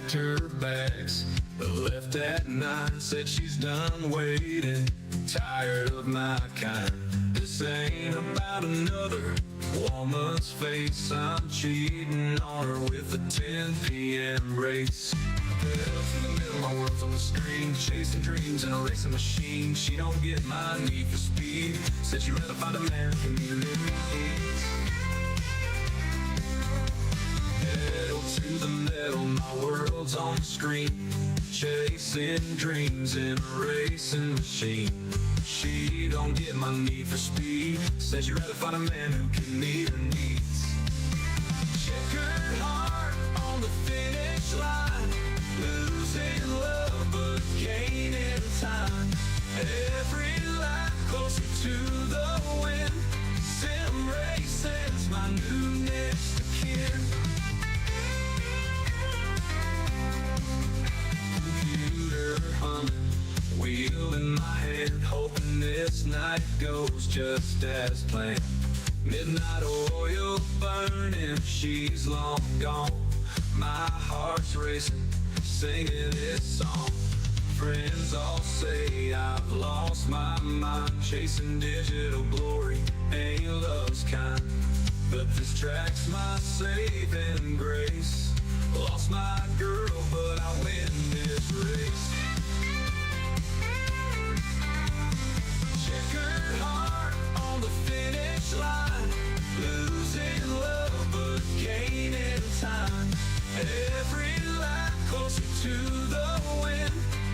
packed her bags, but left at night. Said she's done waiting, tired of my kind. This ain't about another woman's face. I'm cheating on her with a 10 p.m. race. Fell in the middle of my world's on the screen, chasing dreams in a racing machine. She don't get my need for speed. Said she'd rather find a man who needs. Pedal to the metal, my world's on the screen, chasing dreams in a racing machine. She don't get my need for speed. Said she'd rather find a man who can meet her needs. Checkered heart on the finish line, losing love but gaining time. Every lap closer to the win. Sim racing's my new next of kin. Computer humming, wheel in my hand, hoping this night goes just as planned. Midnight oil burning, she's long gone. My heart's racing, singing this song. Friends all say I've lost my mind, chasing digital glory, ain't love's kind. But this track's my saving grace. Lost my girl, but I win this race. Checkered heart on the finish line, losing love but gaining time. Every lap closer to the win.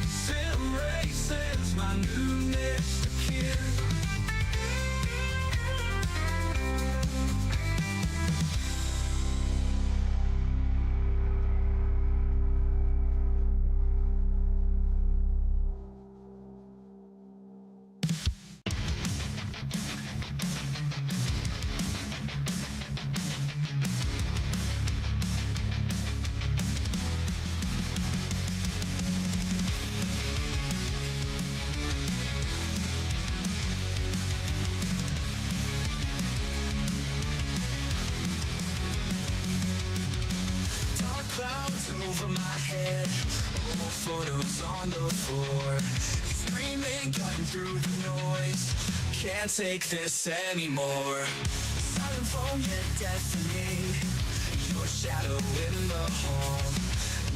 Sim racing's my new next of kin. Over my head, old photos on the floor, screaming, cutting through the noise. Can't take this anymore. Silent phone, yet deafening. Your shadow in the hall.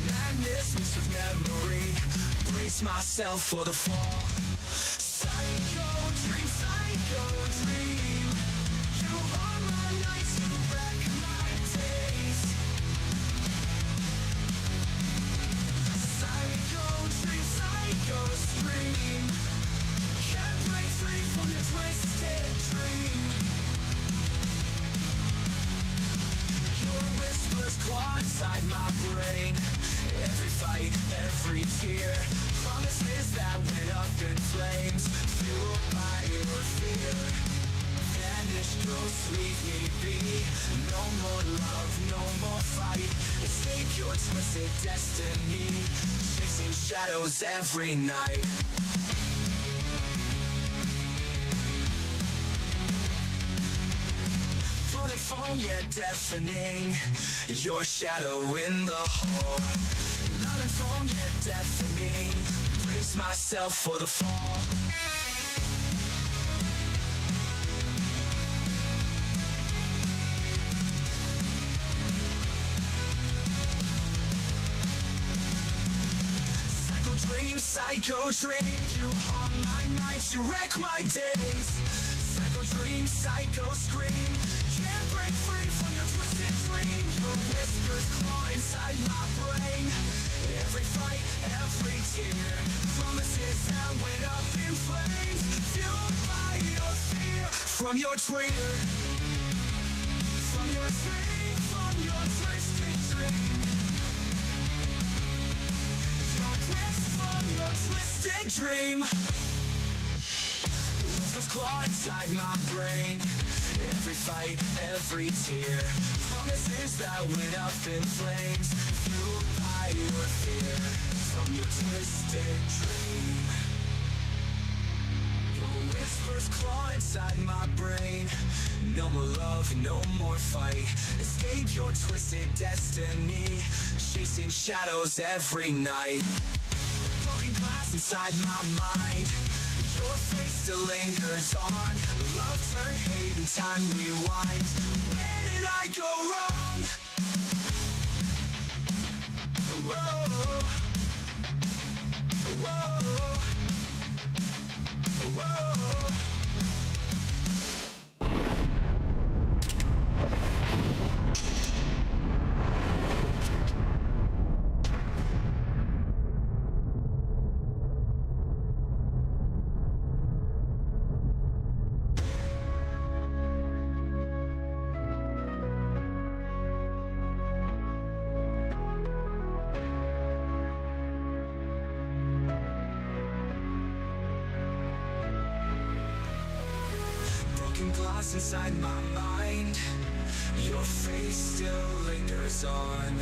Madness mixed with memory. Brace myself for the fall. Psycho dream, psycho dream. You are my nights, you wreck my days. Psycho dream, psycho scream. Can't break free from your twisted dream. Your whispers claw inside my brain. Every fight, every tear, promises that went up in flames, fueled by your fear. Vanish, ghosts, leave me be. No more love, no more fight. Escape your twisted destiny, chasing shadows every night. Pulling phone, yet deafening. Your shadow in the hall. Not informed, yet deafening. Brace myself for the fall. Psycho dream, you haunt my nights, you wreck my days. Psycho dream, psycho scream. Can't break free from your twisted dream. Your whispers claw inside my brain. Every fight, every tear, promises that went up in flames, fueled by your fear. From your traitor, from your dream, from your twisted dream. Your twisted dream. Whispers claw inside my brain. Every fight, every tear, promises that went up in flames, fueled by your fear. From your twisted dream. Your Whispers claw inside my brain. No more love, no more fight. Escape your twisted destiny. Chasing shadows every night. Broken glass inside my mind. Your face still lingers on. Love turned hate and time rewinds. Where did I go wrong? Whoa. Whoa. Whoa. Glass inside my mind. Your face still lingers on.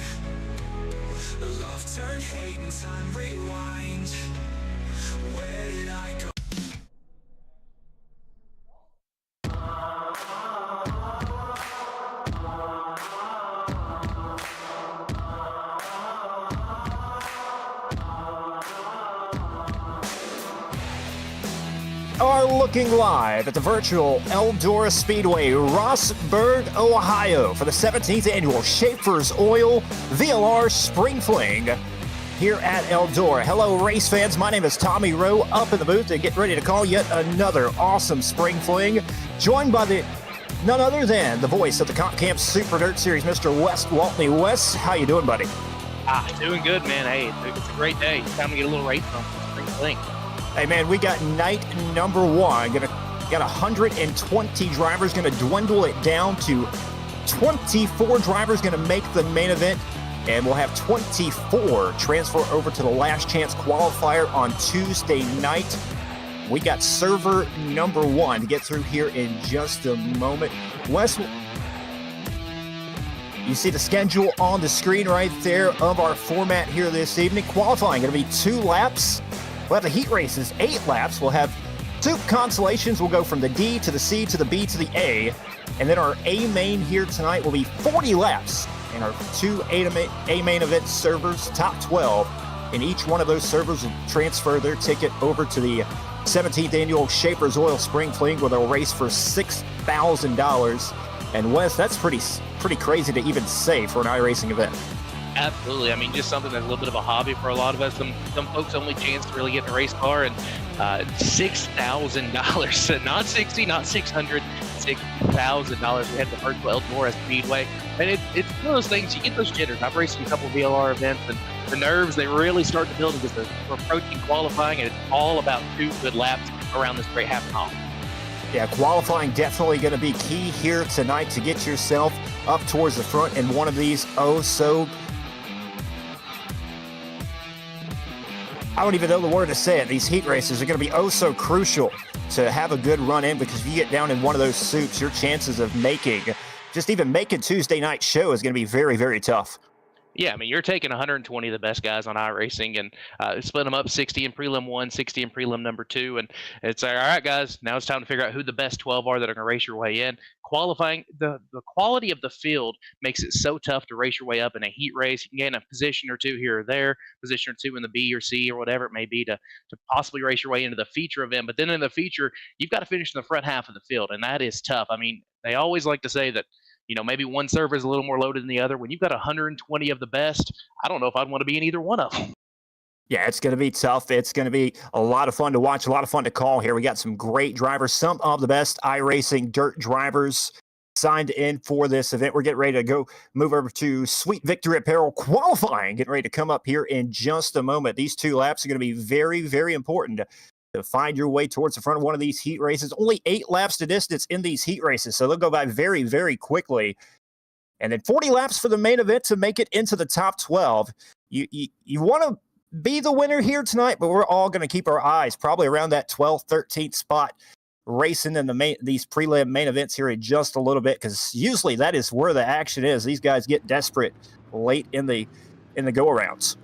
Love turned hate and time rewind. Where did I go? Are looking live at the virtual Eldora Speedway, Rossburg, Ohio, for the 17th annual Schaeffer's Oil VLR Spring Fling here at Eldora. Hello, race fans. My name is Tommy Rowe, up in the booth and get ready to call yet another awesome Spring Fling, joined by none other than the voice of the Comp Camp Super Dirt Series, Mr. Wesley Gwaltney. Wes, how you doing, buddy? Doing good, man. Hey, it's a great day. It's time to get a little race on Spring Fling. Hey, man, we got night number one. Got 120 drivers. Going to dwindle it down to 24 drivers going to make the main event. And we'll have 24 transfer over to the last chance qualifier on Tuesday night. We got server number one to get through here in just a moment. Wes, you see the schedule on the screen right there of our format here this evening. Qualifying going to be 2 laps. We'll have the heat races, 8 laps. We'll have 2 consolations. We'll go from the D to the C to the B to the A. And then our A main here tonight will be 40 laps. And our 2 A main event servers, top 12. And each one of those servers will transfer their ticket over to the 17th annual Schaeffer's Oil Spring Fling, where they'll race for $6,000. And Wes, that's pretty crazy to even say for an iRacing event. Absolutely. I mean, just something that's a little bit of a hobby for a lot of us. Some folks' only chance to really get in a race car, and $6,000, not 60, not 600, $6,000. We had the virtual Eldora Speedway, and it's one of those things. You get those jitters. I've raced in a couple of VLR events, and the nerves, they really start to build because we're approaching qualifying, and it's all about 2 good laps around this great half mile. Yeah, qualifying definitely going to be key here tonight to get yourself up towards the front in one of these I don't even know the word to say it. These heat races are going to be so crucial to have a good run in, because if you get down in one of those soups, your chances of making Tuesday night show is going to be very, very tough. Yeah, I mean, you're taking 120 of the best guys on iRacing and split them up 60 in Prelim 1, 60 in Prelim number 2. And it's like, all right, guys, now it's time to figure out who the best 12 are that are going to race your way in. Qualifying, the quality of the field makes it so tough to race your way up in a heat race. You can gain a position or 2 here or there, position or 2 in the B or C or whatever it may be to possibly race your way into the feature event. But then in the feature, you've got to finish in the front half of the field, and that is tough. I mean, they always like to say that, maybe one server is a little more loaded than the other. When you've got 120 of the best, I don't know if I'd want to be in either one of them. Yeah, it's going to be tough. It's going to be a lot of fun to watch, a lot of fun to call here. We got some great drivers, some of the best iRacing dirt drivers signed in for this event. We're getting ready to move over to Sweet Victory Apparel qualifying, getting ready to come up here in just a moment. These 2 laps are going to be very, very important to find your way towards the front of one of these heat races. Only 8 laps to distance in these heat races, so they'll go by very, very quickly. And then 40 laps for the main event to make it into the top 12. You want to be the winner here tonight, but we're all going to keep our eyes probably around that 12th, 13th spot, racing in these prelim main events here in just a little bit, because usually that is where the action is. These guys get desperate late in the go-arounds.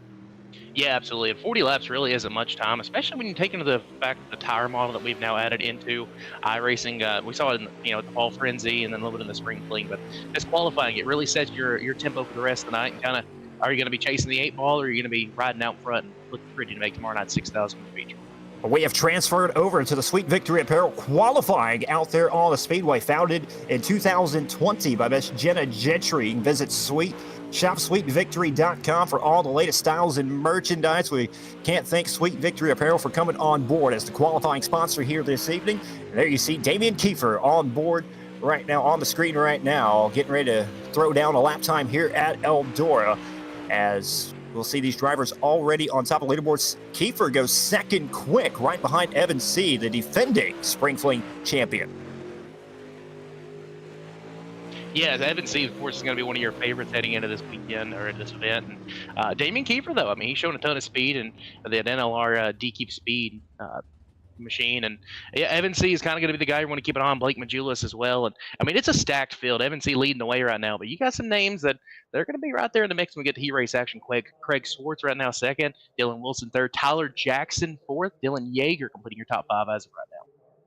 Yeah, absolutely. And 40 laps really isn't much time, especially when you take into the fact the tire model that we've now added into iRacing. We saw it in the fall frenzy and then a little bit in the spring fling, but this qualifying, it really sets your tempo for the rest of the night and kind of, are you going to be chasing the 8 ball, or are you going to be riding out front and looking pretty to make tomorrow night 6,000 feature? We have transferred over to the Sweet Victory Apparel qualifying out there on the Speedway, founded in 2020 by Miss Jenna Gentry. You can visit shopsweetvictory.com for all the latest styles and merchandise. We can't thank Sweet Victory Apparel for coming on board as the qualifying sponsor here this evening. And there you see Damian Kiefer on board right now, on the screen right now, getting ready to throw down a lap time here at Eldora, as we'll see these drivers already on top of leaderboards. Kiefer goes second quick, right behind Evan C., the defending Spring Fling champion. Yeah, Evan C., of course, is going to be one of your favorites heading into this weekend or into this event. And Damian Kiefer, though, I mean, he's showing a ton of speed, and the NLR D-Keep speed machine. And yeah, Evan C. is kind of going to be the guy you want to keep an eye on. Blake Majulis as well. And I mean, it's a stacked field. Evan C. leading the way right now, but you got some names that they're going to be right there in the mix when we get to heat race action. Craig Swartz right now second, Dylan Wilson third, Tyler Jackson fourth, Dylan Yeager completing your top 5 as of right now.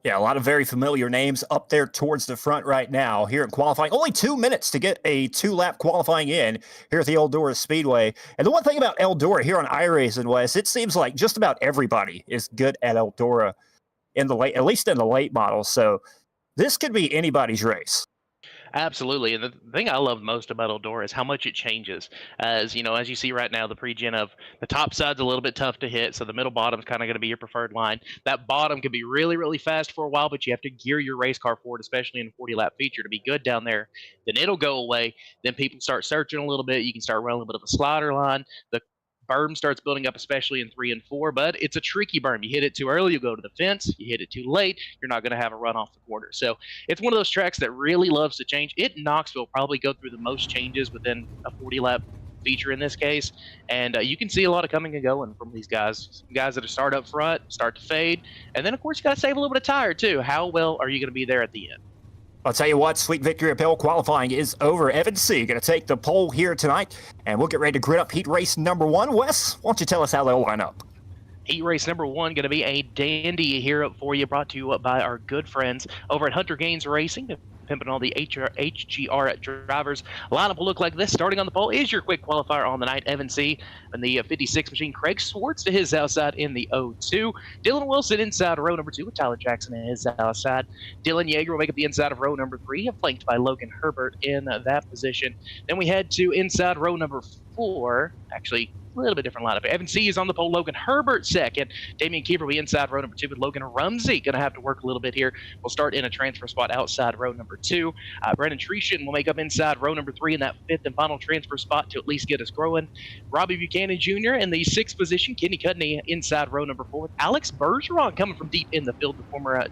Yeah, a lot of very familiar names up there towards the front right now here in qualifying. Only 2 minutes to get a 2-lap qualifying in here at the Eldora Speedway. And the one thing about Eldora here on iRacing, Wes, it seems like just about everybody is good at Eldora in the late, at least in the late models. So this could be anybody's race. Absolutely. And the thing I love most about Eldora is how much it changes. As you see right now, the pre-gen of the top side's a little bit tough to hit, so the middle bottom's kind of going to be your preferred line. That bottom can be really, really fast for a while, but you have to gear your race car forward, especially in a 40-lap feature, to be good down there. Then it'll go away. Then people start searching a little bit. You can start running a little bit of a slider line. The berm starts building up, especially in 3 and 4, but it's a tricky berm. You hit it too early, you go to the fence. You hit it too late, you're not going to have a run off the corner. So it's one of those tracks that really loves to change. It and Knoxville probably go through the most changes within a 40-lap feature in this case, and you can see a lot of coming and going from these guys. Some guys that start up front, start to fade, and then of course you got to save a little bit of tire too. How well are you going to be there at the end? I'll tell you what, Sweet Victory Apparel qualifying is over. Evan C. going to take the pole here tonight, and we'll get ready to grid up heat race number 1. Wes, why don't you tell us how they'll line up? Heat race number 1 going to be a dandy here for you, brought to you by our good friends over at Hunter Gaines Racing, pimping all the HGR drivers. Lineup will look like this. Starting on the pole is your quick qualifier on the night, Evan C. And the 56 machine, Craig Swartz to his outside in the 02. Dylan Wilson inside row number 2 with Tyler Jackson in his outside. Dylan Yeager will make up the inside of row number 3, flanked by Logan Herbert in that position. Then we head to inside row number 4. Actually, a little bit different lineup. Evan C. is on the pole. Logan Herbert second. Damian Kiefer will be inside row number 2 with Logan Rumsey. Going to have to work a little bit here. We'll start in a transfer spot outside row number 2. Brendan Tretion will make up inside row number 3 in that 5th and final transfer spot to at least get us growing. Robbie Buchanan Jr. in the 6th position. Kenny Cudney inside row number 4 with Alex Bergeron coming from deep in the field. The former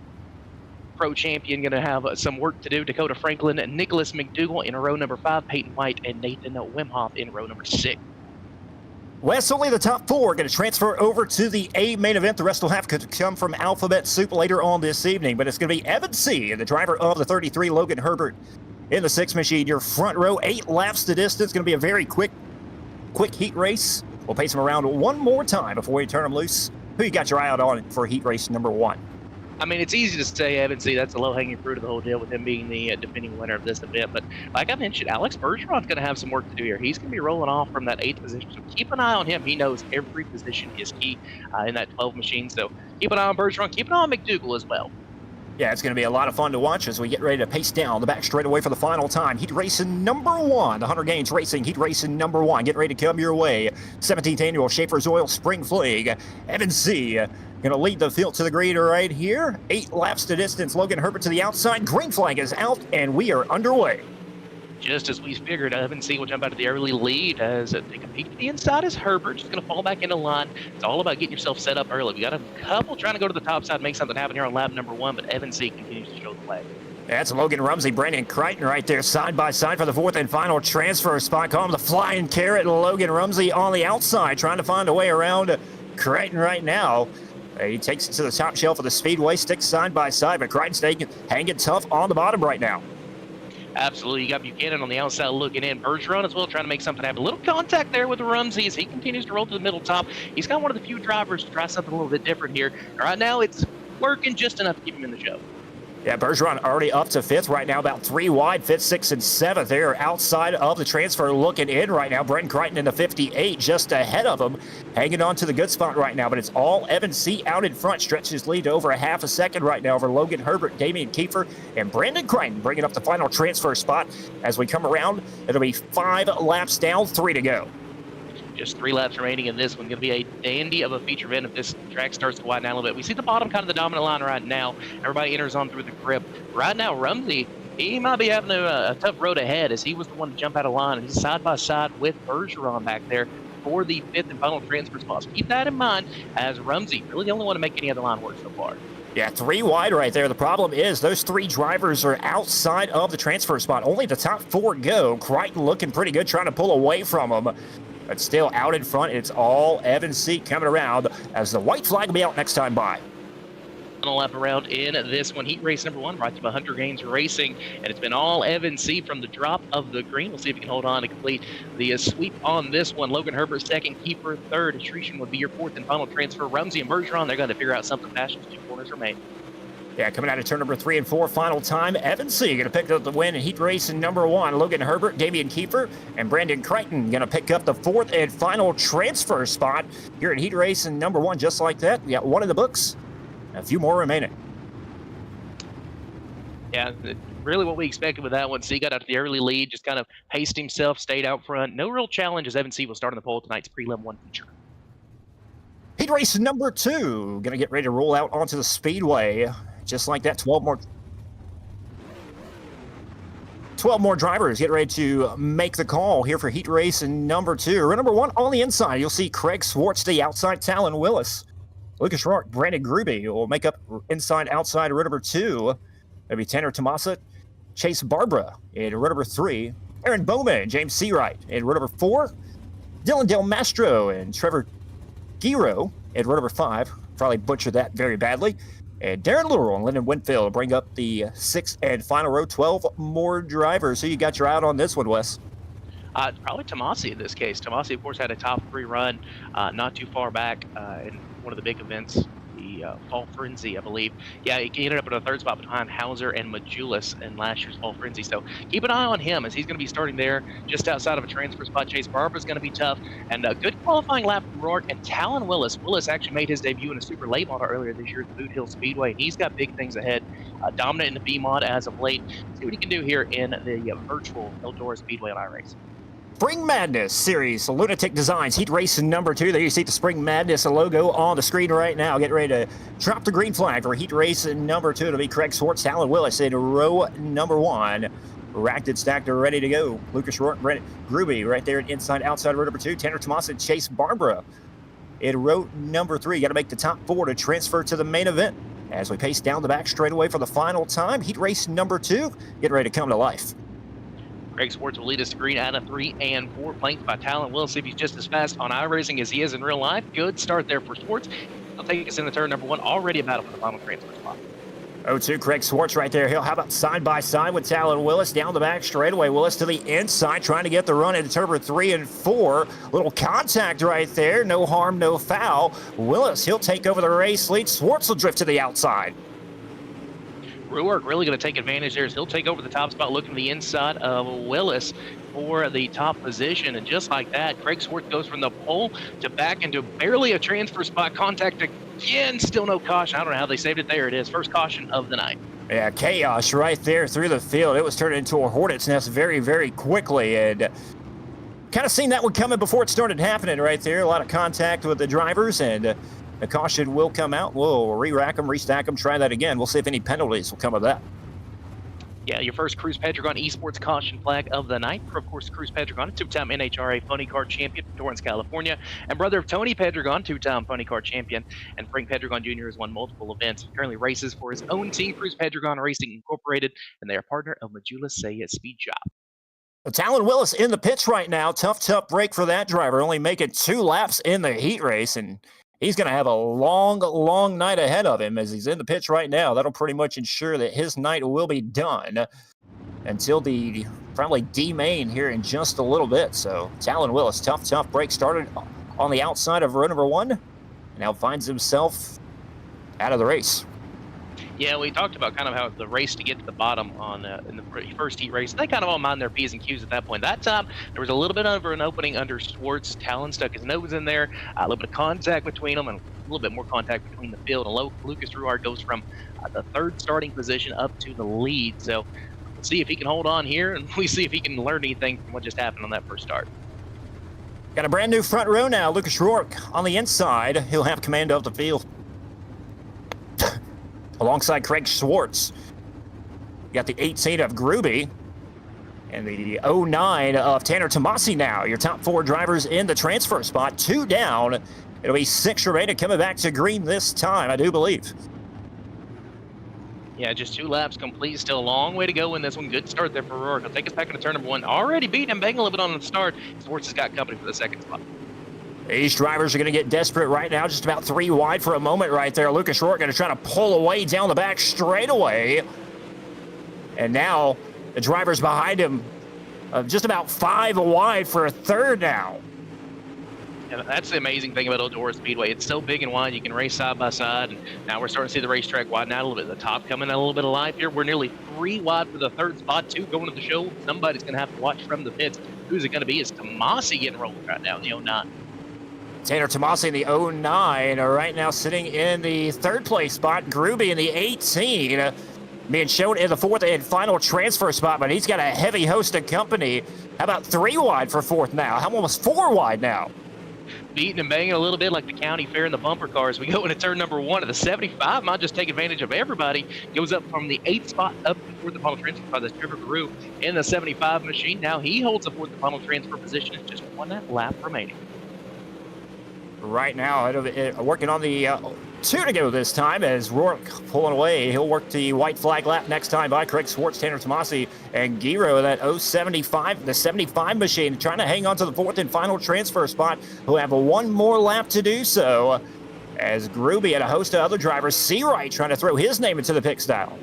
pro champion going to have some work to do. Dakota Franklin and Nicholas McDougall in row number 5. Peyton White and Nathan Wimhoff in row number 6. Wes, only the top 4 going to transfer over to the A main event. The rest will have to come from Alphabet Soup later on this evening, but it's going to be Evan C., and the driver of the 33, Logan Herbert, in the 6 machine. Your front row, 8 laps to distance. Going to be a very quick heat race. We'll pace them around one more time before we turn them loose. Who you got your eye out on for heat race number 1? I mean, it's easy to say Evan C. That's the low-hanging fruit of the whole deal with him being the defending winner of this event. But like I mentioned, Alex Bergeron's going to have some work to do here. He's going to be rolling off from that 8th position. So keep an eye on him. He knows every position is key in that 12 machine. So keep an eye on Bergeron. Keep an eye on McDougall as well. Yeah, it's going to be a lot of fun to watch as we get ready to pace down the back straightaway for the final time. Heat racing number 1, the Hunter Gaines Racing Heat racing number 1. Get ready to come your way. 17th annual Schaeffer's Oil Spring Fling. Evan C. going to lead the field to the green right here. 8 laps to distance. Logan Herbert to the outside. Green flag is out, and we are underway. Just as we figured, Evan C. will jump out of the early lead as they compete to the inside is Herbert. Just going to fall back into line. It's all about getting yourself set up early. We got a couple trying to go to the top side, make something happen here on lap number 1, but Evan C. continues to show the way. That's Logan Rumsey, Brandon Crichton right there, side by side for the 4th and final transfer spot. Call him the flying carrot. Logan Rumsey on the outside, trying to find a way around Crichton right now. He takes it to the top shelf of the speedway, sticks side by side, but Crichton's hanging tough on the bottom right now. Absolutely. You got Buchanan on the outside looking in. Bergeron as well, trying to make something happen. A little contact there with Rumsey as he continues to roll to the middle top. He's got one of the few drivers to try something a little bit different here. Right now, it's working just enough to keep him in the show. Yeah, Bergeron already up to fifth right now, about 3 wide, fifth, sixth, and seventh. They're outside of the transfer looking in right now. Brendan Crichton in the 58 just ahead of him, hanging on to the good spot right now. But it's all Evan C. out in front, stretches lead to over a half a second right now over Logan Herbert, Damian Kiefer, and Brandon Crichton bringing up the final transfer spot. As we come around, it'll be 5 laps down, 3 to go. Just 3 laps remaining in this one. Going to be a dandy of a feature event if this track starts to widen out a little bit. We see the bottom kind of the dominant line right now. Everybody enters on through the grip. Right now, Rumsey, he might be having a tough road ahead as he was the one to jump out of line. And he's side by side with Bergeron back there for the 5th and final transfer spots. Keep that in mind as Rumsey, really the only one to make any other line work so far. Yeah, 3 wide right there. The problem is those 3 drivers are outside of the transfer spot. Only the top 4 go. Crichton looking pretty good, trying to pull away from him. But still out in front, it's all Evan C. coming around as the white flag will be out next time by. Final lap around in this one. Heat race number 1 brought to you by Hunter Gaines Racing. And it's been all Evan C. from the drop of the green. We'll see if he can hold on to complete the sweep on this one. Logan Herbert second, Keeper third. Attrition would be your 4th and final transfer. Rumsey and Bergeron, they're going to figure out something fast. 2 corners remain. Yeah, coming out of turn number 3 and 4, final time. Evan C. going to pick up the win in heat race in number 1. Logan Herbert, Damian Kiefer, and Brandon Crichton going to pick up the 4th and final transfer spot here in heat race in number 1. Just like that, we got 1 in the books, a few more remaining. Yeah, really what we expected with that one. C got out to the early lead, just kind of paced himself, stayed out front. No real challenge as Evan C. will start on the pole tonight's Prelim 1 feature. Heat race number 2, going to get ready to roll out onto the speedway. Just like that, 12 more drivers get ready to make the call here for heat race number 2. Row number 1 on the inside, you'll see Craig Swartz to the outside, Talon Willis. Lucas Rourke, Brandon Gruby will make up inside, outside row number 2. Maybe Tanner Tomasa, Chase Barbara in row number 3. Aaron Bowman, James Seawright in row number 4. Dylan Del Mastro and Trevor Giro in row number 5. Probably butchered that very badly. And Darren Lurel and Lyndon Winfield bring up the 6th and final row. 12 more drivers. Who you got your eye on this one, Wes? It's probably Tomasi in this case. Tomasi, of course, had a top 3 run not too far back in one of the big events, the Fall Frenzy, I believe. Yeah, he ended up in a 3rd spot behind Hauser and Majulis in last year's Fall Frenzy. So keep an eye on him as he's going to be starting there just outside of a transfer spot. Chase Barbara's going to be tough. And a good qualifying lap from Rourke and Talon Willis. Willis actually made his debut in a super late model earlier this year at the Boot Hill Speedway. He's got big things ahead. Dominant in the B mod as of late. See what he can do here in the virtual Eldora Speedway on iRace. Spring Madness Series, Lunatic Designs, heat race number 2. There you see the Spring Madness logo on the screen right now. Get ready to drop the green flag for heat race number 2. It'll be Craig Swartz, Talon Willis in row number 1. Racked and stacked are ready to go. Lucas Rourke, Brent Gruby right there inside, outside row number 2. Tanner Tomas and Chase Barbara in row number 3. Got to make the top 4 to transfer to the main event. As we pace down the back straightaway for the final time, heat race number 2, get ready to come to life. Craig Swartz will lead us to green out of 3 and 4, flanked by Talon Willis. If he's just as fast on iRacing as he is in real life, good start there for Swartz. He'll take us in the turn number 1, already a battle for the final transfer spot. 0-2, Craig Swartz right there. How about side by side with Talon Willis down the back straightaway. Willis to the inside, trying to get the run into turn number 3 and 4. Little contact right there. No harm, no foul. Willis, he'll take over the race lead. Swartz will drift to the outside. Rourke really going to take advantage there as he'll take over the top spot, looking to the inside of Willis for the top position. And just like that, Craig Swartz goes from the pole to back into barely a transfer spot. Contact again, still no caution. I don't know how they saved it. There it is. First caution of the night. Yeah, chaos right there through the field. It was turned into a hornet's nest very, very quickly. And kind of seen that one coming before it started happening right there. A lot of contact with the drivers, and the caution will come out. We'll re-rack them, restack them, try that again. We'll see if any penalties will come of that. Yeah, your first Cruz Pedregon Esports caution flag of the night. Of course, Cruz Pedregon, a 2-time NHRA Pony Car champion from Torrance, California, and brother of Tony Pedregon, 2-time Pony Car champion, and Frank Pedregon Jr. has won multiple events. Currently races for his own team, Cruz Pedregon Racing Incorporated, and they are partner of Majula Saya Speed Shop. Talon Willis in the pits right now. Tough break for that driver. Only making 2 laps in the heat race, and he's going to have a long night ahead of him as he's in the pits right now. That'll pretty much ensure that his night will be done. until the friendly D main here in just a little bit. So Talon Willis, tough break started on the outside of row number 1, and now finds himself out of the race. Yeah, we talked about kind of how the race to get to the bottom on in the first heat race, they kind of all mind their P's and Q's at that point. That time, there was a little bit of an opening under Schwartz. Talon stuck his nose in there, a little bit of contact between them, and a little bit more contact between the field. And Lucas Ruard goes from the 3rd starting position up to the lead. So we'll see if he can hold on here, and we see if he can learn anything from what just happened on that first start. Got a brand new front row now. Lucas Ruard on the inside. He'll have command of the field. Alongside Craig Schwartz. You got the 18 of Gruby and the 09 of Tanner Tomasi now. Your top 4 drivers in the transfer spot. 2 down. It'll be 6 remaining, coming back to green this time, I do believe. Yeah, just 2 laps complete. Still a long way to go in this one. Good start there for Rourke. He'll take us back into turn number 1. Already beating him, banging a little bit on the start. Schwartz has got company for the 2nd spot. These drivers are going to get desperate right now, just about 3 wide for a moment right there. Lucas Rourke going to try to pull away down the back straightaway. And now the drivers behind him just about 5 wide for a 3rd now. Yeah, that's the amazing thing about Eldora Speedway. It's so big and wide, you can race side by side. And now we're starting to see the racetrack widen out a little bit. The top coming out a little bit of life here. We're nearly 3 wide for the 3rd spot, 2 going to the show. Somebody's going to have to watch from the pits. Who's it going to be? Is Tomasi getting rolled right now in the 09? Tanner Tomasi in the 09 right now sitting in the 3rd place spot. Gruby in the 18 being shown in the 4th and final transfer spot, but he's got a heavy host of company. How about 3 wide for 4th now? How almost 4 wide now? Beating and banging a little bit like the county fair and the bumper cars. We go into turn number 1 of the 75. Might just take advantage of everybody. Goes up from the 8th spot up before the final transfer spot. That's Trevor Rowe in the 75 machine. Now he holds the 4th final transfer position. It's just 1 lap remaining. Right now, working on the 2 to go this time as Rourke pulling away. He'll work the white flag lap next time by Craig Schwartz, Tanner Tomasi, and Giro, that 075, the 75 machine, trying to hang on to the 4th and final transfer spot. Who'll have 1 more lap to do so as Gruby and a host of other drivers, Seawright trying to throw his name into the pick style.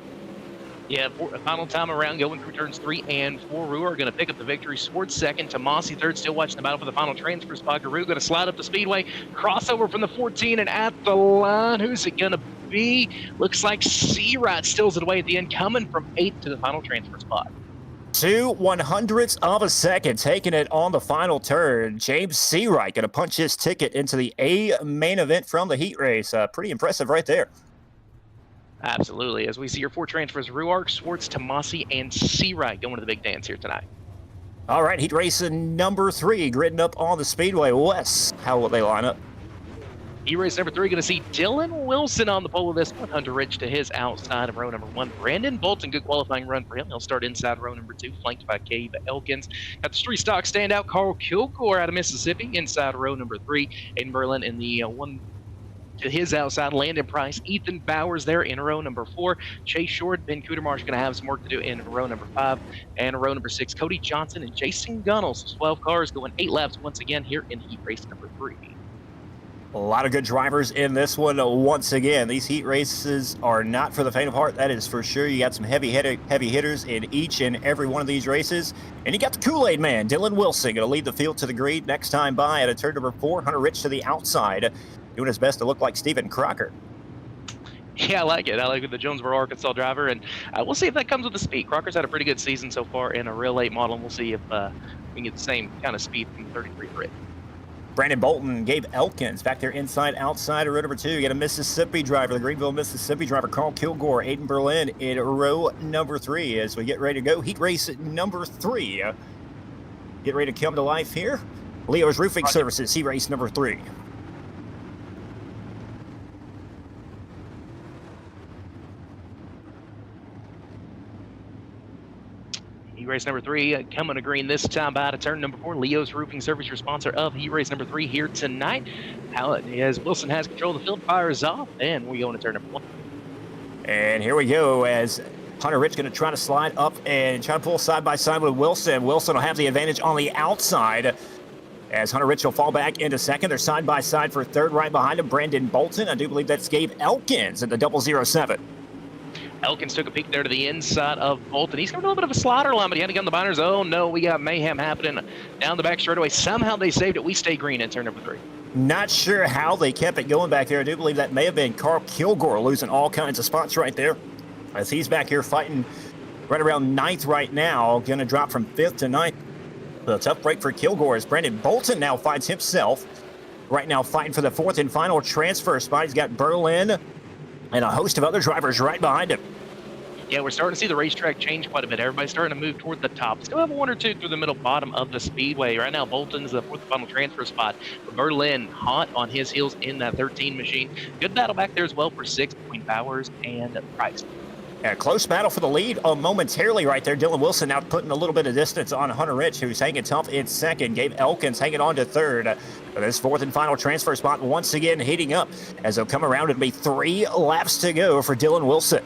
Yeah, final time around, going through turns 3 and 4. Rue are going to pick up the victory. Schwartz 2nd, Tomasi 3rd, still watching the battle for the final transfer spot. Rue going to slide up the speedway, crossover from the 14 and at the line. Who's it going to be? Looks like Seawright steals it away at the end, coming from 8th to the final transfer spot. 2 100ths of a second, taking it on the final turn. James Seawright going to punch his ticket into the A main event from the heat race. Pretty impressive right there. Absolutely. As we see your 4 transfers, Ruark, Schwartz, Tomasi, and Seawright going to the big dance here tonight. All right, heat race number 3, gridding up on the speedway. Wes, how will they line up? Heat race number 3, going to see Dylan Wilson on the pole of this one. Hunter Rich to his outside of row number 1. Brandon Bolton, good qualifying run for him. He'll start inside row number 2, flanked by Cave Elkins. Got the street stock standout, Carl Kilgore out of Mississippi, inside row number 3. Aiden Berlin in the 1 to his outside. Landon Price, Ethan Bowers there in row number 4. Chase Short, Ben Kudermarsh going to have some work to do in row number 5. And row number 6, Cody Johnson and Jason Gunnels. 12 cars going 8 laps once again here in heat race number 3. A lot of good drivers in this one. Once again, these heat races are not for the faint of heart. That is for sure. You got some heavy hitters in each and every one of these races. And you got the Kool-Aid man, Dylan Wilson, going to lead the field to the green next time by at a turn number 4. Hunter Rich to the outside, doing his best to look like Steven Crocker. Yeah, I like it. I like it. The Jonesboro, Arkansas driver. And we'll see if that comes with the speed. Crocker's had a pretty good season so far in a real late model. And we'll see if we can get the same kind of speed from the 33 grid. Brandon Bolton, Gabe Elkins back there inside, outside of row number 2. You got a Mississippi driver, the Greenville, Mississippi driver, Carl Kilgore, Aiden Berlin in row number 3 as we get ready to go. Heat race number 3. Get ready to come to life here. Leo's Roofing Services, heat race number 3. Heat race number 3 coming to green this time by to turn number 4. Leo's Roofing Service, your sponsor of heat race number 3 here tonight. As Wilson has control of the field, fires off, and we go into turn number 1. And here we go as Hunter Rich going to try to slide up and try to pull side by side with Wilson. Wilson will have the advantage on the outside as Hunter Rich will fall back into second. They're side by side for third right behind him. Brandon Bolton. I do believe that's Gabe Elkins at the 007. Elkins took a peek there to the inside of Bolton. He's got a little bit of a slider line, but he had to get on the binders. Oh, no, we got mayhem happening down the back straightaway. Somehow they saved it. We stay green in turn number 3. Not sure how they kept it going back there. I do believe that may have been Carl Kilgore losing all kinds of spots right there, as he's back here fighting right around 9th right now. Going to drop from 5th to 9th. A tough break for Kilgore as Brandon Bolton now finds himself right now fighting for the 4th and final transfer spot. He's got Berlin and a host of other drivers right behind him. Yeah, we're starting to see the racetrack change quite a bit. Everybody's starting to move toward the top. Still have 1 or 2 through the middle bottom of the speedway. Right now, Bolton's the 4th and final transfer spot. But Berlin hot on his heels in that 13 machine. Good battle back there as well for 6th between Bowers and Price. A close battle for the lead momentarily right there. Dylan Wilson now putting a little bit of distance on Hunter Rich, who's hanging tough in 2nd. Gabe Elkins hanging on to 3rd. This 4th and final transfer spot once again heating up as they'll come around. It'll be 3 laps to go for Dylan Wilson.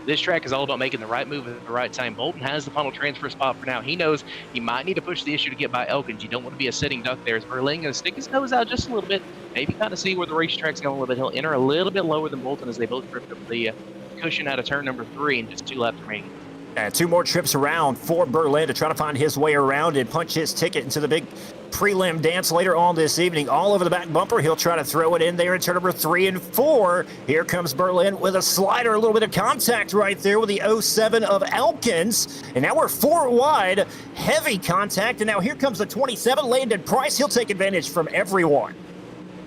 This track is all about making the right move at the right time. Bolton has the final transfer spot for now. He knows he might need to push the issue to get by Elkins. You don't want to be a sitting duck there. As Berlin going to stick his nose out just a little bit, maybe kind of see where the racetrack's going a little bit. He'll enter a little bit lower than Bolton as they both drift up the cushion out of turn number 3 and just 2 laps remaining. 2 more trips around for Berlin to try to find his way around and punch his ticket into the big prelim dance later on this evening. All over the back bumper. He'll try to throw it in there in turn number 3 and 4. Here comes Berlin with a slider. A little bit of contact right there with the 07 of Elkins. And now we're 4 wide. Heavy contact. And now here comes the 27, Landon Price. He'll take advantage from everyone.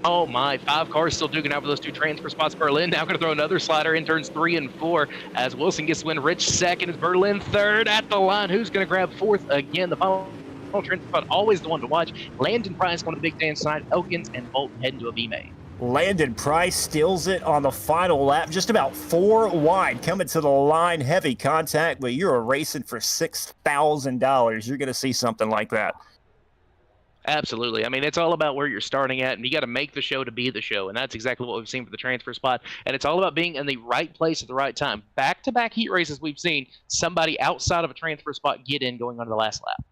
Oh my, 5 cars still duking out for those 2 transfer spots. Berlin now going to throw another slider in turns 3 and 4 as Wilson gets to win. Rich 2nd, is Berlin 3rd at the line. Who's going to grab 4th again? The final transfer spot, always the one to watch. Landon Price going to the big dance tonight. Elkins and Bolton heading to a B-main. Landon Price steals it on the final lap, just about 4 wide, coming to the line. Heavy contact, but you're racing for $6,000. You're going to see something like that. Absolutely. I mean, it's all about where you're starting at, and you got to make the show to be the show, and that's exactly what we've seen for the transfer spot. And it's all about being in the right place at the right time. Back-to-back heat races we've seen somebody outside of a transfer spot get in going on to the last lap.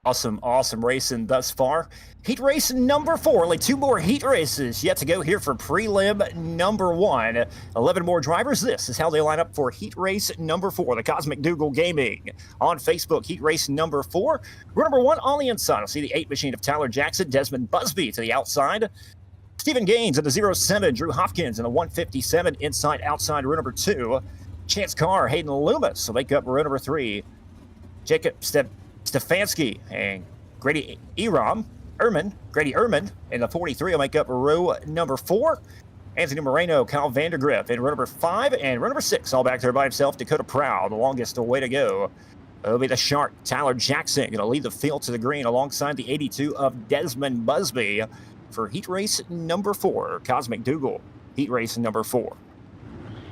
Awesome racing thus far. Heat race number 4. Only 2 more heat races yet to go here for prelim number 1. 11 more drivers. This is how they line up for heat race number 4. The Cosmic Dougal Gaming on Facebook. Heat race number 4. Row number 1 on the inside. I'll see the 8 machine of Tyler Jackson. Desmond Busby to the outside. Stephen Gaines in the 07. Drew Hopkins in the 157. Inside, outside, row number 2. Chance Carr, Hayden Loomis will make up row number 3. Jacob Stefanski and Grady Ehrman in the 43 will make up row number 4. Anthony Moreno, Kyle Vandergriff in row number 5, and row number 6 all back there by himself. Dakota Proud, the longest way to go. It'll be the Shark, Tyler Jackson, going to lead the field to the green alongside the 82 of Desmond Busby for heat race number 4. Cosmic Dougal, heat race number 4.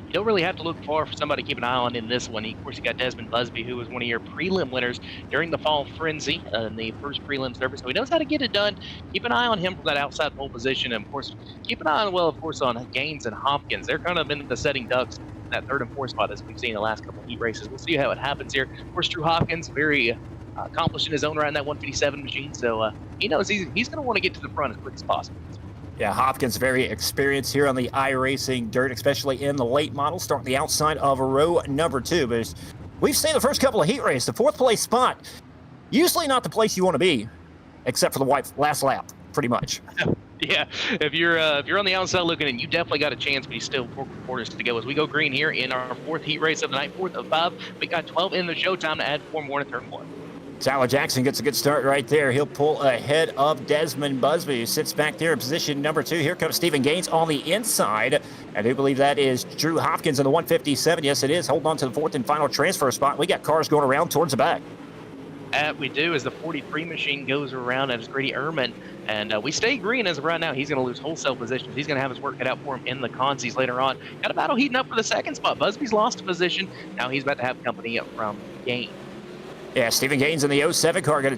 You don't really have to look far for somebody to keep an eye on in this one. Of course, you got Desmond Busby, who was one of your prelim winners during the fall frenzy in the first prelim service. So he knows how to get it done. Keep an eye on him from that outside pole position. And, of course, keep an eye on, on Gaines and Hopkins. They're kind of in the setting ducks in that 3rd and 4th spot as we've seen in the last couple of heat races. We'll see how it happens here. Of course, Drew Hopkins, very accomplished in his own right in that 157 machine. So he knows he's going to want to get to the front as quick as possible. Yeah, Hopkins very experienced here on the iRacing dirt, especially in the late model, starting the outside of row number 2. But as we've seen the first couple of heat races, the 4th place spot, usually not the place you want to be, except for the last lap, pretty much. Yeah, if you're on the outside looking in, you definitely got a chance, but you still 4 quarters to go as we go green here in our 4th heat race of the night, 4th of 5. We got 12 in the showtime to add 4 more to turn 1. Tyler Jackson gets a good start right there. He'll pull ahead of Desmond Busby, who sits back there in position number 2. Here comes Stephen Gaines on the inside. I do believe that is Drew Hopkins in the 157. Yes, it is. Holding on to the 4th and final transfer spot. We got cars going around towards the back. We do as the 43 machine goes around as Grady Ehrman. And we stay green as of right now. He's going to lose wholesale positions. He's going to have his work cut out for him in the consies later on. Got a battle heating up for the 2nd spot. Busby's lost a position. Now he's about to have company from Gaines. Yeah, Stephen Gaines in the 07 car, in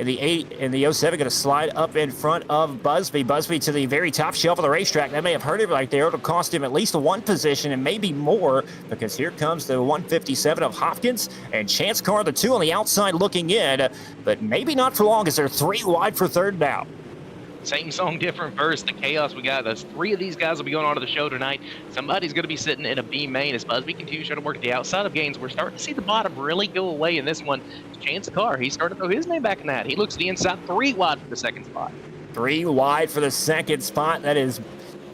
the 07 going to slide up in front of Busby. Busby to the very top shelf of the racetrack. That may have hurt him right there. It'll cost him at least 1 position and maybe more, because here comes the 157 of Hopkins and Chance Carr, the 2 on the outside looking in, but maybe not for long as they're 3 wide for 3rd now. Same song, different verse. The chaos we got. Those 3 of these guys will be going on to the show tonight. Somebody's going to be sitting in a B main as Busby continues trying to work the outside of Gaines. We're starting to see the bottom really go away in this one. Chance Carr, he's starting to throw his name back in that. He looks to the inside, 3 wide for the second spot. 3 wide for the second spot. That is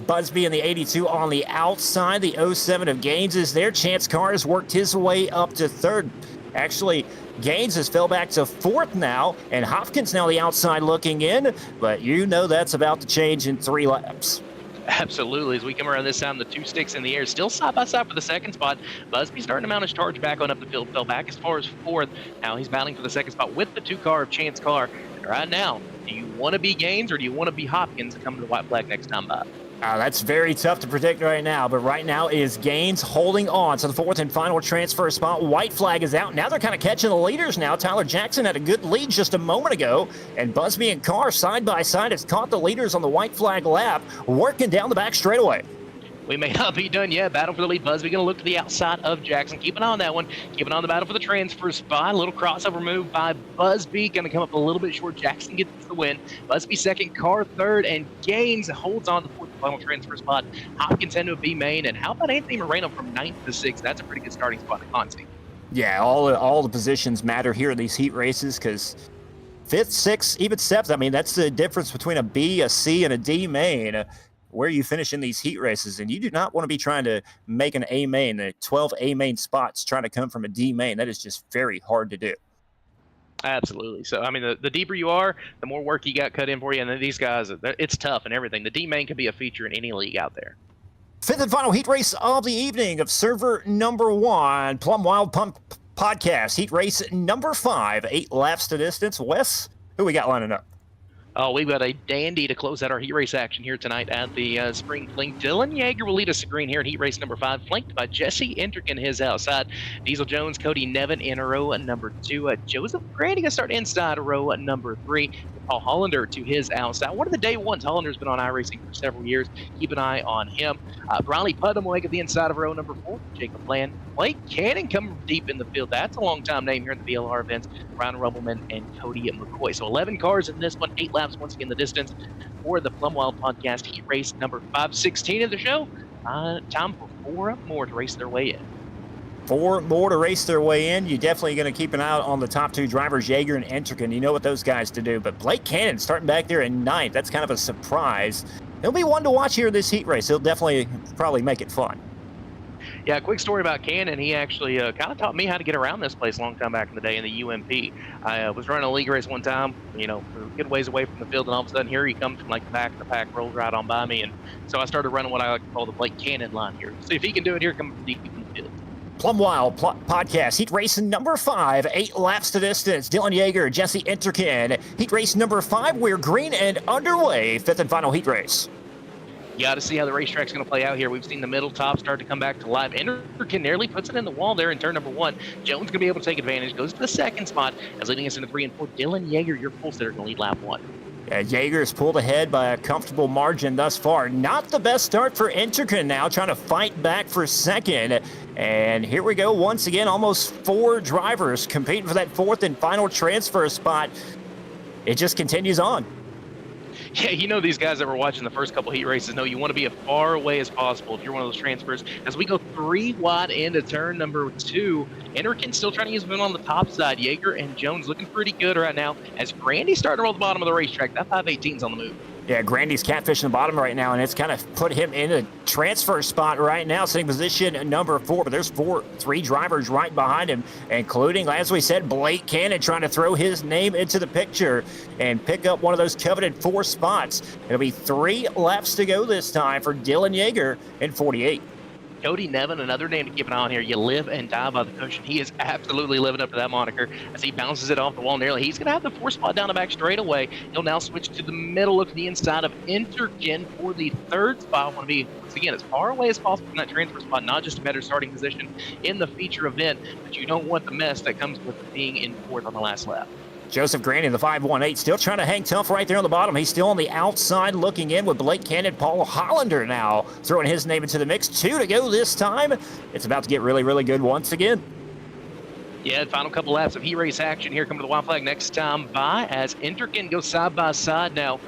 Busby in the 82 on the outside. The 07 of Gaines is there. Chance Carr has worked his way up to third. Actually, Gaines has fell back to fourth now, and Hopkins now the outside looking in, but you know that's about to change in 3 laps. Absolutely. As we come around this time, the 2 sticks in the air, still side by side for the second spot. Busby starting to mount his charge back on up the field, fell back as far as fourth. Now he's battling for the second spot with the 2 car of Chance Carr. And right now, do you want to be Gaines or do you want to be Hopkins and come to the white flag next time by? That's very tough to predict right now, but right now it is Gaines holding on to the 4th and final transfer spot. White flag is out. Now they're kind of catching the leaders now. Tyler Jackson had a good lead just a moment ago, and Busby and Carr side by side has caught the leaders on the white flag lap, working down the back straightaway. We may not be done yet. Battle for the lead. Busby going to look to the outside of Jackson. Keep an eye on that one. Keep an eye on the battle for the transfer spot. A little crossover move by Busby. Going to come up a little bit short. Jackson gets the win. Busby second, Carr third, and Gaines holds on to the 4th final transfer spot. Hopkins into a B main. And how about Anthony Moreno from 9th to 6th? That's a pretty good starting spot at Conti. Yeah, all the positions matter here in these heat races because 5th, 6th, even 7th. I mean, that's the difference between a B, a C, and a D main. Where you finish in these heat races, and you do not want to be trying to make an A main, the 12 A main spots trying to come from a D main. That is just very hard to do. Absolutely. So, I mean, the deeper you are, the more work you got cut in for you. And then these guys, it's tough and everything. The D main could be a feature in any league out there. 5th and final heat race of the evening of server number 1, Plum Wild Pump Podcast. Heat race number 5, 8 laps to distance. Wes, who we got lining up? Oh, we've got a dandy to close out our heat race action here tonight at the Spring Fling. Dylan Yeager will lead us to green here in heat race number 5, flanked by Jesse Entricken, his outside. Diesel Jones, Cody Nevin in row number 2. Joseph Grady going to start inside row number 3. Paul Hollander to his outside. One of the day ones. Hollander's been on iRacing for several years. Keep an eye on him. Riley Putnam will make it the inside of row number 4. Jacob Land. Blake Cannon coming deep in the field. That's a long-time name here in the VLR events. Ryan Rubbleman and Cody McCoy. So 11 cars in this one. 8 laps once again the distance for the Plum Wild Podcast heat race number 516 of the show. Time for 4 more to race their way in. 4 more to race their way in. You're definitely going to keep an eye out on the top 2 drivers, Yeager and Entricken. You know what those guys to do. But Blake Cannon starting back there in 9th. That's kind of a surprise. He'll be one to watch here in this heat race. He'll definitely probably make it fun. Yeah, quick story about Cannon. He actually kind of taught me how to get around this place a long time back in the day in the UMP. I was running a league race one time, you know, we were a good ways away from the field, and all of a sudden here he comes from like the back of the pack, rolled right on by me. And so I started running what I like to call the Blake Cannon line here. See if he can do it here, coming from deep in the field. Plum Wild Podcast, heat race number 5, 8 laps to distance. Dylan Yeager, Jesse Entricken. Heat race number 5, we're green and underway. 5th and final heat race. You got to see how the racetrack's going to play out here. We've seen the middle top start to come back to life. Entricken nearly puts it in the wall there in turn number 1. Jones going to be able to take advantage. Goes to the second spot as leading us into 3 and 4. Dylan Yeager, your pole sitter, going to lead lap 1. Yeager's pulled ahead by a comfortable margin thus far. Not the best start for Entricken now, trying to fight back for second. And here we go once again, almost 4 drivers competing for that 4th and final transfer spot. It just continues on. Yeah, you know these guys that were watching the first couple heat races know you want to be as far away as possible if you're one of those transfers. As we go 3 wide into turn number 2, Entricken still trying to use them on the top side. Yeager and Jones looking pretty good right now as Grandy's starting to roll the bottom of the racetrack. That 518's on the move. Yeah, Grandy's catfishing the bottom right now, and it's kind of put him in a transfer spot right now, sitting position number 4. But there's 3 drivers right behind him, including, as we said, Blake Cannon trying to throw his name into the picture and pick up one of those coveted 4 spots. It'll be 3 laps to go this time for Dylan Yeager in 48. Cody Nevin, another name to keep an eye on here. You live and die by the cushion. He is absolutely living up to that moniker as he bounces it off the wall nearly. He's going to have the 4 spot down the back straightaway. He'll now switch to the middle, look to the inside of Entricken for the 3rd spot. Want to be, once again, as far away as possible from that transfer spot, not just a better starting position in the feature event, but you don't want the mess that comes with being in 4th on the last lap. Joseph Grandy, the 518, still trying to hang tough right there on the bottom. He's still on the outside looking in with Blake Cannon. Paul Hollander now throwing his name into the mix. 2 to go this time. It's about to get really, really good once again. Yeah, final couple laps of heat race action here. Come to the white flag next time by as Entricken goes side by side now.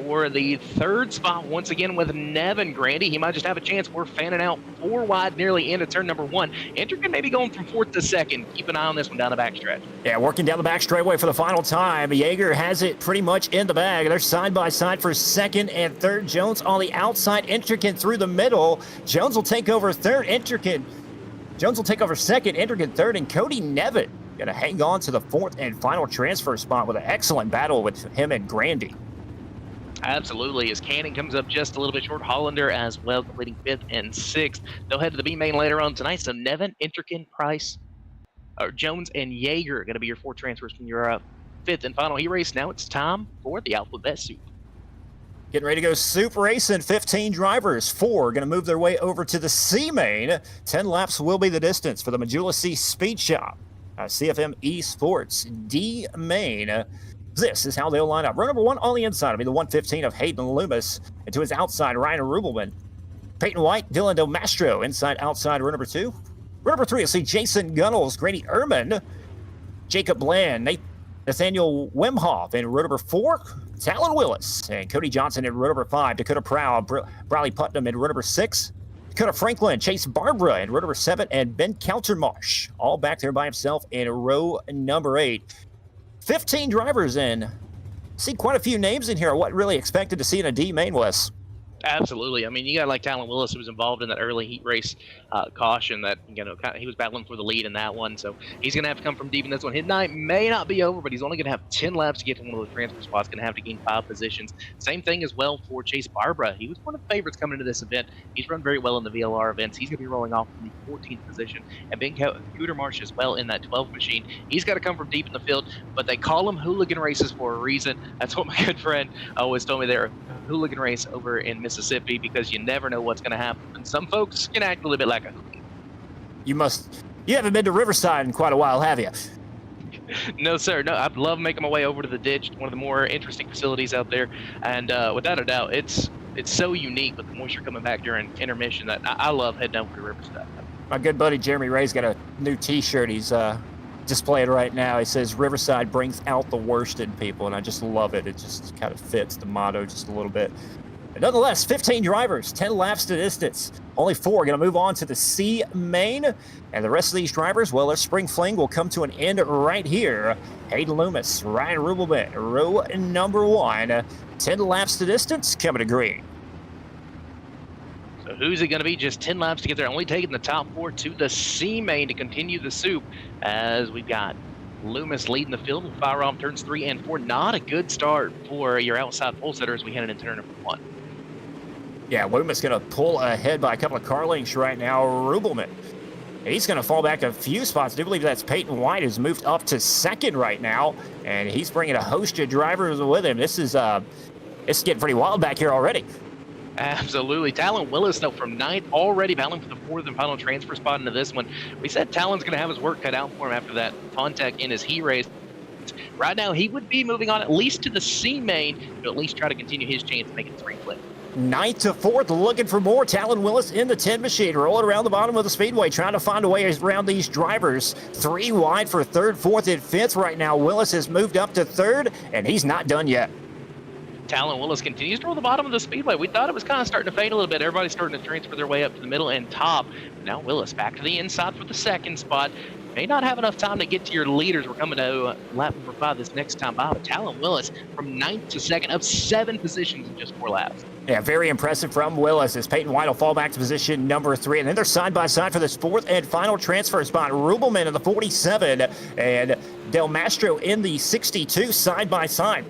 for the third spot once again with Nevin Grandy. He might just have a chance. We're fanning out 4 wide nearly into turn number 1. Interkin maybe going from 4th to 2nd. Keep an eye on this one down the backstretch. Yeah, working down the back straightaway for the final time. Yeager has it pretty much in the bag. They're side by side for 2nd and 3rd. Jones on the outside. Interkin through the middle. Jones will take over 3rd. Jones will take over 2nd. Interkin 3rd. And Cody Nevin going to hang on to the 4th and final transfer spot with an excellent battle with him and Grandy. Absolutely, as Canning comes up just a little bit short. Hollander as well, completing 5th and 6th. They'll head to the B main later on tonight. So Nevin, Interkin, Price, Jones, and Yeager are going to be your 4 transfers from your 5th and final heat race. Now it's time for the Alphabet Soup. Getting ready to go soup racing. 15 drivers. 4 going to move their way over to the C main. 10 laps will be the distance for the Majula C Speed Shop. CFM Esports D main. This is how they'll line up. Row number 1 on the inside will be the 115 of Hayden Loomis. And to his outside, Ryan Rubelman. Peyton White, Dylan Del Mastro. Inside, outside, row number 2. Row number 3, you'll see Jason Gunnels, Grady Ehrman, Jacob Bland, Nathaniel Wimhoff. And row number 4, Talon Willis. And Cody Johnson in row number 5. Dakota Proud, Bradley Putnam in row number 6. Dakota Franklin, Chase Barbara in row number 7. And Ben Countermarsh, all back there by himself in row number 8. 15 drivers in. See quite a few names in here. What really expected to see in a D main, Wes? Absolutely. I mean, you got like Talon Willis, who was involved in that early heat race caution that, he was battling for the lead in that one. So he's going to have to come from deep in this one. His night may not be over, but he's only going to have 10 laps to get to one of the transfer spots. Going to have to gain 5 positions. Same thing as well for Chase Barbara. He was one of the favorites coming into this event. He's run very well in the VLR events. He's going to be rolling off in the 14th position. And Ben Cootermarsh as well in that 12th machine. He's got to come from deep in the field, but they call them hooligan races for a reason. That's what my good friend always told me there. Hooligan race over in Mississippi, because you never know what's going to happen. And some folks can act a little bit like a hooligan. You haven't been to Riverside in quite a while, have you? No, sir. No, I'd love making my way over to the ditch, one of the more interesting facilities out there. And without a doubt, it's so unique with the moisture coming back during intermission that I love heading over to Riverside. My good buddy Jeremy Ray's got a new T-shirt he's displaying right now. He says, Riverside brings out the worst in people, and I just love it. It just kind of fits the motto just a little bit. But nonetheless, 15 drivers, 10 laps to distance. Only 4 going to move on to the C main. And the rest of these drivers, well, their spring fling will come to an end right here. Hayden Loomis, Ryan Rubelman, row number 1. 10 laps to distance, coming to green. So who's it going to be? Just 10 laps to get there. Only taking the top 4 to the C main to continue the soup, as we've got Loomis leading the field with fire off turns 3 and 4. Not a good start for your outside pole setter as we head into turn number 1. Yeah, Loomis going to pull ahead by a couple of car lengths right now. Rubelman, he's going to fall back a few spots. I do believe that's Peyton White, who's moved up to 2nd right now, and he's bringing a host of drivers with him. This is it's getting pretty wild back here already. Absolutely. Talon Willis, though, from 9th, already battling for the 4th and final transfer spot into this one. We said Talon's going to have his work cut out for him after that contact in his heat race. Right now, he would be moving on at least to the C main, to at least try to continue his chance of making 3 flip. 9th to 4th, looking for more. Talon Willis in the 10 machine, rolling around the bottom of the speedway, trying to find a way around these drivers. 3 wide for 3rd, 4th, and 5th right now. Willis has moved up to 3rd, and he's not done yet. Talon Willis continues to roll the bottom of the speedway. We thought it was kind of starting to fade a little bit. Everybody's starting to transfer their way up to the middle and top. Now Willis back to the inside for the 2nd spot. May not have enough time to get to your leaders. We're coming to lap number 5 this next time by. But Talon Willis from 9th to 2nd, up 7 positions in just 4 laps. Yeah, very impressive from Willis as Peyton White will fall back to position number 3. And then they're side by side for this 4th and final transfer spot. Rubelman in the 47 and Del Mastro in the 62 side by side.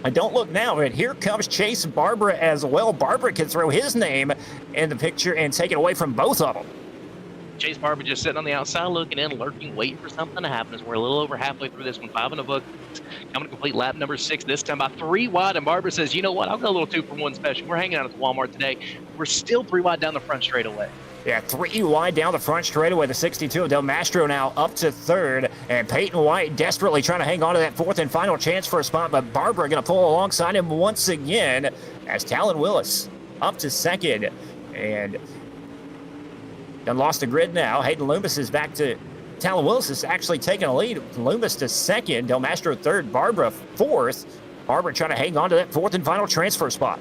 And don't look now, but here comes Chase Barbara as well. Barbara can throw his name in the picture and take it away from both of them. Chase Barbara just sitting on the outside looking in, lurking, waiting for something to happen as we're a little over halfway through this one. 5 in the book, coming to complete lap number 6, this time by 3 wide. And Barbara says, you know what, I'll go a little 2-for-1 special. We're hanging out at the Walmart today. We're still 3 wide down the front straightaway. Yeah, 3 wide down the front straightaway. The 62 of Del Mastro now up to 3rd. And Peyton White desperately trying to hang on to that 4th and final chance for a spot. But Barbara going to pull alongside him once again as Talon Willis up to 2nd. And done lost the grid now. Hayden Loomis is back to Talon Willis is actually taking a lead. Loomis to 2nd. Del Mastro 3rd. Barbara 4th. Barber trying to hang on to that fourth and final transfer spot.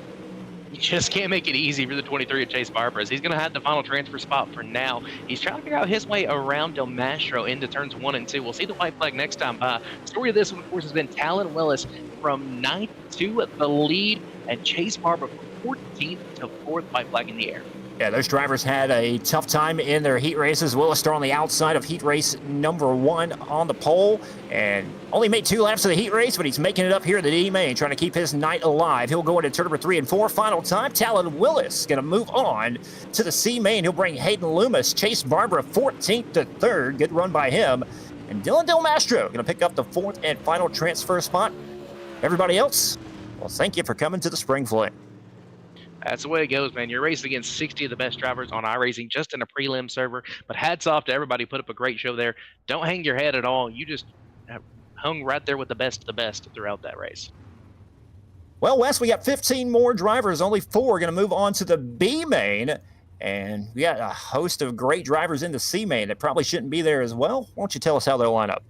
You just can't make it easy for the 23 of Chase Barber, as he's going to have the final transfer spot for now. He's trying to figure out his way around Del Mastro into turns 1 and 2. We'll see the white flag next time. The story of this one, of course, has been Talon Willis from 9th to the lead, and Chase Barber from 14th to 4th, white flag in the air. Yeah, those drivers had a tough time in their heat races. Willis started on the outside of heat race number 1 on the pole and only made 2 laps of the heat race, but he's making it up here in the D main, trying to keep his night alive. He'll go into turn number 3 and 4. Final time, Talon Willis going to move on to the C main. He'll bring Hayden Loomis, Chase Barber 14th to 3rd. Good run by him. And Dylan Del Mastro going to pick up the 4th and final transfer spot. Everybody else, well, thank you for coming to the Spring Fling. That's the way it goes, man. You're racing against 60 of the best drivers on iRacing just in a prelim server. But hats off to everybody who put up a great show there. Don't hang your head at all. You just hung right there with the best of the best throughout that race. Well, Wes, we got 15 more drivers. Only 4 are going to move on to the B main. And we got a host of great drivers in the C main that probably shouldn't be there as well. Why don't you tell us how they'll line up?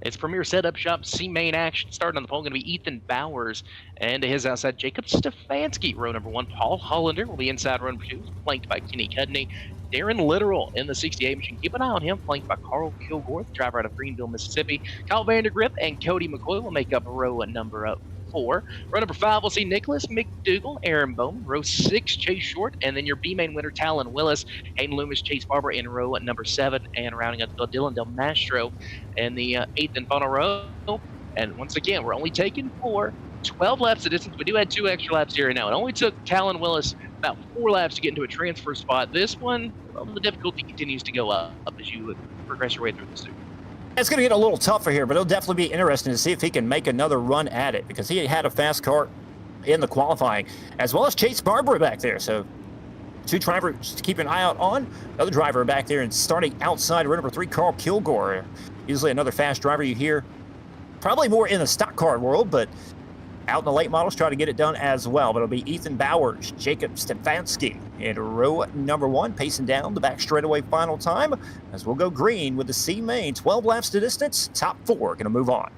It's Premier Setup Shop C main action. Starting on the pole going to be Ethan Bowers, and to his outside, Jacob Stefanski. Row number 1, Paul Hollander will be inside row number 2, flanked by Kenny Cudney. Darren Literal in the 68 machine. Keep an eye on him, flanked by Carl Kilgore, the driver out of Greenville, Mississippi. Kyle Vandergrip and Cody McCoy will make up row number 4. Row number 5, we'll see Nicholas McDougal, Aaron Bowman. Row 6, Chase Short, and then your B main winner, Talon Willis, Hayden Loomis, Chase Barber in row number 7, and rounding out Dylan Del Mastro in the 8th and final row. And once again, we're only taking 12 laps of distance. We do add 2 extra laps here and now. It only took Talon Willis about 4 laps to get into a transfer spot. This one, well, the difficulty continues to go up as you progress your way through the suit. It's going to get a little tougher here, but it'll definitely be interesting to see if he can make another run at it, because he had a fast car in the qualifying, as well as Chase Barber back there. So 2 drivers to keep an eye out on. Another driver back there and starting outside row number 3, Carl Kilgore. Usually another fast driver you hear, probably more in the stock car world, but out in the late models, try to get it done as well. But it'll be Ethan Bowers, Jacob Stefanski in row number 1, pacing down the back straightaway final time, as we'll go green with the C main. 12 laps to distance, top 4 going to move on.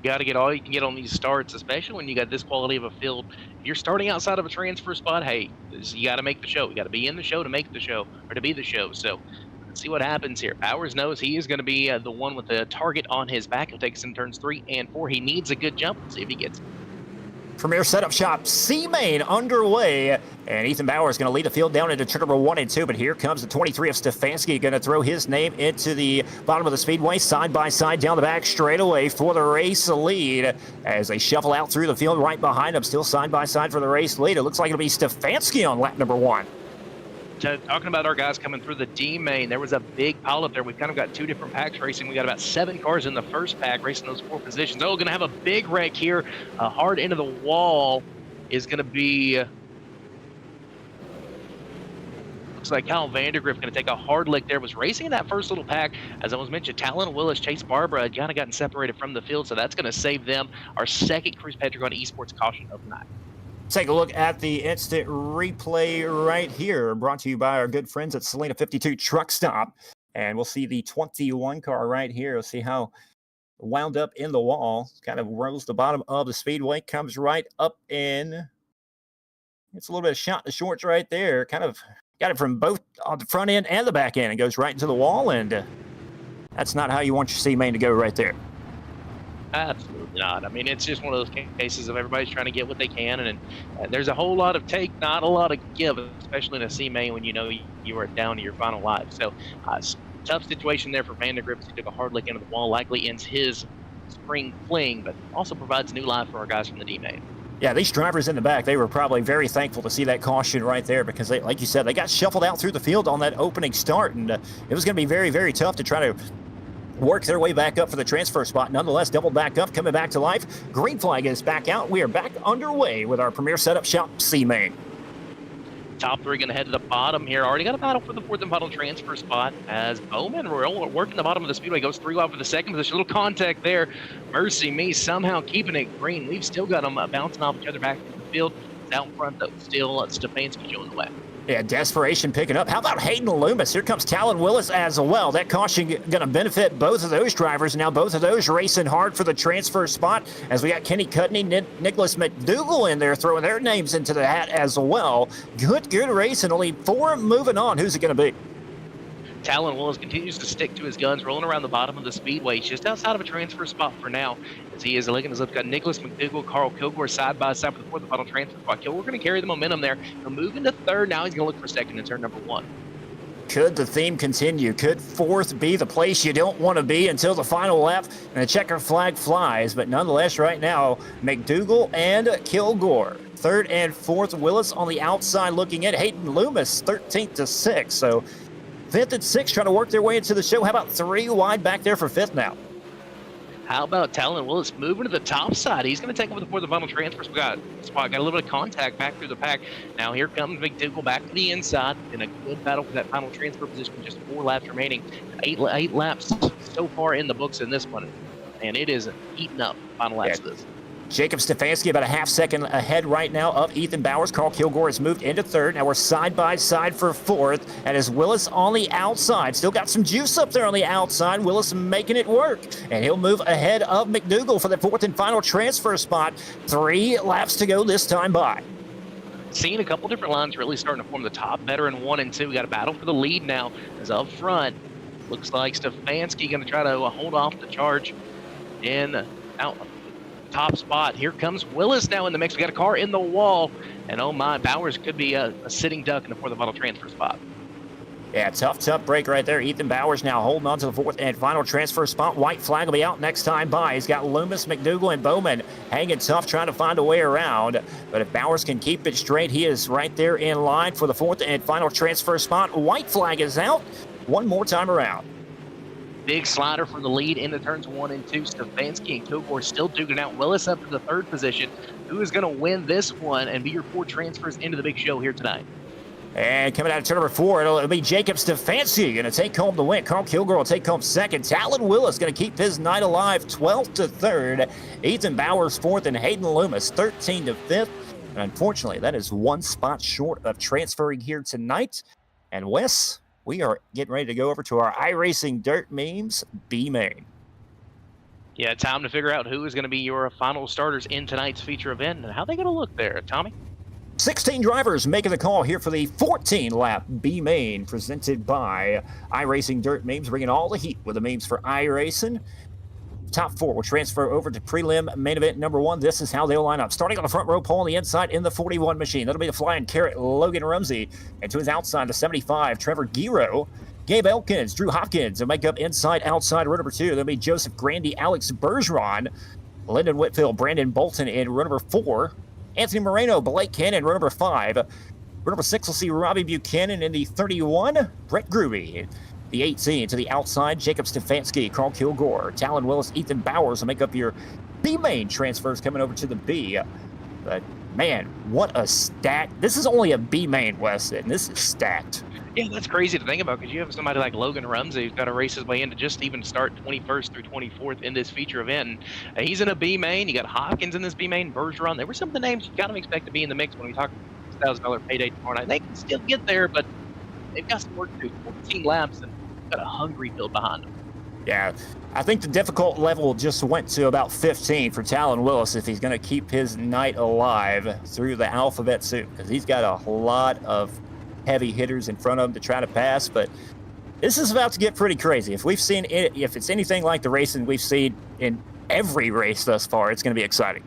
You got to get all you can get on these starts, especially when you got this quality of a field. If you're starting outside of a transfer spot, hey, you got to make the show. You got to be in the show to make the show, or to be the show. So let's see what happens here. Bowers knows he is going to be the one with the target on his back. He'll take us in turns 3 and 4. He needs a good jump. Let's see if he gets it. Premier Setup Shop C main underway, and Ethan Bauer is going to lead the field down into turn number 1 and 2, but here comes the 23 of Stefanski, going to throw his name into the bottom of the speedway, side by side down the back straightaway for the race lead as they shuffle out through the field right behind him, still side by side for the race lead. It looks like it'll be Stefanski on lap number 1. Talking about our guys coming through the D main, there was a big pile up there. We've kind of got 2 different packs racing. We got about 7 cars in the first pack racing those 4 positions. Oh, going to have a big wreck here. Hard into the wall is going to be, looks like Kyle Vandergriff going to take a hard lick there. Was racing in that first little pack. As I was mentioned, Talon Willis, Chase Barber had kind of gotten separated from the field, so that's going to save them. Our second Cruise Petragon Esports caution of the night. Take a look at the instant replay right here, brought to you by our good friends at Salina 52 Truck Stop. And we'll see the 21 car right here. We'll see how wound up in the wall, kind of rolls the bottom of the speedway, comes right up in. It's a little bit of shot in the shorts right there. Kind of got it from both on the front end and the back end. It goes right into the wall, and that's not how you want your C main to go right there. Absolutely not. I mean, it's just one of those cases of everybody's trying to get what they can, and there's a whole lot of take, not a lot of give, especially in a C main when you know you are down to your final life. So, tough situation there for Vandergriff. He took a hard lick into the wall, likely ends his spring fling, but also provides new life for our guys from the D main. Yeah, these drivers in the back, they were probably very thankful to see that caution right there because, they, like you said, they got shuffled out through the field on that opening start, and it was going to be very, very tough to try to work their way back up for the transfer spot. Nonetheless, double back up, coming back to life. Green flag is back out. We are back underway with our Premier Setup Shop C main. Top 3 going to head to the bottom here. Already got a battle for the 4th and final transfer spot as Bowman working the bottom of the speedway, goes 3 wide for the second position. A little contact there. Mercy me, somehow keeping it green. We've still got them bouncing off each other back in the field. It's out front, though. Still Stefanski showing the way. Yeah, desperation picking up. How about Hayden Loomis? Here comes Talon Willis as well. That caution going to benefit both of those drivers. Now both of those racing hard for the transfer spot as we got Kenny Cudney, Nicholas McDougal in there throwing their names into the hat as well. Good racing. Only 4 moving on. Who's it going to be? Talon Willis continues to stick to his guns, rolling around the bottom of the speedway. He's just outside of a transfer spot for now, as he is looking as if got Nicholas McDougal, Carl Kilgore side by side for the fourth and final transfer spot. Kilgore going to carry the momentum there. He'll move into third. Now he's going to look for second in turn number 1. Could the theme continue? Could fourth be the place you don't want to be until the final lap and the checker flag flies? But nonetheless, right now, McDougal and Kilgore. Third and fourth, Willis on the outside looking in. Hayden Loomis, 13th to 6th. So 5th and 6th trying to work their way into the show. How about 3 wide back there for 5th now? How about Talon Willis moving to the top side? He's going to take over the fourth and final transfer spot. Got a little bit of contact back through the pack. Now here comes McDougal back to the inside in a good battle for that final transfer position. Just 4 laps remaining. 8 laps so far in the books in this one. And it is eating up final laps of this. Jacob Stefanski about a half second ahead right now of Ethan Bowers. Carl Kilgore has moved into third. Now we're side by side for fourth. And as Willis on the outside, still got some juice up there on the outside. Willis making it work. And he'll move ahead of McDougal for the fourth and final transfer spot. 3 laps to go this time by. Seeing a couple different lines really starting to form the top veteran 1 and 2. We got a battle for the lead now as up front. Looks like Stefanski going to try to hold off the charge in out top spot. Here comes Willis now in the mix. We got a car in the wall, and oh my, Bowers could be a sitting duck in the fourth and final transfer spot. Yeah, tough break right there. Ethan Bowers now holding on to the fourth and final transfer spot. White flag will be out next time by. He's got Loomis, McDougal, and Bowman hanging tough, trying to find a way around. But if Bowers can keep it straight, he is right there in line for the fourth and final transfer spot. White flag is out. One more time around. Big slider from the lead into turns 1 and 2. Stefanski and Kilgore still duking out. Willis up to the third position. Who is going to win this one and be your 4 transfers into the big show here tonight? And coming out of turn number 4, it'll be Jacob Stefanski going to take home the win. Carl Kilgore will take home second. Talon Willis going to keep his night alive, 12th to 3rd. Ethan Bowers 4th, and Hayden Loomis 13 to 5th. And unfortunately, that is 1 spot short of transferring here tonight. And Wes, we are getting ready to go over to our iRacing Dirt Memes B main. Yeah, time to figure out who is going to be your final starters in tonight's feature event and how they going to look there. Tommy? 16 drivers making the call here for the 14-lap B main presented by iRacing Dirt Memes, bringing all the heat with the memes for iRacing. Top 4 will transfer over to prelim main event number 1. This is how they'll line up. Starting on the front row pole on the inside in the 41 machine. That'll be the flying carrot Logan Rumsey. And to his outside, the 75, Trevor Giro. Gabe Elkins, Drew Hopkins will make up inside-outside row number 2. That'll be Joseph Grandy, Alex Bergeron, Lyndon Whitfield, Brandon Bolton in row number 4. Anthony Moreno, Blake Cannon, row number 5. Row number 6 will see Robbie Buchanan in the 31. Brett Groovy. The 18 to the outside, Jacob Stefanski, Carl Kilgore, Talon Willis, Ethan Bowers will make up your B main transfers coming over to the B. But man, what a stat. This is only a B main, Wes, and this is stacked. Yeah, that's crazy to think about because you have somebody like Logan Rumsey who's got to race his way in to just even start 21st through 24th in this feature event. And he's in a B main. You got Hopkins in this B main, Bergeron. They were some of the names you kind of expect to be in the mix when we talk $6,000 payday tomorrow night. They can still get there, but they've got some work to do. 14 laps and got a hungry field behind them. Yeah, I think the difficult level just went to about 15 for Talon Willis if he's going to keep his night alive through the alphabet soup, because he's got a lot of heavy hitters in front of him to try to pass. But this is about to get pretty crazy. If we've seen it, if it's anything like the racing we've seen in every race thus far, it's going to be exciting.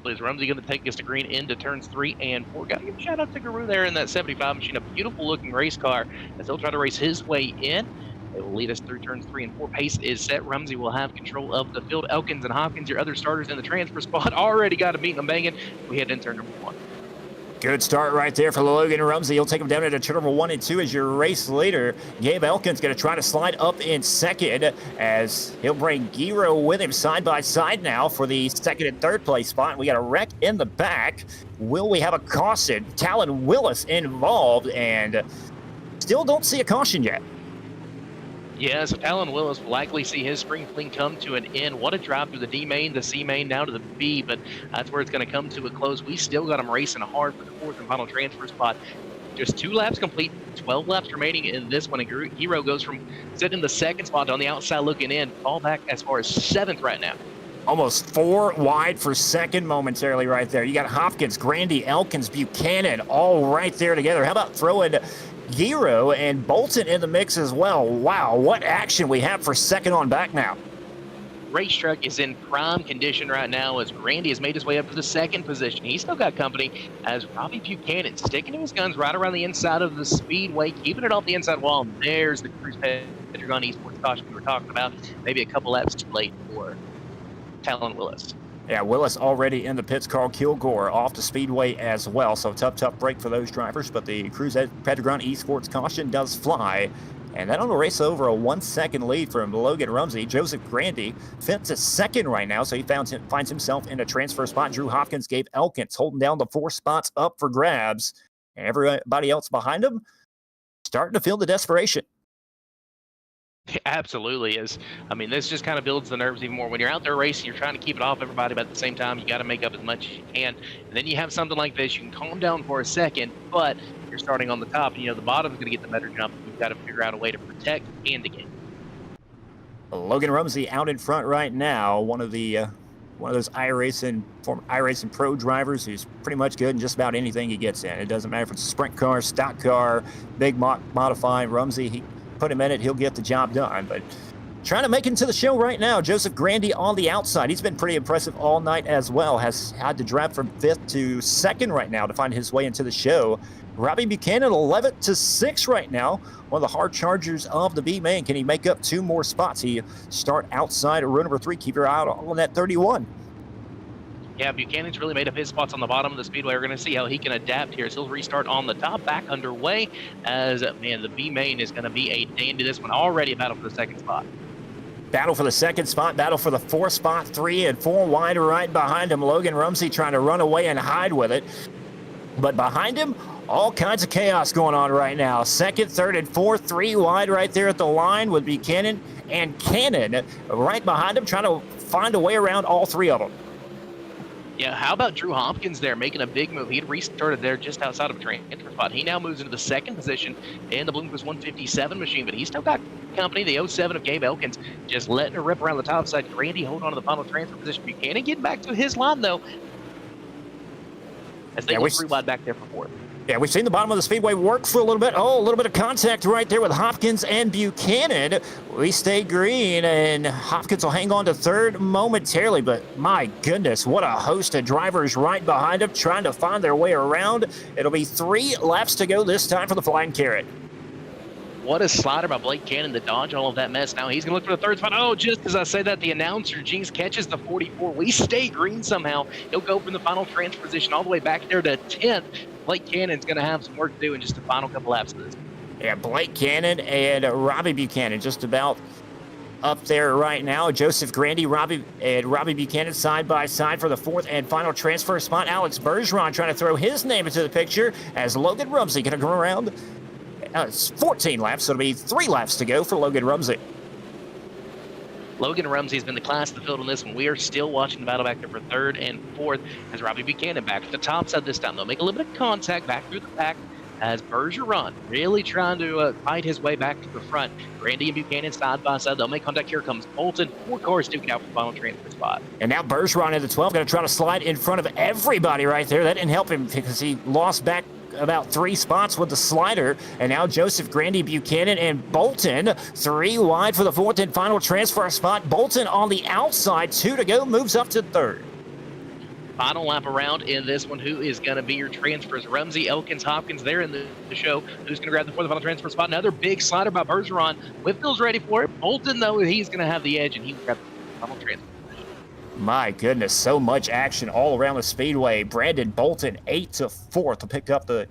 Is Rumsey going to take us to green into turns 3 and 4? Got to give a shout out to Guru there in that 75 machine, a beautiful looking race car as he'll try to race his way in. It will lead us through turns 3 and 4. Pace is set. Rumsey will have control of the field. Elkins and Hopkins, your other starters in the transfer spot, already got a beating them banging. We head into turn number 1. Good start right there for Logan Rumsey. He'll take him down into turn number 1 and 2 as your race leader. Gabe Elkins going to try to slide up in second as he'll bring Giro with him side by side now for the second and third place spot. We got a wreck in the back. Will we have a caution? Talon Willis involved, and still don't see a caution yet. Yeah, so Talon Willis will likely see his spring fling come to an end. What a drive through the D main, the C main, now to the B, but that's where it's going to come to a close. We still got him racing hard for the fourth and final transfer spot. Just 2 laps complete, 12 laps remaining in this one. And Hero goes from sitting in the second spot on the outside looking in, fall back as far as 7th right now. Almost 4 wide for second momentarily right there. You got Hopkins, Grandy, Elkins, Buchanan all right there together. How about throwing Hero and Bolton in the mix as well? Wow, what action we have for second on back now. Racetrack is in prime condition right now as Grandy has made his way up to the second position. He's still got company as Robbie Buchanan sticking to his guns right around the inside of the speedway, keeping it off the inside wall. And there's the Cruise Pedregon Esports caution we were talking about. Maybe a couple laps too late for Talon Willis. Yeah, Willis already in the pits. Carl Kilgore off the speedway as well. So tough break for those drivers. But the Cruise Pedregon Esports caution does fly. And that'll race over a 1-second lead from Logan Rumsey. Joseph Grandy fences second right now, so he finds himself in a transfer spot. Drew Hopkins, Gabe Elkins holding down the 4 spots up for grabs. And everybody else behind him starting to feel the desperation. Absolutely is. I mean, this just kind of builds the nerves even more. When you're out there racing, you're trying to keep it off everybody, but at the same time, you got to make up as much as you can. And then you have something like this, you can calm down for a second, but you're starting on the top. And, the bottom's going to get the better jump. You've got to figure out a way to protect and to gain. Logan Rumsey out in front right now. One of those former iRacing pro drivers who's pretty much good in just about anything he gets in. It doesn't matter if it's a sprint car, stock car, big modifying. Rumsey, he put him in it, he'll get the job done. But trying to make it into the show right now, Joseph Grandy on the outside. He's been pretty impressive all night as well. Has had to drop from 5th to 2nd right now to find his way into the show. Robbie Buchanan 11th to 6th right now. One of the hard chargers of the B main. Can he make up 2 more spots? He start outside of row number 3. Keep your eye out on that 31. Yeah, Buchanan's really made up his spots on the bottom of the speedway. We're going to see how he can adapt here. So he'll restart on the top, back underway. As, man, the B main is going to be a dandy. This one already a battle for the second spot. Battle for the second spot, battle for the 4th spot, 3 and 4 wide right behind him. Logan Rumsey trying to run away and hide with it. But behind him, all kinds of chaos going on right now. 2nd, 3rd, and 4th, 3 wide right there at the line with Buchanan and Cannon right behind him, trying to find a way around all 3 of them. Yeah, how about Drew Hopkins there making a big move? He had restarted there just outside of a transfer spot. He now moves into the 2nd position in the Bloomquist 157 machine, but he's still got company. The 07 of Gabe Elkins just letting her rip around the top side. Grandy hold on to the final transfer position. Buchanan getting back to his line, though, as they go 3 wide back there for 4th. Yeah, we've seen the bottom of the speedway work for a little bit. Oh, a little bit of contact right there with Hopkins and Buchanan. We stay green, and Hopkins will hang on to 3rd momentarily. But my goodness, what a host of drivers right behind him trying to find their way around. It'll be 3 laps to go this time for the Flying Carrot. What a slider by Blake Cannon to dodge all of that mess. Now he's going to look for the 3rd spot. Oh, just as I say that, the announcer, Jinx, catches the 44. We stay green somehow. He'll go from the final transfer position all the way back there to 10th. Blake Cannon's going to have some work to do in just the final couple laps of this. Yeah, Blake Cannon and Robbie Buchanan just about up there right now. Joseph Grandy, Robbie Buchanan side by side for the 4th and final transfer spot. Alex Bergeron trying to throw his name into the picture as Logan Rumsey going to come around. It's 14 laps, so it'll be 3 laps to go for Logan Rumsey. Logan Rumsey has been the class of the field on this one. We are still watching the battle back there for 3rd and 4th as Robbie Buchanan back at the top side this time. They'll make a little bit of contact back through the pack as Bergeron really trying to fight his way back to the front. Grandy and Buchanan side by side. They'll make contact. Here comes Bolton. 4 cars duking out for the final transfer spot. And now Bergeron in the 12 going to try to slide in front of everybody right there. That didn't help him because he lost back about 3 spots with the slider. And now Joseph Grandy, Buchanan, and Bolton 3 wide for the 4th and final transfer spot. Bolton on the outside, 2 to go, moves up to 3rd. Final lap around in this one. Who is going to be your transfers? Rumsey, Elkins, Hopkins there in the show. Who's going to grab the 4th final transfer spot? Another big slider by Bergeron. Whitfield's ready for it. Bolton, though, he's going to have the edge, and he will grab the final transfer. My goodness, so much action all around the speedway. Brandon Bolton 8 to 4th to pick up the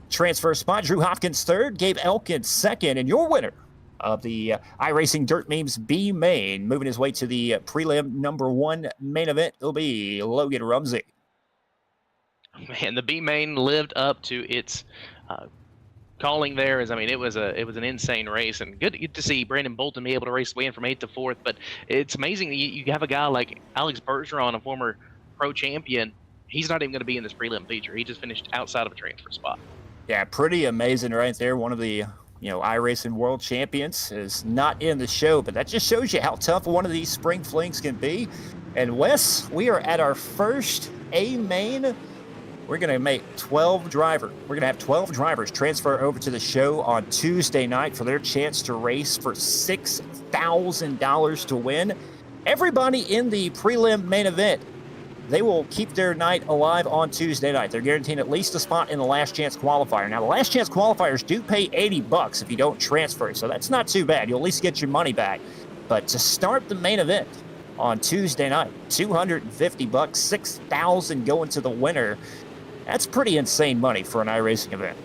transfer spot. Drew Hopkins 3rd, Gabe Elkins 2nd, and your winner of the iRacing Dirt Memes B main, moving his way to the prelim number 1 main event, it'll be Logan Rumsey. Man, the B main lived up to its calling there. It was an insane race, and good to see Brandon Bolton be able to race his way in from 8th to 4th. But it's amazing that you have a guy like Alex Bergeron, a former pro champion. He's not even going to be in this prelim feature. He just finished outside of a transfer spot. Yeah, pretty amazing right there. One of the iRacing world champions is not in the show, but that just shows you how tough one of these spring flings can be. And Wes, we are at our first A main. We're going to make 12 drivers. We're going to have 12 drivers transfer over to the show on Tuesday night for their chance to race for $6,000 to win. Everybody in the prelim main event, they will keep their night alive on Tuesday night. They're guaranteeing at least a spot in the last chance qualifier. Now, the last chance qualifiers do pay $80 if you don't transfer, so that's not too bad. You'll at least get your money back. But to start the main event on Tuesday night, $250, $6,000 going to the winner. That's pretty insane money for an iRacing event.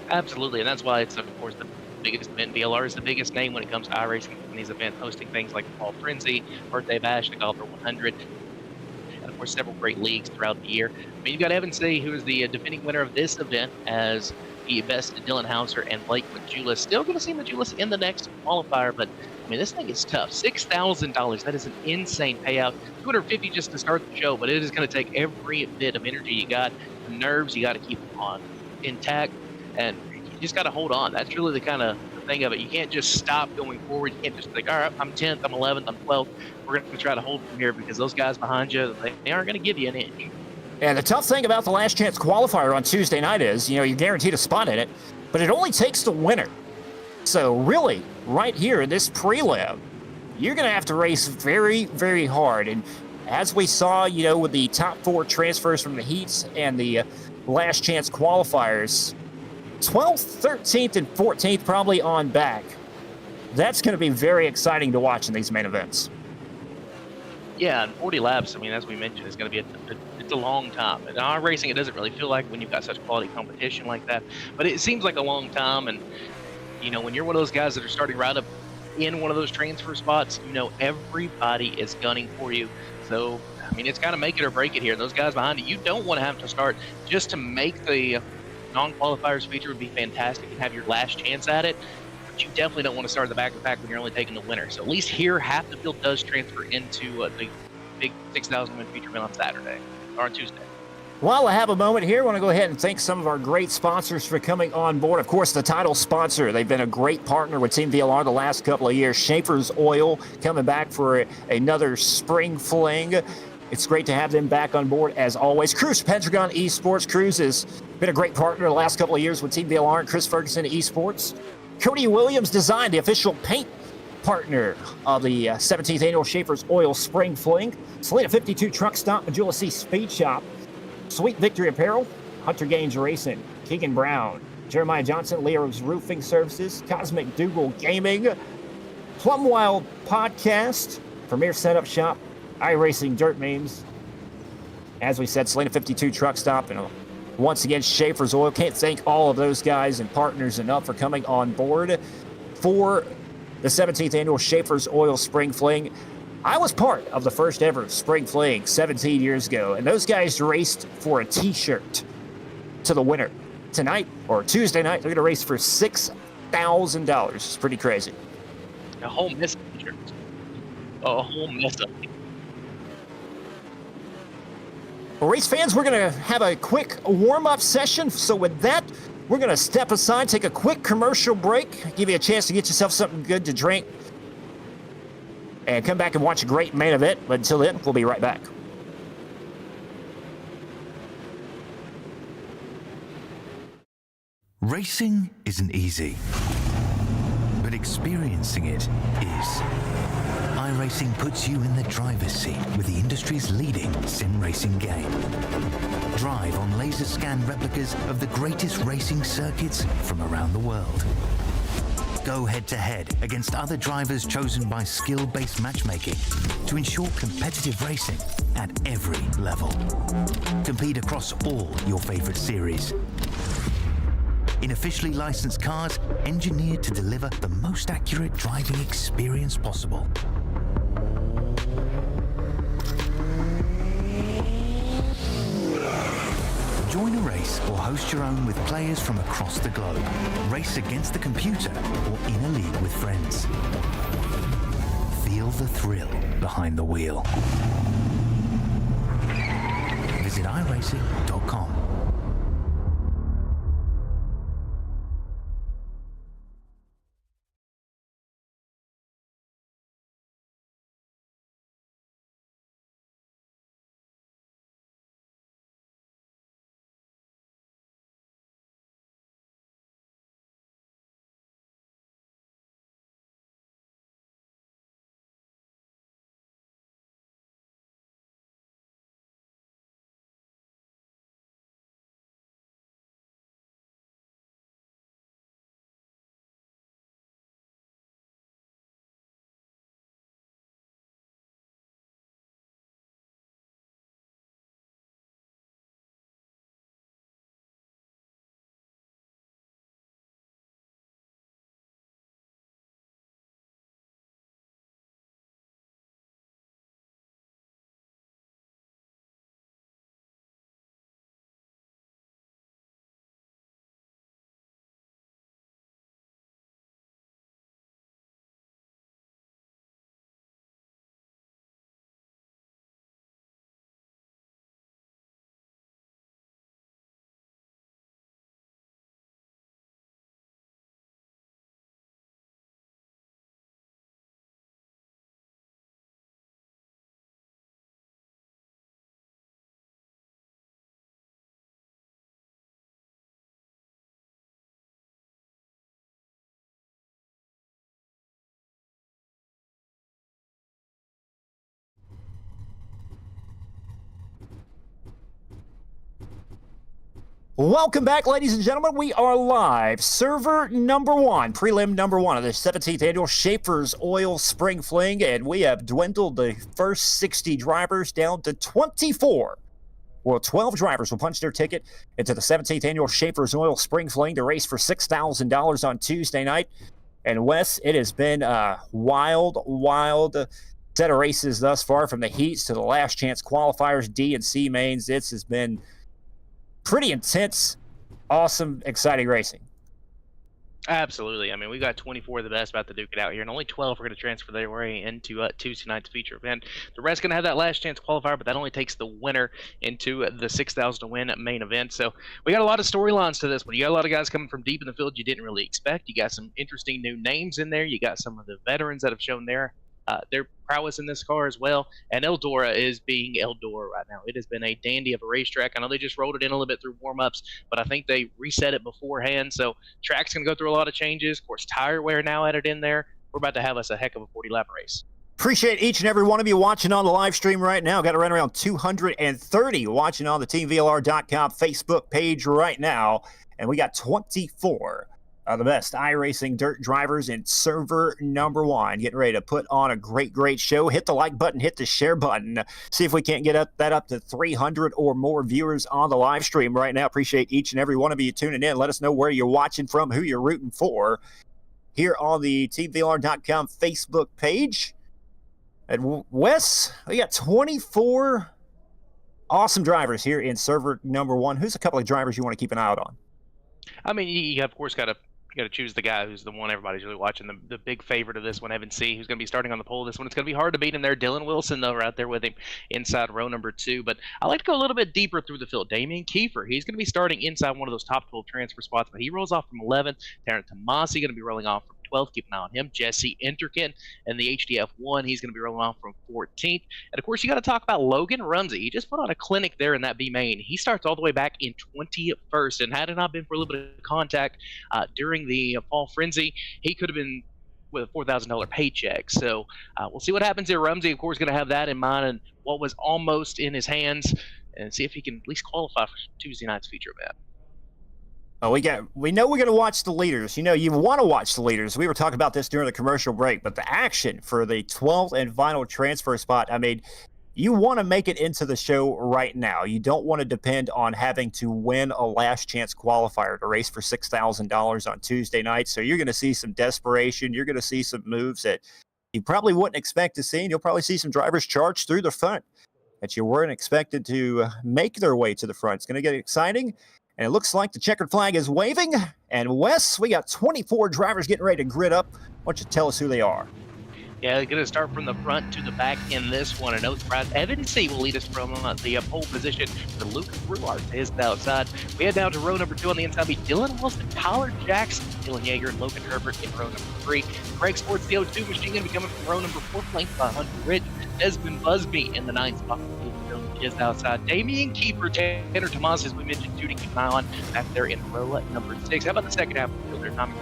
Absolutely, and that's why it's, of course, the biggest event. VLR is the biggest name when it comes to iRacing in these events, hosting things like the Fall Frenzy, Birthday Bash, the Golfer 100, and of course several great leagues throughout the year. I mean, you've got Evan C., who is the defending winner of this event, as the best Dylan Hauser and Blake Majulis. Still going to see Majulis in the next qualifier, but I mean, this thing is tough. $6,000, that is an insane payout. $250 just to start the show, but it is going to take every bit of energy you got. The nerves, you got to keep them on intact, and you just got to hold on. That's really the kind of thing of it. You can't just stop going forward. You can't just think, all right, I'm 10th, I'm 11th, I'm 12th. We're going to try to hold from here, because those guys behind you, they aren't going to give you an inch. And the tough thing about the last chance qualifier on Tuesday night is, you're guaranteed a spot in it, but it only takes the winner. So really, right here in this prelim, you're going to have to race very, very hard. And as we saw, with the top 4 transfers from the heats and the last chance qualifiers, 12th, 13th, and 14th probably on back. That's going to be very exciting to watch in these main events. Yeah, and 40 laps, I mean, as we mentioned, is going to be it's a long time. In our racing, it doesn't really feel like when you've got such quality competition like that, but it seems like a long time. And when you're one of those guys that are starting right up in one of those transfer spots, everybody is gunning for you. So, I mean, it's kind of make it or break it here. Those guys behind you don't want to have to start just to make the non-qualifiers feature would be fantastic and have your last chance at it. But you definitely don't want to start at the back of the pack when you're only taking the winner. So at least here, half the field does transfer into the big 6,000 win feature event on Saturday or on Tuesday. While I have a moment here, I want to go ahead and thank some of our great sponsors for coming on board. Of course, the title sponsor. They've been a great partner with Team VLR the last couple of years. Schaeffer's Oil coming back for another spring fling. It's great to have them back on board as always. Cruise Pentagon Esports. Cruise has been a great partner the last couple of years with Team VLR and Chris Ferguson Esports. Cody Williams Design, the official paint partner of the 17th annual Schaeffer's Oil Spring Fling. Selena 52 Truck Stop, Majula C Speed Shop. Sweet Victory Apparel, Hunter Gaines Racing, Keegan Brown, Jeremiah Johnson, Leo's Roofing Services, Cosmic Dougal Gaming, Plum Wild Podcast, Premier Setup Shop, iRacing Dirt Memes. As we said, Selena 52 Truck Stop, and once again, Schaeffer's Oil. Can't thank all of those guys and partners enough for coming on board for the 17th annual Schaeffer's Oil Spring Fling. I was part of the first ever Spring Fling 17 years ago, and those guys raced for a t-shirt to the winner. Tonight, or Tuesday night, they're going to race for $6,000. It's pretty crazy. A whole mess of t-shirts. A whole mess of them. Well, race fans, we're going to have a quick warm-up session. So with that, we're going to step aside, take a quick commercial break, give you a chance to get yourself something good to drink, and come back and watch a great main event. But until then, we'll be right back. Racing isn't easy, but experiencing it is. iRacing puts you in the driver's seat with the industry's leading sim racing game. Drive on laser scan replicas of the greatest racing circuits from around the world. Go head-to-head against other drivers chosen by skill-based matchmaking to ensure competitive racing at every level. Compete across all your favorite series. In officially licensed cars, engineered to deliver the most accurate driving experience possible. Join a race or host your own with players from across the globe. Race against the computer or in a league with friends. Feel the thrill behind the wheel. Visit iRacing.com. Welcome back, ladies and gentlemen. We are live. Server number 1, prelim number 1 of the 17th annual Schaeffer's Oil Spring Fling, and we have dwindled the first 60 drivers down to 24. Well, 12 drivers will punch their ticket into the 17th annual Schaeffer's Oil Spring Fling to race for $6,000 on Tuesday night. And Wes, it has been a wild set of races thus far, from the heats to the last chance qualifiers, D and C mains. This has been pretty intense, awesome, exciting racing. Absolutely. I mean, we got 24 of the best about to duke it out here, and only 12 are going to transfer their way into Tuesday night's feature event. The rest going to have that last chance qualifier, but that only takes the winner into the 6,000 to win main event. So we got a lot of storylines to this one. You got a lot of guys coming from deep in the field you didn't really expect. You got some interesting new names in there. You got some of the veterans that have shown their prowess in this car as well. And Eldora is being Eldora right now. It has been a dandy of a racetrack. I know they just rolled it in a little bit through warm-ups, but I think they reset it beforehand. So track's going to go through a lot of changes. Of course, tire wear now added in there. We're about to have us a heck of a 40-lap race. Appreciate each and every one of you watching on the live stream right now. Got around 230 watching on the TeamVLR.com Facebook page right now. And we got 24 of the best iRacing dirt drivers in server number 1. Getting ready to put on a great show. Hit the like button, hit the share button. See if we can't get that up to 300 or more viewers on the live stream right now. Appreciate each and every one of you tuning in. Let us know where you're watching from, who you're rooting for here on the TeamVLR.com Facebook page. And Wes, we got 24 awesome drivers here in server number 1. Who's a couple of drivers you want to keep an eye out on? I mean, you of course got to choose the guy who's the one everybody's really watching. The big favorite of this one, Evan C., who's going to be starting on the pole this one. It's going to be hard to beat him there. Dylan Wilson, though, right there with him inside row number 2. But I like to go a little bit deeper through the field. Damian Kiefer, he's going to be starting inside one of those top 12 transfer spots, but he rolls off from 11th. Taryn Tomasi going to be rolling off from 12th. Keep an eye on him. Jesse Enterkin and the HDF 1, he's going to be rolling off from 14th. And of course, you got to talk about Logan Rumsey. He just put on a clinic there in that B main. He starts all the way back in 21st, and had it not been for a little bit of contact during the fall frenzy, he could have been with a $4,000 paycheck. So we'll see what happens here. Rumsey, of course, going to have that in mind and what was almost in his hands, and see if he can at least qualify for Tuesday night's feature event. Oh, we know we're going to watch the leaders. You know, you want to watch the leaders. We were talking about this during the commercial break, but the action for the 12th and final transfer spot, I mean, you want to make it into the show right now. You don't want to depend on having to win a last chance qualifier to race for $6,000 on Tuesday night. So you're going to see some desperation. You're going to see some moves that you probably wouldn't expect to see. And you'll probably see some drivers charge through the front that you weren't expected to make their way to the front. It's going to get exciting. And it looks like the checkered flag is waving. And Wes, we got 24 drivers getting ready to grid up. Why don't you tell us who they are? Yeah, they're going to start from the front to the back in this one. And no surprise, Evan C. will lead us from the pole position to Lucas Ruart to his outside. We head down to row number 2 on the inside. Be Dylan Wilson, Tyler Jackson, Dylan Yeager, and Logan Herbert in row number 3. Craig Sports, the O2 machine going to be coming from row number 4, flanked by Hunter Ridge. Desmond Busby in the 9th spot. Is outside. Damian Kiefer, Tanner Tomas, as we mentioned, Judy keep an eye on back there in row number 6. How about the second half of the field there, Tommy?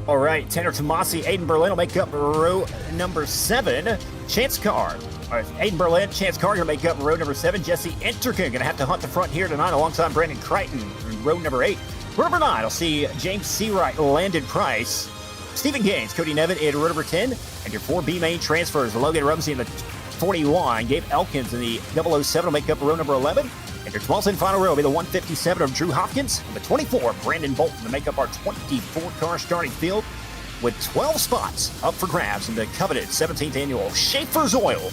All right, Tanner Tomasi, Aiden Berlin will make up row number 7. Chance Carr. Aiden Berlin, Chance Carr going to make up row number 7. Jesse Enterkin going to have to hunt the front here tonight alongside Brandon Crichton in row number 8. Row number 9, I'll see James Seawright, Landon Price, Stephen Gaines, Cody Nevin in row number 10. And your 4 B main transfers, Logan Rumsey in the 41, Gabe Elkins in the 007 will make up row number 11. And your 12th and final row will be the 157 of Drew Hopkins and the 24, Brandon Bolton, to make up our 24-car starting field with 12 spots up for grabs in the coveted 17th annual Schaeffer's Oil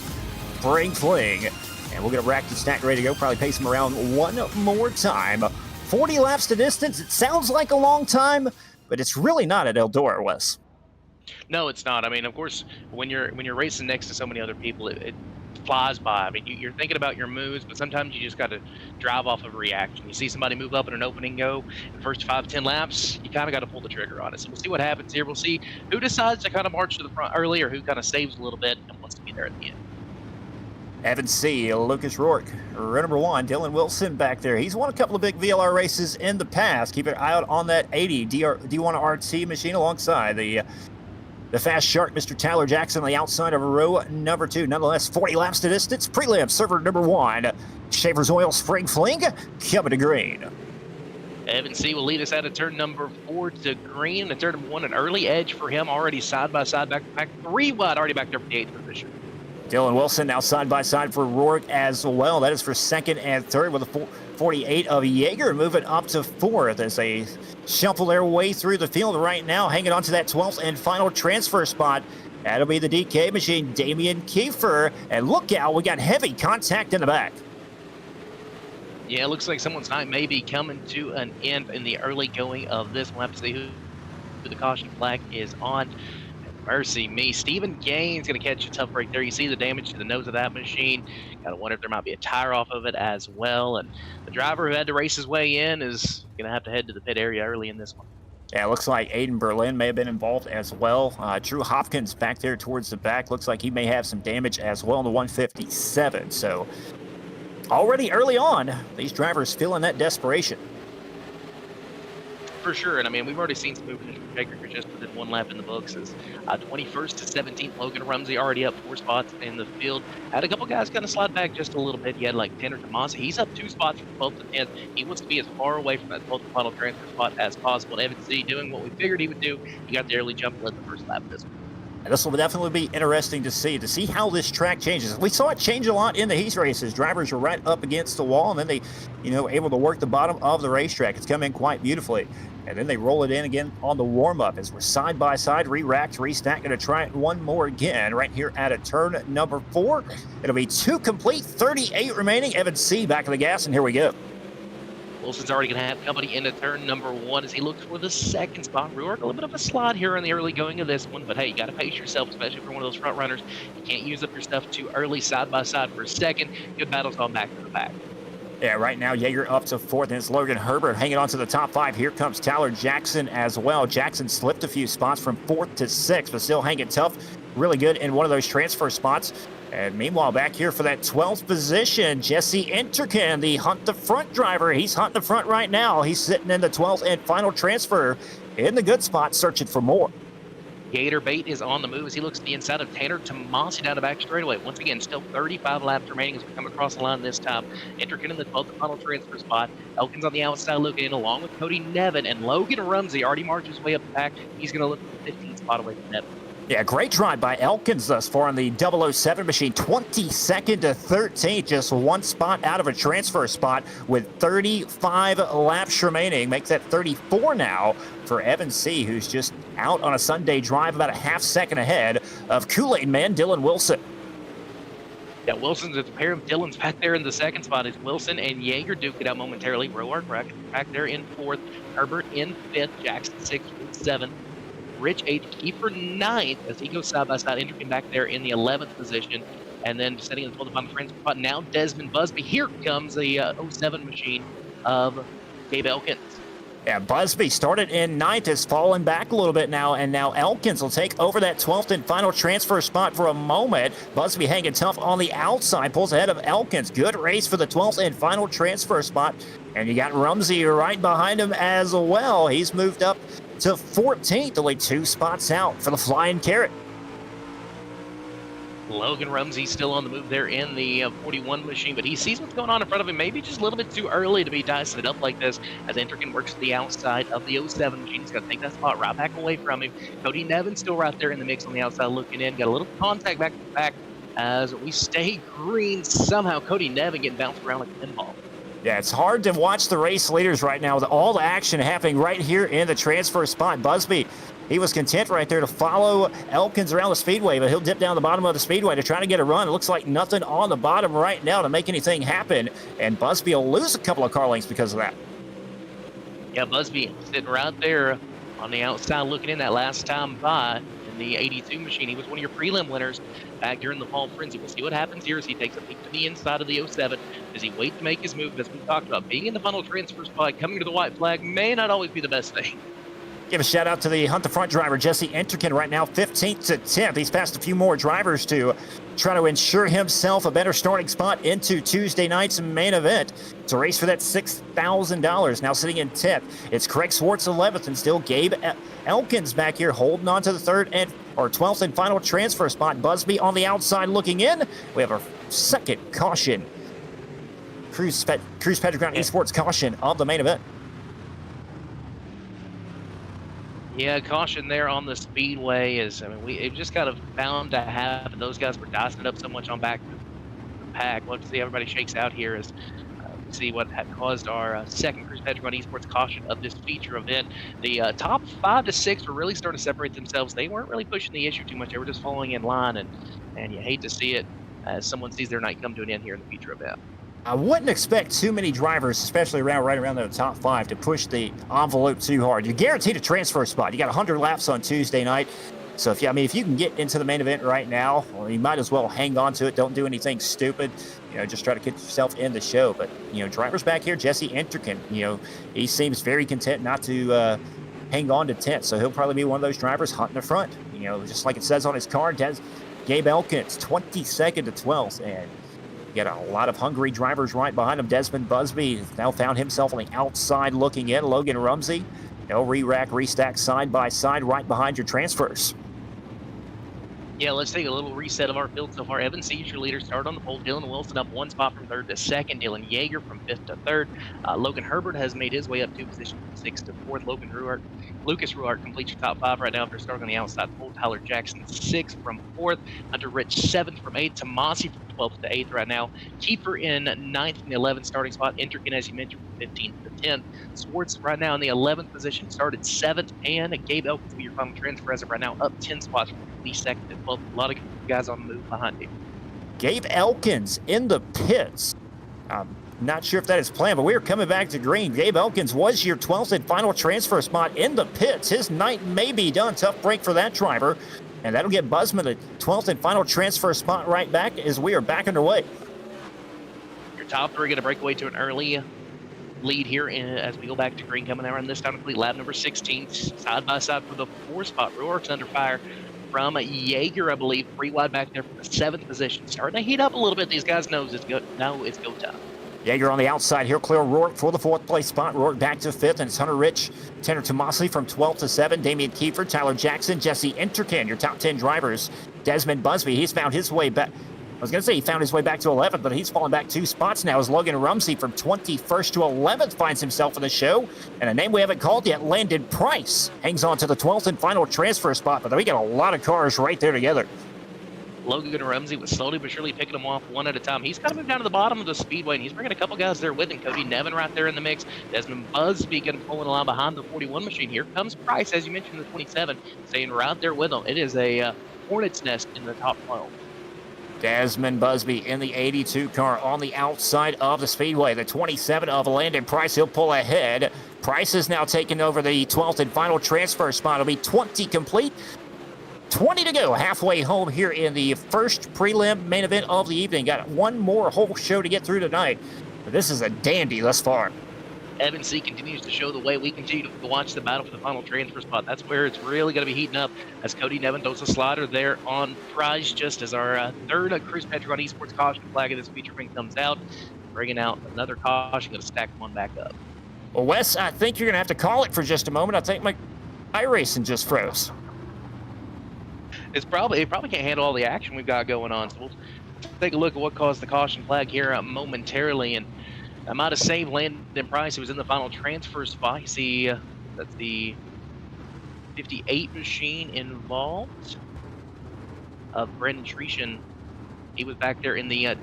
Spring Fling. And we'll get a racked and stacked ready to go, probably pace them around one more time. 40 laps to distance. It sounds like a long time, but it's really not at Eldora, Wes. No, it's not. I mean, of course, when you're racing next to so many other people, it flies by. I mean, you're thinking about your moves, but sometimes you just got to drive off of a reaction. You see somebody move up in an opening go, the first 5-10 laps, you kind of got to pull the trigger on it. So we'll see what happens here. We'll see who decides to kind of march to the front early or who kind of saves a little bit and wants to be there at the end. Evan C., Lucas Rourke, row number 1, Dylan Wilson back there. He's won a couple of big VLR races in the past. Keep an eye out on that 80 D1 RT machine alongside the fast shark, Mr. Tyler Jackson, on the outside of row number 2. Nonetheless, 40 laps to distance. Prelim, server number 1, Schaeffer's Oil Spring Fling, coming to green. Evan C will lead us out of turn number 4 to green. And turn number 1, an early edge for him, already side by side, back to back, 3 wide, already back there for the 8th position. Dylan Wilson now side by side for Rourke as well. That is for 2nd and 3rd with a 48 of Jaeger moving up to 4th as they shuffle their way through the field right now, hanging on to that 12th and final transfer spot. That'll be the DK machine, Damian Kiefer. And look out, we got heavy contact in the back. Yeah, it looks like someone's night may be coming to an end in the early going of this. We'll have to see who the caution flag is on. Mercy me. Stephen Gaines going to catch a tough break there. You see the damage to the nose of that machine. Got to wonder if there might be a tire off of it as well. And the driver who had to race his way in is going to have to head to the pit area early in this one. Yeah, it looks like Aiden Berlin may have been involved as well. Drew Hopkins back there towards the back. Looks like he may have some damage as well in the 157. So already early on, these drivers feeling that desperation. For sure, and I mean, we've already seen some movement from Shaker just within 1 lap in the books. As 21st to 17th, Logan Rumsey already up 4 spots in the field. Had a couple guys kind of slide back just a little bit. You had like Tanner Tomasi. He's up 2 spots from 12th to 10th. He wants to be as far away from that 12th and final transfer spot as possible. And Evan C doing what we figured he would do. He got the early jump and led the first lap of this one. And this will definitely be interesting to see how this track changes. We saw it change a lot in the heat races. Drivers were right up against the wall, and then they, able to work the bottom of the racetrack. It's come in quite beautifully. And then they roll it in again on the warm-up as we're side by side, re-racked, restacked. Going to try it one more again right here at a turn number 4. It'll be 2 complete, 38 remaining. Evan C back of the gas, and here we go. Wilson's already going to have company into turn number 1 as he looks for the 2nd spot. Rourke, a little bit of a slide here in the early going of this one, but hey, you got to pace yourself, especially for one of those front runners. You can't use up your stuff too early, side by side for a second. Good battle's gone back to the back. Yeah, right now, Jaeger up to 4th, and it's Logan Herbert hanging on to the top 5. Here comes Tyler Jackson as well. Jackson slipped a few spots from 4th to 6th, but still hanging tough. Really good in one of those transfer spots. And meanwhile, back here for that 12th position, Jesse Interkin, the Hunt the Front driver. He's hunting the front right now. He's sitting in the 12th and final transfer in the good spot, searching for more. Gator Bait is on the move as he looks to the inside of Tanner Tomasi down the back straightaway. Once again, still 35 laps remaining as we come across the line this time. Interkin in the 12th and final transfer spot. Elkins on the outside looking in along with Cody Nevin, and Logan Rumsey already marched his way up the back. He's going to look for the 15th spot away from Nevin. Yeah, great drive by Elkins thus far on the 007 machine. 22nd to 13th, just 1 spot out of a transfer spot with 35 laps remaining. Makes that 34 now for Evan C, who's just out on a Sunday drive about a half second ahead of Kool-Aid man Dylan Wilson. Yeah, Wilson's a pair of Dylan's back there in the 2nd spot. Is Wilson and Jaeger duke it out momentarily. Rowe back there in 4th. Herbert in 5th. Jackson 6th with 7th. Rich 8th, Kiefer 9th as he goes side by side, Interkin back there in the 11th position, and then setting in the 12th final transfer spot. Now Desmond Busby. Here comes the 07 machine of Gabe Elkins. Yeah, Busby started in 9th, has fallen back a little bit now, and now Elkins will take over that 12th and final transfer spot for a moment. Busby hanging tough on the outside, pulls ahead of Elkins. Good race for the 12th and final transfer spot, and you got Rumsey right behind him as well. He's moved up to 14th, only 2 spots out for the Flying Carrot. Logan Rumsey still on the move there in the 41 machine, but he sees what's going on in front of him. Maybe just a little bit too early to be dicing it up like this as Interkin works to the outside of the 07 machine. He's got to take that spot right back away from him. Cody Nevin still right there in the mix on the outside looking in. Got a little contact back to back as we stay green. Somehow Cody Nevin getting bounced around like a pinball. Yeah, it's hard to watch the race leaders right now with all the action happening right here in the transfer spot. Busby, he was content right there to follow Elkins around the speedway, but he'll dip down the bottom of the speedway to try to get a run. It looks like nothing on the bottom right now to make anything happen, and Busby will lose a couple of car lengths because of that. Yeah, Busby sitting right there on the outside looking in that last time by in the 82 machine. He was one of your prelim winners back during the fall frenzy. We'll see what happens here as he takes a peek to the inside of the 07. Does he wait to make his move? As we talked about, being in the final transfer spot, coming to the white flag may not always be the best thing. Give a shout out to the Hunt the Front driver, Jesse Interkin, right now 15th to 10th. He's passed a few more drivers to try to ensure himself a better starting spot into Tuesday night's main event. It's a race for that $6,000. Now sitting in 10th, it's Craig Swartz 11th, and still Gabe Elkins back here holding on to the 12th and final transfer spot. Busby on the outside looking in. We have our second caution. Cruz Pedreground Esports caution of the main event. Yeah, caution there on the speedway is, I mean, it just kind of bound to happen. Those guys were dicing it up so much on back to the pack. We'll have to see how everybody shakes out here as we see what had caused our second Cruise Pentagon Esports caution of this feature event. The top 5 to 6 were really starting to separate themselves. They weren't really pushing the issue too much. They were just falling in line, and you hate to see it as someone sees their night come to an end here in the feature event. I wouldn't expect too many drivers, especially right around the top 5, to push the envelope too hard. You're guaranteed a transfer spot. You got 100 laps on Tuesday night. So if you can get into the main event right now, well, you might as well hang on to it. Don't do anything stupid. Just try to get yourself in the show. But drivers back here, Jesse Enterkin, he seems very content not to hang on to 10th. So he'll probably be one of those drivers hunting the front. Just like it says on his card, Gabe Elkins, 22nd to 12th, and you got a lot of hungry drivers right behind him. Desmond Busby now found himself on the outside looking in. Logan Rumsey, re-rack, restack side by side right behind your transfers. Yeah, let's take a little reset of our field so far. Evan Siege, your leader, started on the pole. Dylan Wilson up 1 spot from 3rd to 2nd. Dylan Yeager from 5th to 3rd. Logan Herbert has made his way up 2 positions from 6th to 4th. Lucas Ruart completes your top 5 right now after starting on the outside pole. Tyler Jackson 6th from 4th. Hunter Rich 7th from 8th. Tomasi from 12th to 8th right now. Kiefer in 9th in the 11th starting spot. Enterkin, as you mentioned, from 15th to 10th. Swartz right now in the 11th position, started 7th. And Gabe Elkins will be your final transfer as of right now, up 10 spots from 22nd to 12th. A lot of guys on the move behind him. Gabe Elkins in the pits. Not sure if that is planned, but we are coming back to green. Gabe Elkins was your 12th and final transfer spot in the pits. His night may be done. Tough break for that driver. And that'll get Busman the 12th and final transfer spot right back as we are back underway. Your top 3 going to break away to an early lead here as we go back to green, coming around this time to complete lap number 16. Side by side for the 4th spot. Ruark's under fire from Yeager, I believe. 3 wide back there from the 7th position. Starting to heat up a little bit. These guys know it's go time. Yeager on the outside. He'll clear Rourke for the 4th place spot. Rourke back to 5th, and it's Hunter Rich, Tanner Tomasi from 12th to 7. Damian Kiefer, Tyler Jackson, Jesse Enterkin, your top 10 drivers. Desmond Busby, he's found his way back. I was going to say he found his way back to 11th, but he's fallen back 2 spots now as Logan Rumsey from 21st to 11th finds himself in the show. And a name we haven't called yet, Landon Price, hangs on to the 12th and final transfer spot. But we got a lot of cars right there together. Logan Rumsey was slowly but surely picking them off one at a time. He's kind of moved down to the bottom of the speedway, and he's bringing a couple guys there with him. Cody Nevin right there in the mix. Desmond Busby going to pull in a line behind the 41 machine. Here comes Price, as you mentioned, the 27, staying right there with him. It is a hornet's nest in the top 12. Desmond Busby in the 82 car on the outside of the speedway. The 27 of Landon Price, he'll pull ahead. Price is now taking over the 12th and final transfer spot. It'll be 20 complete. 20 to go, halfway home here in the first prelim main event of the evening. Got one more whole show to get through tonight. But this is a dandy thus far. Evan C continues to show the way. We continue to watch the battle for the final transfer spot. That's where it's really going to be heating up as Cody Nevin throws a slider there on Price just as our third Cruise Pentagon Esports caution flag of this feature ring comes out. Bringing out another caution, going to stack one back up. Well, Wes, I think you're going to have to call it for just a moment. I think my iRacing just froze. It probably can't handle all the action we've got going on. So we'll take a look at what caused the caution flag here momentarily. And I might have saved Landon Price, who was in the final transfer spot. You see, that's the 58 machine involved of Brendan Tretion. He was back there in the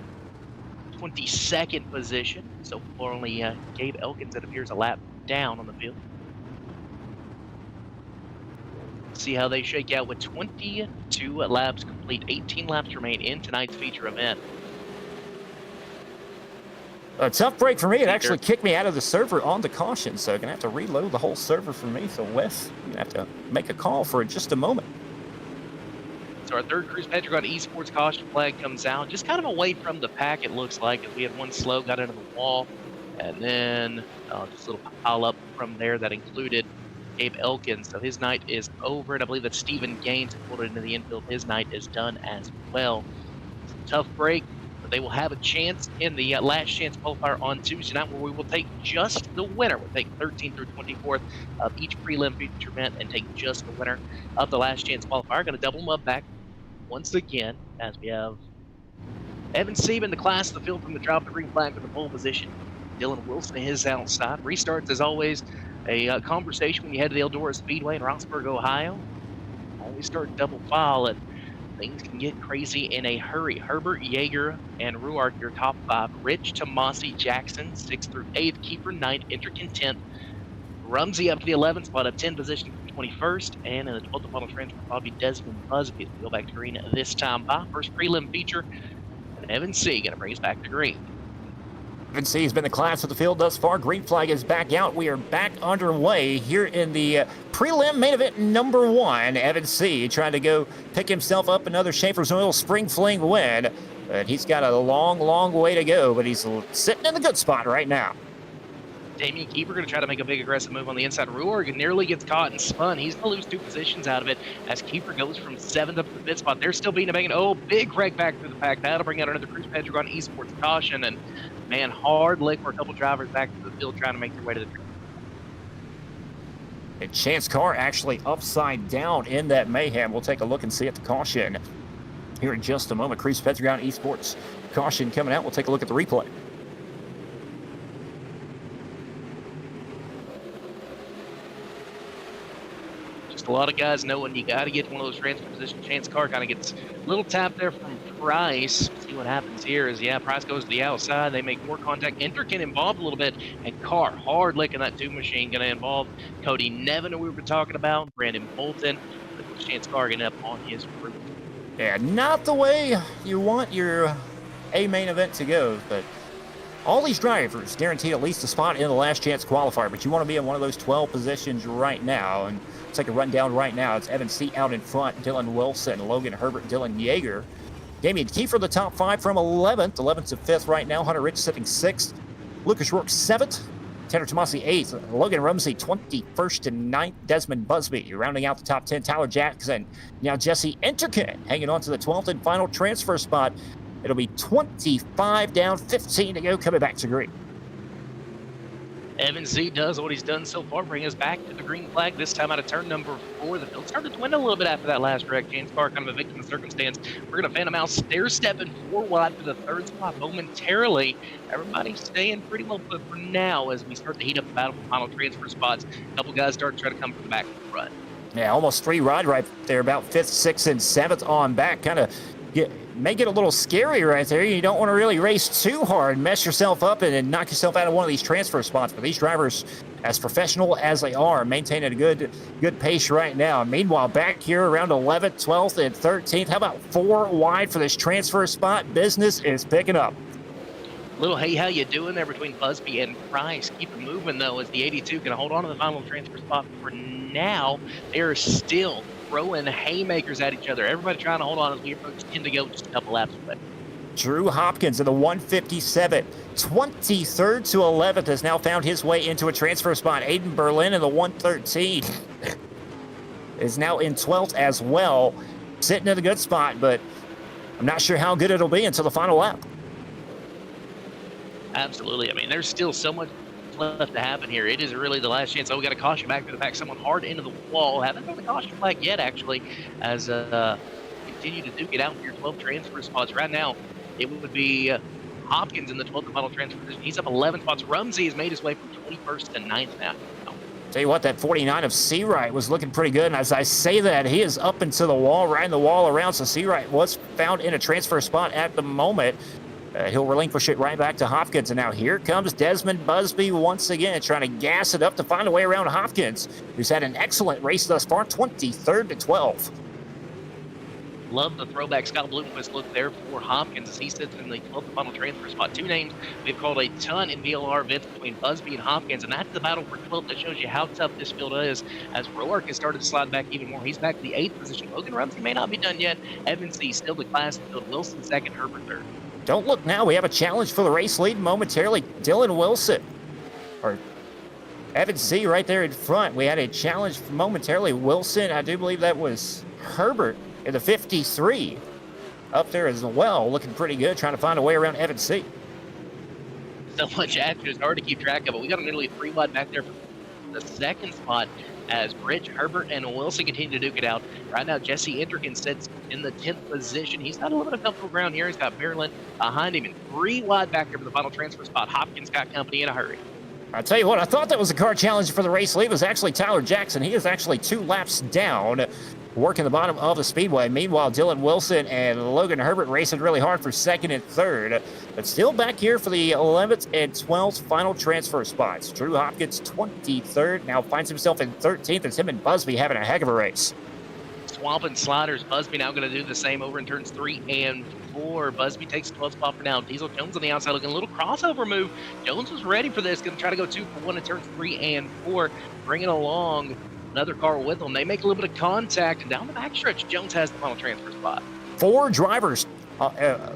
22nd position. So for only Gabe Elkins, it appears a lap down on the field. See how they shake out with 22 laps complete. 18 laps remain in tonight's feature event. A tough break for me. It actually kicked me out of the server on the caution, so I'm going to have to reload the whole server for me. So, Wes, you're going to have to make a call for just a moment. So our third Cruise Pentagon Esports caution flag comes out, just kind of away from the pack, it looks like, as we had one slow, got into the wall, and then just a little pile up from there that included Gabe Elkins. So his night is over, and I believe that Stephen Gaines pulled it into the infield. His night is done as well. It's a tough break, but they will have a chance in the last chance qualifier on Tuesday night, where we will take just the winner. We'll take 13th through 24th of each prelim feature event and take just the winner of the last chance qualifier. Going to double them up back once again as we have Evan Sieben, the class of the field from the drop, the green flag for the pole position. Dylan Wilson is outside. Restarts, as always, a conversation when you head to the Eldora Speedway in Roxburgh, Ohio. Always start double file, and things can get crazy in a hurry. Herbert, Yeager, and Ruark, your top 5. Rich, Tomasi, Jackson, 6th through 8th. Keeper, 9th. Interkin, 10th. Rumsey up to the 11th spot, up 10 position from 21st. And in the 12th and final transfer, Bobby Desmond Busby. Go back to green this time by. First prelim feature, and Evan C. going to bring us back to green. Evan C. has been the class of the field thus far. Green flag is back out. We are back underway here in the prelim main event number 1. Evan C. trying to go pick himself up another Schaeffer's Oil Spring Fling win. But he's got a long, long way to go, but he's sitting in the good spot right now. Damian Keeper going to try to make a big aggressive move on the inside. Ruark nearly gets caught and spun. He's going to lose 2 positions out of it as Keeper goes from 7th up to the 5th spot. They're still beating him. Oh, big wreck back through the pack. That'll bring out another Cruz Pedregon Esports caution. And, man, hard lick for a couple drivers back to the field trying to make their way to the track. And Chance Carr actually upside down in that mayhem. We'll take a look and see at the caution here in just a moment. Cruz Pedregon Esports caution coming out. We'll take a look at the replay. A lot of guys know when you got to get one of those transfer positions. Chance Carr kind of gets a little tap there from Price. See what happens here is, Price goes to the outside. They make more contact. Interkin involved a little bit, and Carr hard licking that 2 machine. Going to involve Cody Nevin, who we were talking about, Brandon Bolton. With Chance Carr getting up on his route. Yeah, not the way you want your A main event to go, but all these drivers guaranteed at least a spot in the last chance qualifier, but you want to be in one of those 12 positions right now. And let's take a rundown right now. It's Evan C. out in front, Dylan Wilson, Logan Herbert, Dylan Yeager. Damian Kiefer, the top 5 from 11th. 11th to 5th right now. Hunter Rich sitting 6th. Lucas Rourke 7th. Tanner Tomasi 8th. Logan Rumsey 21st to 9th. Desmond Busby rounding out the top 10. Tyler Jackson. Now Jesse Interkin hanging on to the 12th and final transfer spot. It'll be 25 down, 15 to go, coming back to green. Evan Z does what he's done so far, bring us back to the green flag, this time out of turn number 4. The field started to dwindle a little bit after that last wreck. James Carr kind of a victim of circumstance. We're going to fan him out, stair-stepping 4 wide for the 3rd spot momentarily. Everybody's staying pretty well put for now as we start to heat up the battle for final transfer spots. A couple guys start to try to come from the back of the front. Yeah, almost 3 ride right there, about 5th, 6th, and 7th on back. Kind of make it a little scary right there. You don't want to really race too hard, mess yourself up, and knock yourself out of one of these transfer spots. But these drivers, as professional as they are, maintaining a good pace right now. Meanwhile, back here around 11th, 12th, and 13th, how about 4 wide for this transfer spot? Business is picking up. Little hey, how you doing there between Busby and Price. Keep it moving, though, as the 82 can hold on to the final transfer spot for now. They are still throwing haymakers at each other. Everybody trying to hold on as we approach 10 to go, just a couple laps away. Drew Hopkins in the 157, 23rd to 11th, has now found his way into a transfer spot. Aiden Berlin in the 113 is now in 12th as well, sitting in a good spot, but I'm not sure how good it'll be until the final lap. Absolutely. I mean, there's still so much left to happen here. It is really the last chance. Oh, we got a caution back to the back. Someone hard into the wall. Haven't thrown the caution flag yet, actually, as continue to duke it out for your 12 transfer spots. Right now, it would be Hopkins in the 12th and final transfer position. He's up 11 spots. Rumsey has made his way from 21st to 9th now. Tell you what, that 49 of Seawright was looking pretty good. And as I say that, he is up into the wall, riding the wall around. So Seawright was found in a transfer spot at the moment. He'll relinquish it right back to Hopkins. And now here comes Desmond Busby once again, trying to gas it up to find a way around Hopkins, who's had an excellent race thus far, 23rd to 12th. Love the throwback Scott Bloomquist look there for Hopkins as he sits in the 12th and final transfer spot. 2 names we've called a ton in VLR events between Busby and Hopkins, and that's the battle for 12th. That shows you how tough this field is as Roark has started to slide back even more. He's back to the 8th position. Logan Rumsey may not be done yet. Evans C still the class in the field. Wilson 2nd, Herbert 3rd. Don't look now. We have a challenge for the race lead momentarily. Dylan Wilson, or Evan C right there in front. We had a challenge momentarily. Wilson, I do believe that was Herbert in the 53 up there as well. Looking pretty good, trying to find a way around Evan C. So much action, it's hard to keep track of it. We got nearly 3 wide back there for the 2nd spot as Rich, Herbert, and Wilson continue to duke it out. Right now, Jesse Interkin sits in the 10th position. He's got a little bit of comfortable ground here. He's got Berlin behind him, and 3 wide back there for the final transfer spot. Hopkins got company in a hurry. I tell you what, I thought that was a car challenge for the race lead. It was actually Tyler Jackson. He is actually 2 laps down, working the bottom of the speedway. Meanwhile, Dylan Wilson and Logan Herbert racing really hard for second and third, but still back here for the 11th and 12th final transfer spots. Drew Hopkins, 23rd, now finds himself in 13th. It's him and Busby having a heck of a race. Swamping sliders. Busby now going to do the same over in turns 3 and 4. Busby takes the 12th spot for now. Diesel Jones on the outside looking a little crossover move. Jones was ready for this. Going to try to go 2 for 1 in turns 3 and 4. Bringing along another car with them. They make a little bit of contact, and down the backstretch, Jones has the final transfer spot. 4 drivers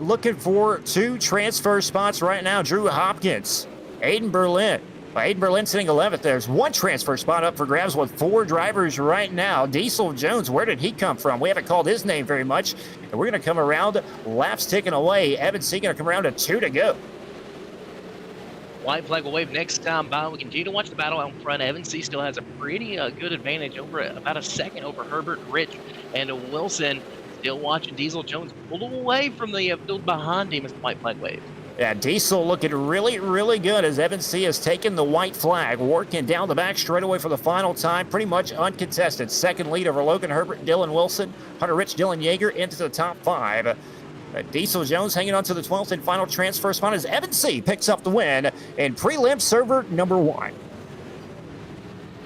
looking for 2 transfer spots right now. Drew Hopkins, Aiden Berlin. Aiden Berlin sitting 11th. There's 1 transfer spot up for grabs with 4 drivers right now. Diesel Jones, where did he come from? We haven't called his name very much. And we're going to come around. Laps ticking away. Evan C going to come around to 2 to go. White flag will wave next time by. We continue to watch the battle out in front. Evan C still has a pretty good advantage over about a second over Herbert, Rich, and Wilson. Still watching Diesel Jones pulled away from the field behind him as the white flag waves. Yeah, Diesel looking really, really good as Evan C has taken the white flag, working down the back straightaway for the final time, pretty much uncontested. Second lead over Logan Herbert, Dylan Wilson, Hunter Rich, Dylan Yeager into the top 5. Diesel Jones hanging on to the 12th and final transfer spot as Evan C picks up the win in prelim server number 1.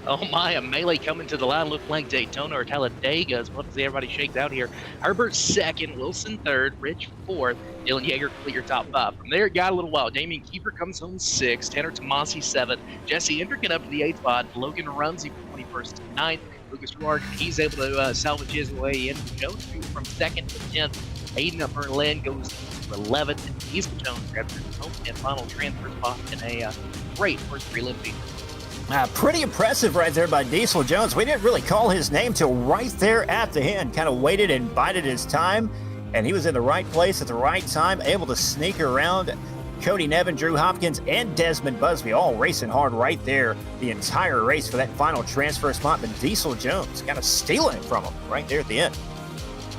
Oh my, a melee coming to the line. Looked like Daytona or Talladega as well as everybody shakes out here. Herbert second, Wilson third, Rich fourth, Dylan Yeager complete your top 5. From there, it got a little wild. Damian Kiefer comes home 6th, Tanner Tomasi 7th, Jesse Endrick up to the 8th spot, Logan Rumsey from 21st to 9th, Lucas Ruark, he's able to salvage his way in. Jones from 2nd to 10th. Aiden Berlin goes to 11th, and Diesel Jones grabs his home and final transfer spot in a great first prelim feature. Pretty impressive right there by Diesel Jones. We didn't really call his name till right there at the end. Kind of waited and bided his time, and he was in the right place at the right time, able to sneak around Cody Nevin, Drew Hopkins, and Desmond Busby all racing hard right there the entire race for that final transfer spot. But Diesel Jones kind of stealing it from him right there at the end.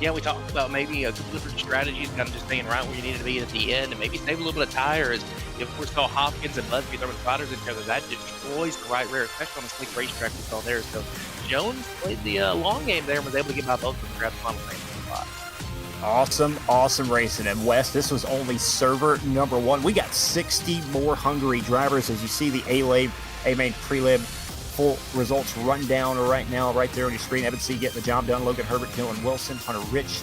Yeah, we talked about maybe a couple different strategies, kind of just staying right where you needed to be at the end, and maybe save a little bit of tire. As you, of course, saw Hopkins and Busby throwing spotters at each other. That destroys the right rear, especially on the slick racetrack we saw there. So Jones played the long game there and was able to get by both of them and grab the final transfer spot. Awesome racing. And Wes, this was only server number 1. We got 60 more hungry drivers as you see the A-Main prelim full results rundown right now, right there on your screen. Evan C getting the job done. Logan Herbert, Dylan Wilson, Hunter Rich,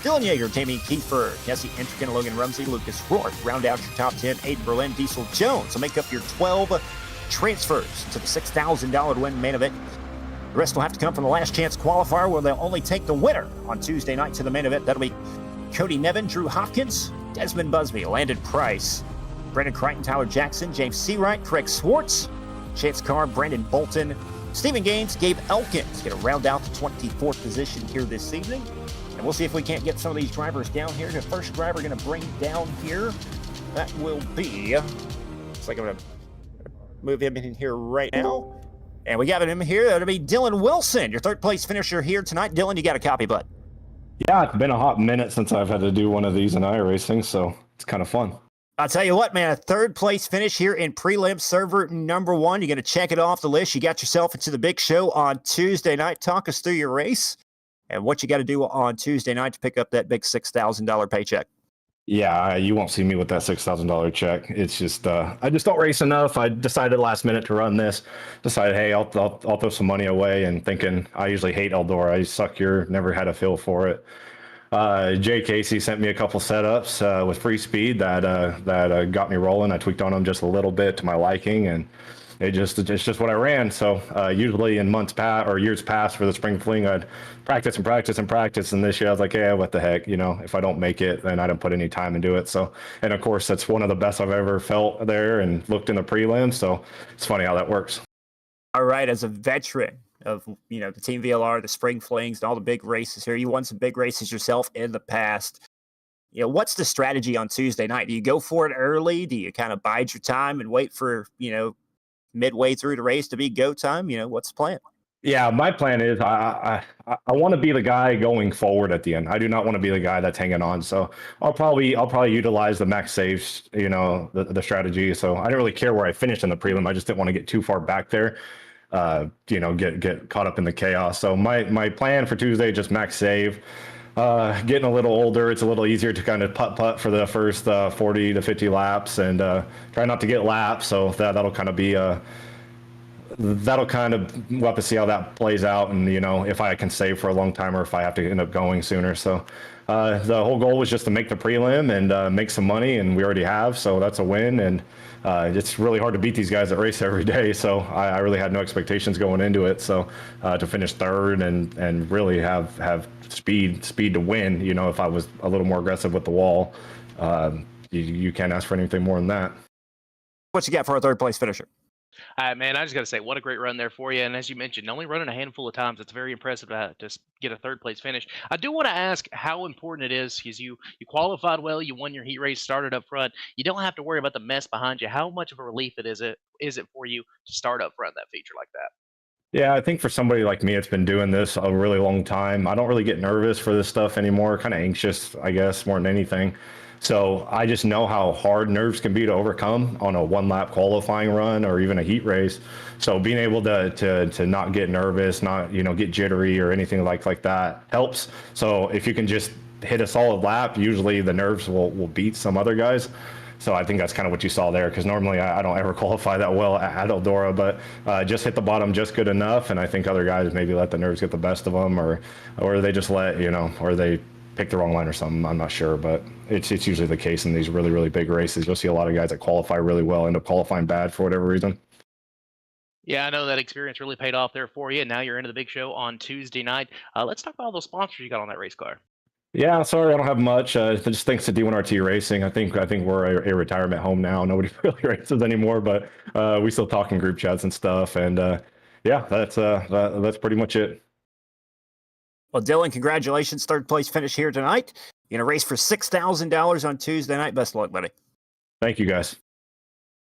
Dylan Yeager, Damian Kiefer, Jesse Entrican, Logan Rumsey, Lucas Rourke. Round out your top 10. Aiden Berlin, Diesel Jones. So make up your 12 transfers to the $6,000 win main event. The rest will have to come from the last chance qualifier where they'll only take the winner on Tuesday night to the main event. That'll be Cody Nevin, Drew Hopkins, Desmond Busby, Landon Price, Brendan Crichton, Tyler Jackson, James Seawright, Craig Swartz, Chance Carr, Brandon Bolton, Stephen Gaines, Gabe Elkins going to round out the 24th position here this evening. And we'll see if we can't get some of these drivers down here. The first driver going to bring down here, that will be, looks like I'm going to move him in here right now. And we got him here. That'll be Dylan Wilson, your 3rd place finisher here tonight. Dylan, you got a copy, bud? Yeah, it's been a hot minute since I've had to do one of these in iRacing, so it's kind of fun. I'll tell you what, man, a 3rd place finish here in prelim server number 1. You're going to check it off the list. You got yourself into the big show on Tuesday night. Talk us through your race and what you got to do on Tuesday night to pick up that big $6,000 paycheck. Yeah, you won't see me with that $6,000 check. It's just, I just don't race enough. I decided last minute to run this. Decided, hey, I'll throw some money away, and thinking I usually hate Eldora. I suck here, never had a feel for it. Jay Casey sent me a couple setups with free speed that got me rolling. I tweaked on them just a little bit to my liking, and it's just what I ran. So usually in years past for the spring fling, I'd practice and practice and practice. And this year I was like, hey, what the heck? If I don't make it, then I don't put any time into it. So, and of course, that's one of the best I've ever felt there and looked in the prelim. So it's funny how that works. All right, as a veteran of the Team VLR, the spring flings, and all the big races here, you won some big races yourself in the past. What's the strategy on Tuesday night? Do you go for it early? Do you kind of bide your time and wait for midway through the race to be go time? What's the plan? Yeah, my plan is I want to be the guy going forward at the end. I do not want to be the guy that's hanging on. So I'll probably utilize the max saves, the strategy. So I don't really care where I finish in the prelim. I just didn't want to get too far back there. Get caught up in the chaos. So my plan for Tuesday, just max save. Getting a little older, it's a little easier to kind of putt for the first 40 to 50 laps, and try not to get lapped. So that'll kind of be we'll have to see how that plays out, and if I can save for a long time or if I have to end up going sooner. So the whole goal was just to make the prelim and make some money, and we already have, so that's a win. And it's really hard to beat these guys that race every day, so I really had no expectations going into it. So to finish third and really have speed to win, if I was a little more aggressive with the wall, you can't ask for anything more than that. What you got for our third place finisher? Man, I just got to say, what a great run there for you. And as you mentioned, only running a handful of times, it's very impressive to get a third place finish. I do want to ask how important it is, because you qualified well, you won your heat race, started up front. You don't have to worry about the mess behind you. How much of a relief is it for you to start up front that feature like that? Yeah, I think for somebody like me, it's been doing this a really long time. I don't really get nervous for this stuff anymore. Kind of anxious, I guess, more than anything. So I just know how hard nerves can be to overcome on a one lap qualifying run or even a heat race. So being able to not get nervous, not get jittery or anything like that helps. So if you can just hit a solid lap, usually the nerves will beat some other guys. So I think that's kind of what you saw there, because normally I don't ever qualify that well at Eldora, but just hit the bottom just good enough. And I think other guys maybe let the nerves get the best of them, or they just or they pick the wrong line or something. I'm not sure, but it's usually the case in these really, really big races. You'll see a lot of guys that qualify really well end up qualifying bad for whatever reason. Yeah, I know that experience really paid off there for you, and now you're into the big show on Tuesday night. Let's talk about all those sponsors you got on that race car. Yeah, sorry, I don't have much. Just thanks to D1RT Racing. I think we're a retirement home now. Nobody really races anymore, but we still talk in group chats and stuff. And yeah, that's pretty much it. Well, Dylan, congratulations. Third place finish here tonight. You're going to race for $6,000 on Tuesday night. Best of luck, buddy. Thank you, guys.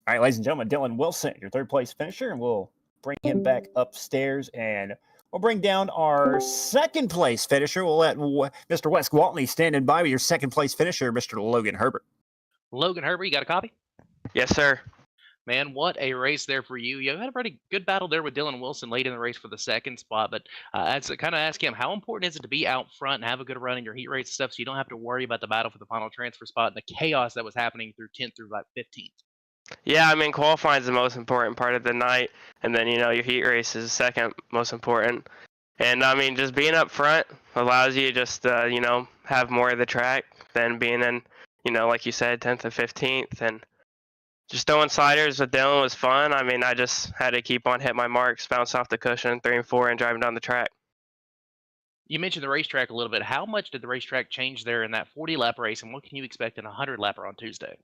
All right, ladies and gentlemen, Dylan Wilson, your third place finisher, and we'll bring him back upstairs, and we'll bring down our second place finisher. We'll let Mr. Wes Gwaltney standing by with your second place finisher, Mr. Logan Herbert. Logan Herbert, you got a copy? Yes, sir. Man, what a race there for you. You had a pretty good battle there with Dylan Wilson late in the race for the second spot, but I'd kind of ask him, how important is it to be out front and have a good run in your heat race and stuff so you don't have to worry about the battle for the final transfer spot and the chaos that was happening through 10th through like 15th? Yeah, I mean, qualifying is the most important part of the night, and then, your heat race is the second most important. And, I mean, just being up front allows you just, have more of the track than being in, like you said, 10th and 15th. And just throwing sliders with Dylan was fun. I mean, I just had to keep on hitting my marks, bounce off the cushion, 3 and 4, and driving down the track. You mentioned the racetrack a little bit. How much did the racetrack change there in that 40-lap race, and what can you expect in a 100-lapper on Tuesday?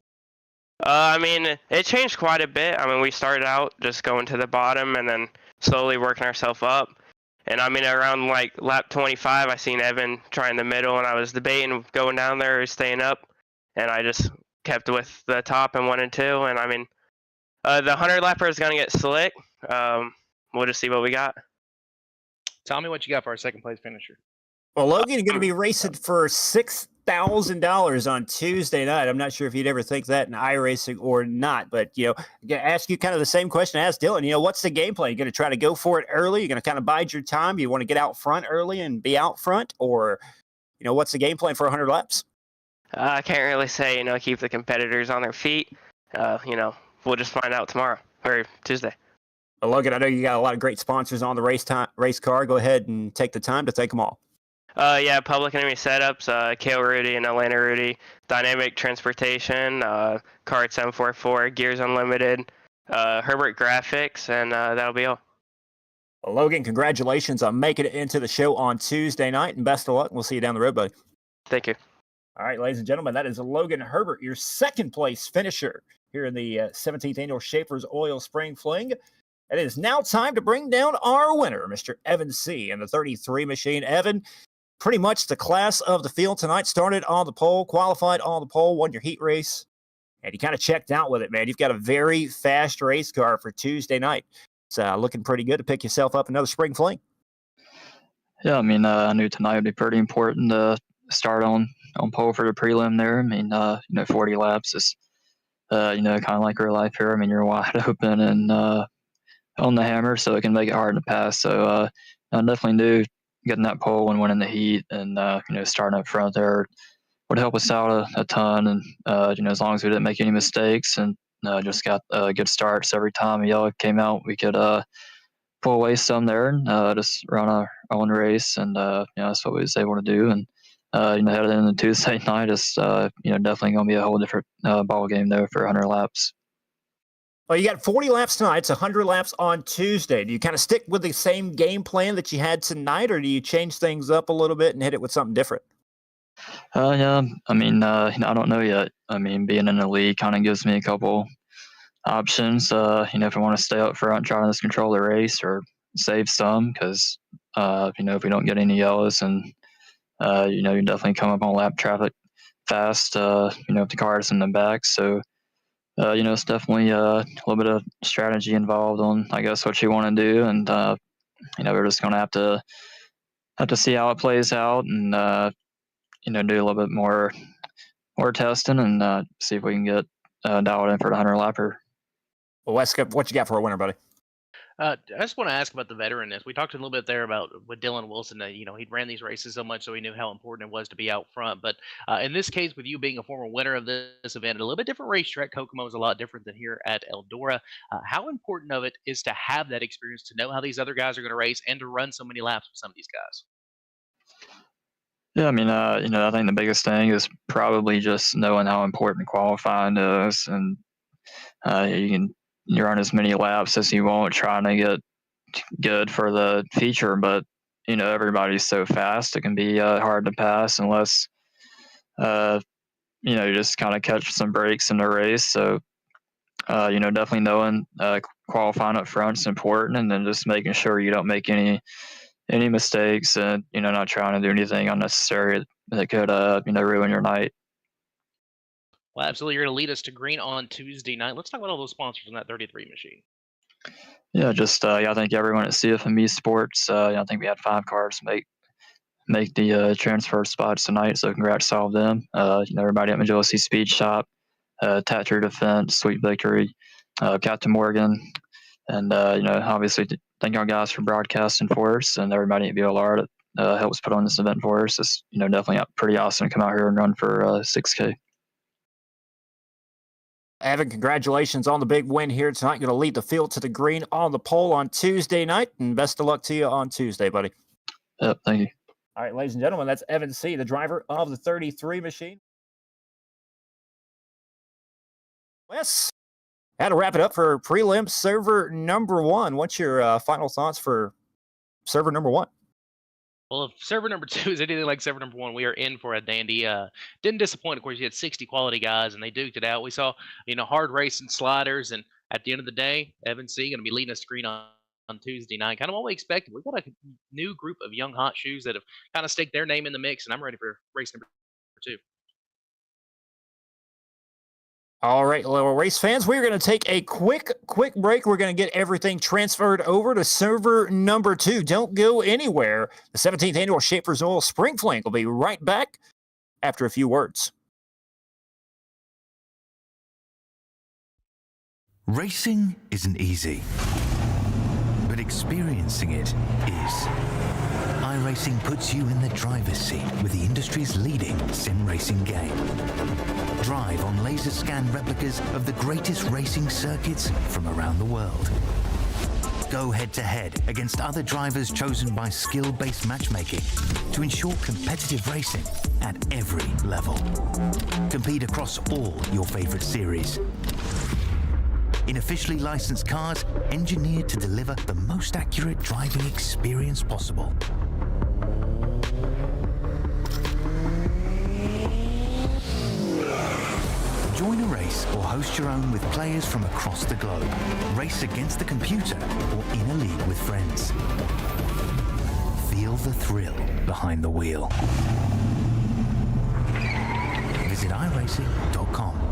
I mean, it changed quite a bit. I mean, we started out just going to the bottom and then slowly working ourselves up. And I mean, around like lap 25, I seen Evan try in the middle, and I was debating going down there or staying up. And I just kept with the top and 1 and 2. And I mean, the 100-lapper is going to get slick. We'll just see what we got. Tell me what you got for our second place finisher. Well, Logan, you're going to be racing for $6,000 on Tuesday night. I'm not sure if you'd ever think that in iRacing or not, but, ask you kind of the same question I asked Dylan. What's the game plan? You're going to try to go for it early? You're going to kind of bide your time? You want to get out front early and be out front? Or, what's the game plan for 100 laps? I can't really say, keep the competitors on their feet. We'll just find out tomorrow or Tuesday. Well, Logan, I know you got a lot of great sponsors on the race car. Go ahead and take the time to thank them all. Yeah, Public Enemy Setups, Kale Rudy and Atlanta Rudy, Dynamic Transportation, Card 744, Gears Unlimited, Herbert Graphics, and that'll be all. Well, Logan, congratulations on making it into the show on Tuesday night, and best of luck. We'll see you down the road, buddy. Thank you. All right, ladies and gentlemen, that is Logan Herbert, your second place finisher here in the 17th annual Schaeffer's Oil Spring Fling. It is now time to bring down our winner, Mr. Evan C. and the 33 machine. Evan, pretty much the class of the field tonight, started on the pole, qualified on the pole, won your heat race, and you kind of checked out with it, man. You've got a very fast race car for Tuesday night. It's looking pretty good to pick yourself up another spring fling. Yeah, I mean, I knew tonight would be pretty important to start on pole for the prelim there. I mean, 40 laps is, kind of like real life here. I mean, you're wide open and on the hammer, so it can make it hard to pass. So I definitely knew getting that pole and winning the heat and, starting up front there would help us out a ton. And, as long as we didn't make any mistakes and just got good starts every time a yellow came out, we could pull away some there and just run our own race. And, that's what we was able to do. And, headed into Tuesday night is, definitely going to be a whole different ball game there for 100 laps. Well, you got 40 laps tonight. It's 100 laps on Tuesday. Do you kind of stick with the same game plan that you had tonight, or do you change things up a little bit and hit it with something different? Yeah, I mean, I don't know yet. I mean, being in the league kind of gives me a couple options. If I want to stay up front, try to just control the race or save some, because, if we don't get any yellows and, you definitely come up on lap traffic fast, if the car is in the back. So, it's definitely a little bit of strategy involved on, I guess, what you want to do. And, we're just going to have to see how it plays out and, do a little bit more testing and see if we can get dialed in for the 100 lapper. Well, Wes, what you got for a winner, buddy? I just want to ask about the veteranness. We talked a little bit there about with Dylan Wilson that he'd ran these races so much, so he knew how important it was to be out front. But in this case, with you being a former winner of this event, a little bit different racetrack. Kokomo is a lot different than here at Eldora. How important of it is to have that experience, to know how these other guys are going to race, and to run so many laps with some of these guys? Yeah, I mean, I think the biggest thing is probably just knowing how important qualifying is, and you run as many laps as you want, trying to get good for the feature. But everybody's so fast, it can be hard to pass unless you just kind of catch some breaks in the race. So definitely knowing qualifying up front is important, and then just making sure you don't make any mistakes and not trying to do anything unnecessary that could ruin your night. Well, absolutely. You're going to lead us to green on Tuesday night. Let's talk about all those sponsors on that 33 machine. Yeah, just I think everyone at CFME Sports. I think we had 5 cars make the transfer spots tonight. So congrats to all of them. Everybody at Magility Speed Shop, Tattoo Defense, Sweet Victory, Captain Morgan, and obviously thank y'all guys for broadcasting for us, and everybody at VLR that helps put on this event for us. It's definitely pretty awesome to come out here and run for 6K. Evan, congratulations on the big win here tonight. Going to lead the field to the green on the pole on Tuesday night, and best of luck to you on Tuesday, buddy. Yep, thank you. All right, ladies and gentlemen, that's Evan C., the driver of the 33 machine. Wes, how to wrap it up for prelim server number 1. What's your final thoughts for server number 1? Well, if server number 2 is anything like server number 1, we are in for a dandy. Didn't disappoint. Of course, you had 60 quality guys, and they duked it out. We saw, hard racing sliders, and at the end of the day, Evan C. going to be leading us to green on Tuesday night. Kind of what we expected. We've got a new group of young hot shoes that have kind of staked their name in the mix, and I'm ready for race number 2. All right, little race fans, we're going to take a quick break. We're going to get everything transferred over to server number 2. Don't go anywhere. The 17th annual Schaeffer's Oil Spring Fling will be right back after a few words. Racing isn't easy, but experiencing it is. iRacing puts you in the driver's seat with the industry's leading sim racing game. Drive on laser scan replicas of the greatest racing circuits from around the world. Go head-to-head against other drivers chosen by skill-based matchmaking to ensure competitive racing at every level. Compete across all your favorite series. In officially licensed cars, engineered to deliver the most accurate driving experience possible. Join a race or host your own with players from across the globe. Race against the computer or in a league with friends. Feel the thrill behind the wheel. Visit iRacing.com.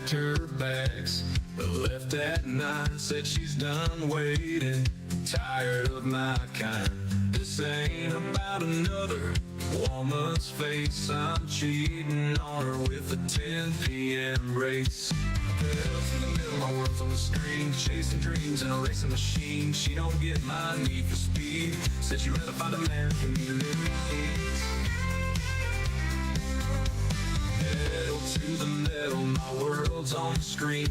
packed her bags, but left at night. Said she's done waiting, tired of my kind. This ain't about another woman's face. I'm cheating on her with a 10 p.m. race. Girls in the middle of my world's on the screen, chasing dreams in a racing machine. She don't get my need for speed. Said she'd rather find a man who needs. Pedal to the metal, my world's on the screen,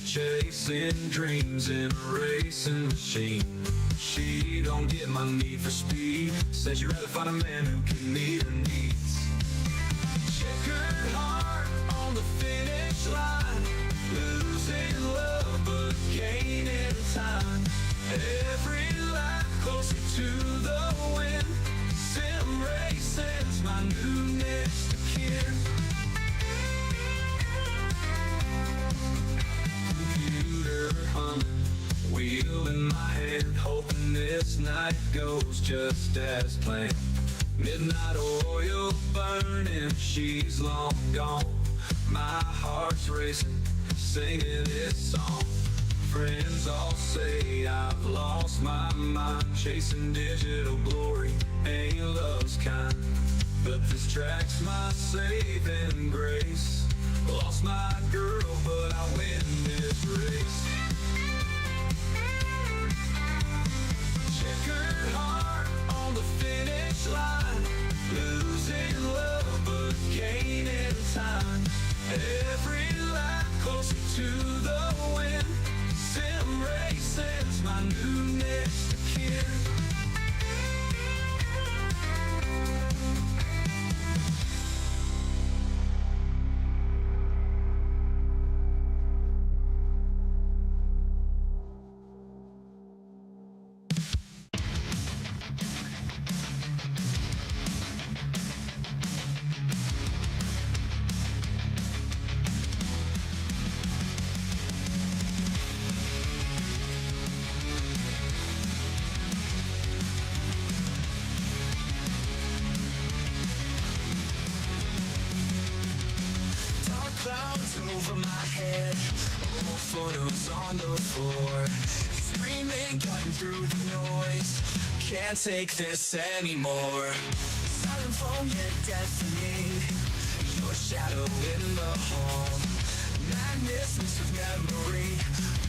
chasing dreams in a racing machine. She don't get my need for speed. Said she'd rather find a man who can meet her needs. Checkered heart on the finish line, losing love but gaining time. Every lap closer to the win. Sim racing's my new next of kin. Computer humming, wheel in my hand, hoping this night goes just as planned. Midnight oil burning, she's long gone. My heart's racing, singing this song. Friends all say I've lost my mind, chasing digital glory, ain't love's kind. But this track's my saving grace. Lost my girl, but I win this race. Checkered heart on the finish line, losing love but gaining time. Every lap closer to the win. Sim racing's my new next of kin. Clouds over my head, old photos on the floor, screaming, cutting through the noise. Can't take this anymore. Silent phone, yet deafening. Your shadow in the hall. Madness mixed with memory.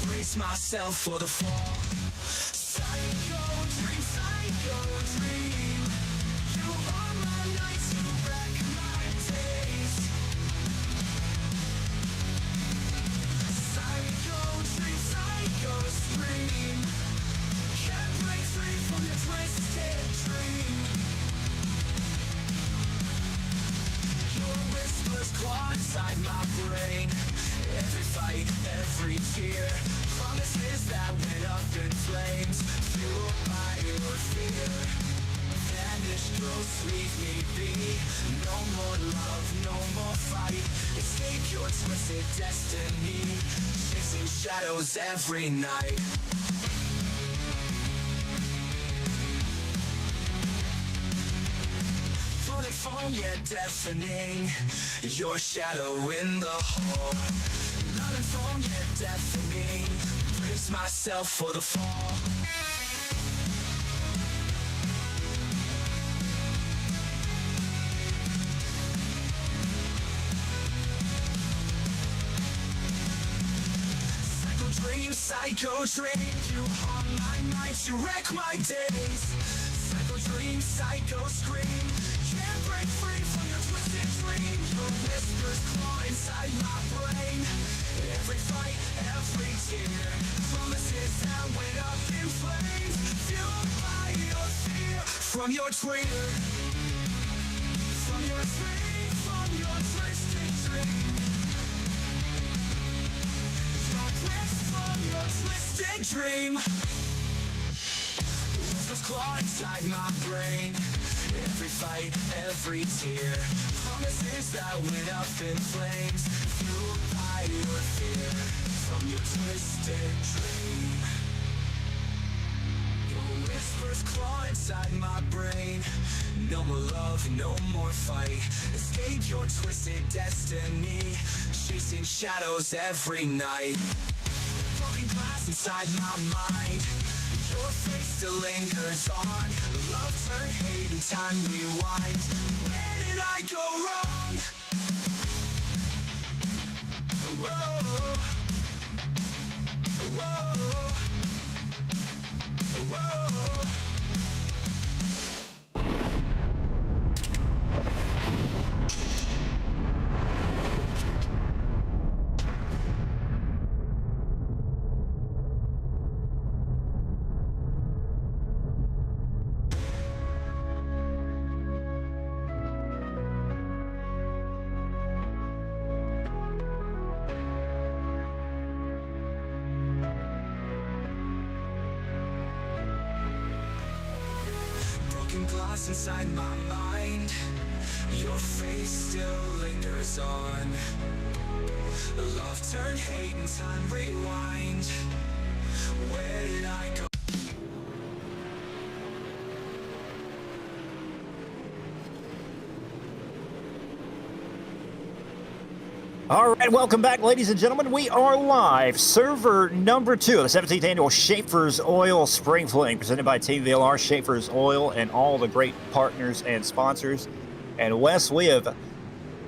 Brace myself for the fall. Psycho dream. You are my nights, you wreck my days. Psycho scream. Can't break free from your twisted dream. Your whispers claw inside my brain. Every fight, every tear, promises that went up in flames, fueled by your fear. Vanish, ghosts, leave me be. No more love, no more fight. Escape your twisted destiny, chasing shadows every night. Pulling phone, yet deafening. Your shadow in the hall. Not informed, yet deafening. Brace myself for the fall. Psycho dream, you haunt my nights, you wreck my days. Psycho dream, psycho scream, can't break free from your twisted dream. Your whispers claw inside my brain. Every fight, every tear, promises that went up in flames, fueled by your fear. From your Twitter, from your dream, from your twisted dream. From your twisted dream. Whispers claw inside my brain. Every fight, every tear, promises that went up in flames, fueled by your fear. From your twisted dream. Your Whispers claw inside my brain. No more love, no more fight. Escape your twisted destiny. Chasing shadows every night. Broken glass inside my mind. Your face still lingers on. Love turned hate and time rewinds. Where did I go wrong? Whoa. Whoa. Whoa. Glass inside my mind. Your face still lingers on. Love turned hate and time rewind. Where did I go? All right, welcome back, ladies and gentlemen. We are live. Server number 2 of the 17th annual Schaeffer's Oil Spring Fling, presented by Team VLR, Schaeffer's Oil, and all the great partners and sponsors. And Wes, we have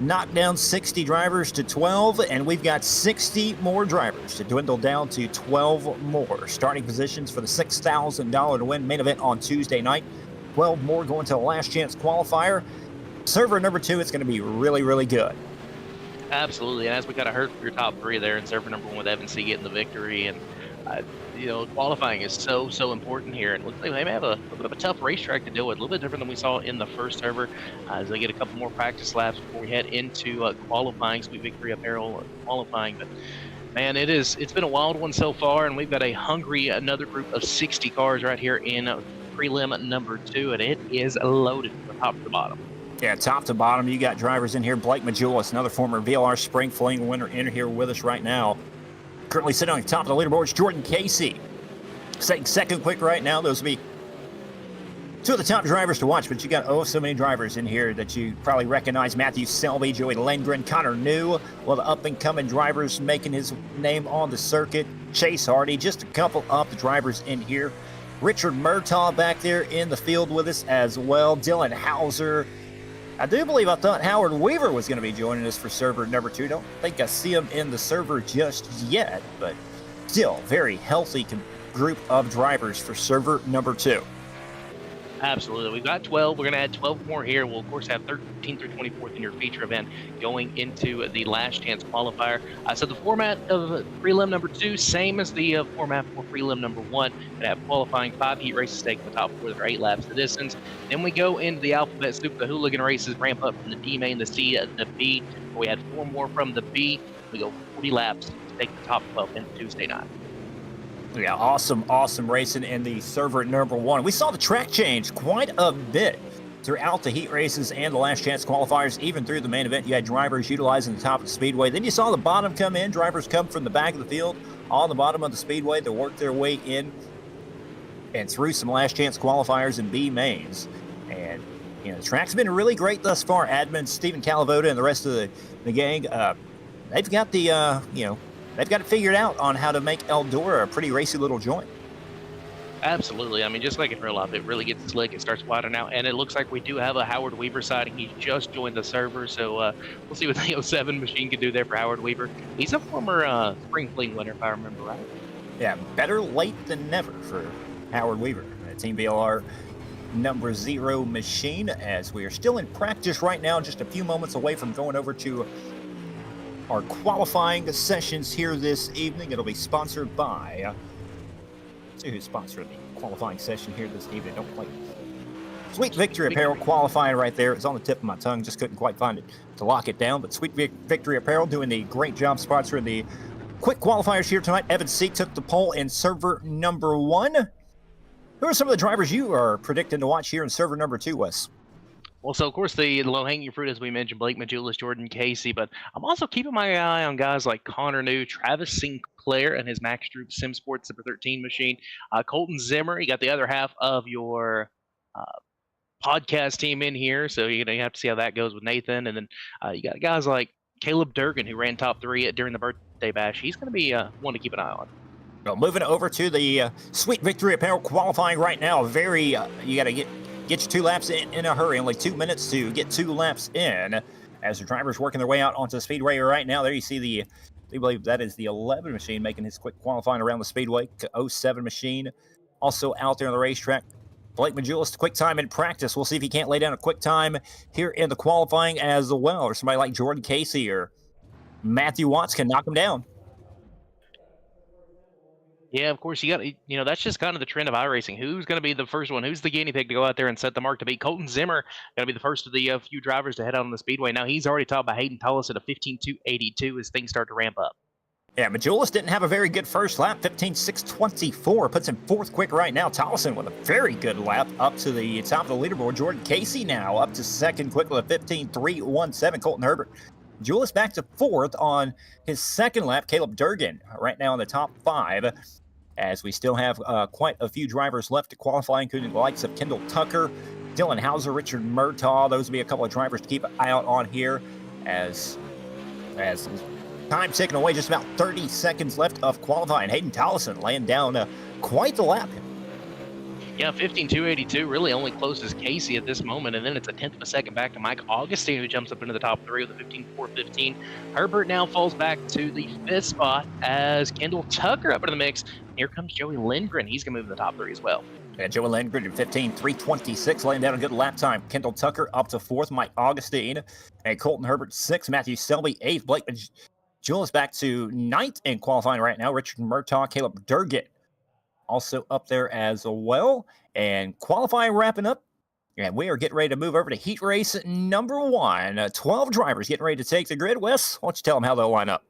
knocked down 60 drivers to 12, and we've got 60 more drivers to dwindle down to 12 more. Starting positions for the $6,000 to win main event on Tuesday night. 12 more going to the last chance qualifier. Server number 2, it's going to be really, really good. Absolutely, and as we kind of heard from your top 3 there, and server number 1 with Evan C getting the victory, and qualifying is so important here. And it looks like they may have a bit of a tough racetrack to deal with, a little bit different than we saw in the first server, as they get a couple more practice laps before we head into qualifying. Sweet Victory Apparel qualifying, but man, it's been a wild one so far, and we've got another group of 60 cars right here in prelim number 2, and it is loaded from top to bottom. Yeah, top to bottom, you got drivers in here. Blake Majulis, another former VLR Spring Fling winner, in here with us right now. Currently sitting on the top of the leaderboards, Jordan Casey. Second quick right now. Those will be 2 of the top drivers to watch, but you got so many drivers in here that you probably recognize. Matthew Selby, Joey Lindgren, Connor New, one of the up-and-coming drivers making his name on the circuit. Chase Hardy, just a couple of the drivers in here. Richard Murtaugh back there in the field with us as well. Dylan Hauser. I thought Howard Weaver was going to be joining us for server number 2. Don't think I see him in the server just yet, but still very healthy group of drivers for server number 2. Absolutely. We've got 12. We're going to add 12 more here. We'll, of course, have 13th through 24th in your feature event going into the last chance qualifier. So the format of prelim number 2, same as the format for prelim number 1. We have qualifying 5 heat races taking the top 4 that are 8 laps the distance. Then we go into the alphabet soup, the hooligan races, ramp up from the D main, the C, the B. We had 4 more from the B. We go 40 laps to take the top 12 into Tuesday night. Yeah, awesome racing in the server number 1. We saw the track change quite a bit throughout the heat races and the last chance qualifiers. Even through the main event, you had drivers utilizing the top of the speedway. Then you saw the bottom come in. Drivers come from the back of the field on the bottom of the speedway to work their way in and through some last chance qualifiers and B mains. And the track's been really great thus far. Admin Stephen Calavoda and the rest of the gang, they've got the they've got it figured out on how to make Eldora a pretty racy little joint. Absolutely. I mean, just like in real life, it really gets slick. It starts widening out, and it looks like we do have a Howard Weaver sighting. He just joined the server, so we'll see what the 07 machine can do there for Howard Weaver. He's a former Spring Fling winner, if I remember right. Yeah, better late than never for Howard Weaver. Team VLR number 0 machine, as we are still in practice right now, just a few moments away from going over to our qualifying sessions here this evening. It'll be sponsored by, let's see who's sponsoring the qualifying session here this evening. Don't quite. Sweet Victory Apparel qualifying right there. It's on the tip of my tongue. Just couldn't quite find it to lock it down. But Sweet Victory Apparel doing the great job sponsoring the quick qualifiers here tonight. Evan C took the pole in server number 1. Who are some of the drivers you are predicting to watch here in server number 2, Wes? Well, so of course the low-hanging fruit, as we mentioned, Blake Majulis, Jordan Casey, but I'm also keeping my eye on guys like Connor New, Travis Claire and his Max Droop Sim Sports Super 13 machine. Colton Zimmer, you got the other half of your podcast team in here, so you have to see how that goes with Nathan. And then you got guys like Caleb Durgan, who ran top 3 during the birthday bash. He's going to be one to keep an eye on. Well, moving over to the Sweet Victory Apparel qualifying right now. Very, you got to get your 2 laps in a hurry. Only 2 minutes to get 2 laps in as the drivers working their way out onto the speedway right now. There you see I believe that is the 11 machine making his quick qualifying around the speedway. 07 machine also out there on the racetrack. Blake Majulis, quick time in practice. We'll see if he can't lay down a quick time here in the qualifying as well. Or somebody like Jordan Casey or Matthew Watts can knock him down. Yeah, of course, you got that's just kind of the trend of iRacing. Who's going to be the first one? Who's the guinea pig to go out there and set the mark to beat? Colton Zimmer going to be the first of the few drivers to head out on the speedway. Now he's already topped by Hayden Tullis at a 15.282 as things start to ramp up. Yeah, Majulis didn't have a very good first lap. 15.624 puts him 4th quick right now. Tollison with a very good lap up to the top of the leaderboard. Jordan Casey now up to 2nd quick with a 15.317. Colton Herbert. Majulis back to 4th on his 2nd lap. Caleb Durgan right now in the top 5, as we still have quite a few drivers left to qualify, including the likes of Kendall Tucker, Dylan Hauser, Richard Murtaugh. Those will be a couple of drivers to keep an eye out on here as time ticking away. Just about 30 seconds left of qualifying. Hayden Tollison laying down quite the lap. Yeah, 15.282 really only closes Casey at this moment, and then it's a 1/10 of a second back to Mike Augustine, who jumps up into the top 3 with a 15.415. Herbert now falls back to the 5th spot as Kendall Tucker up into the mix. Here comes Joey Lindgren. He's going to move in the top 3 as well. And Joey Lindgren at 15.326, laying down a good lap time. Kendall Tucker up to 4th, Mike Augustine, and Colton Herbert 6th, Matthew Selby 8th, Blake Jules back to 9th in qualifying right now. Richard Murtaugh, Caleb Durgan also up there as well. And qualifying wrapping up. And we are getting ready to move over to heat race number 1. 12 drivers getting ready to take the grid. Wes, why don't you tell them how they'll line up?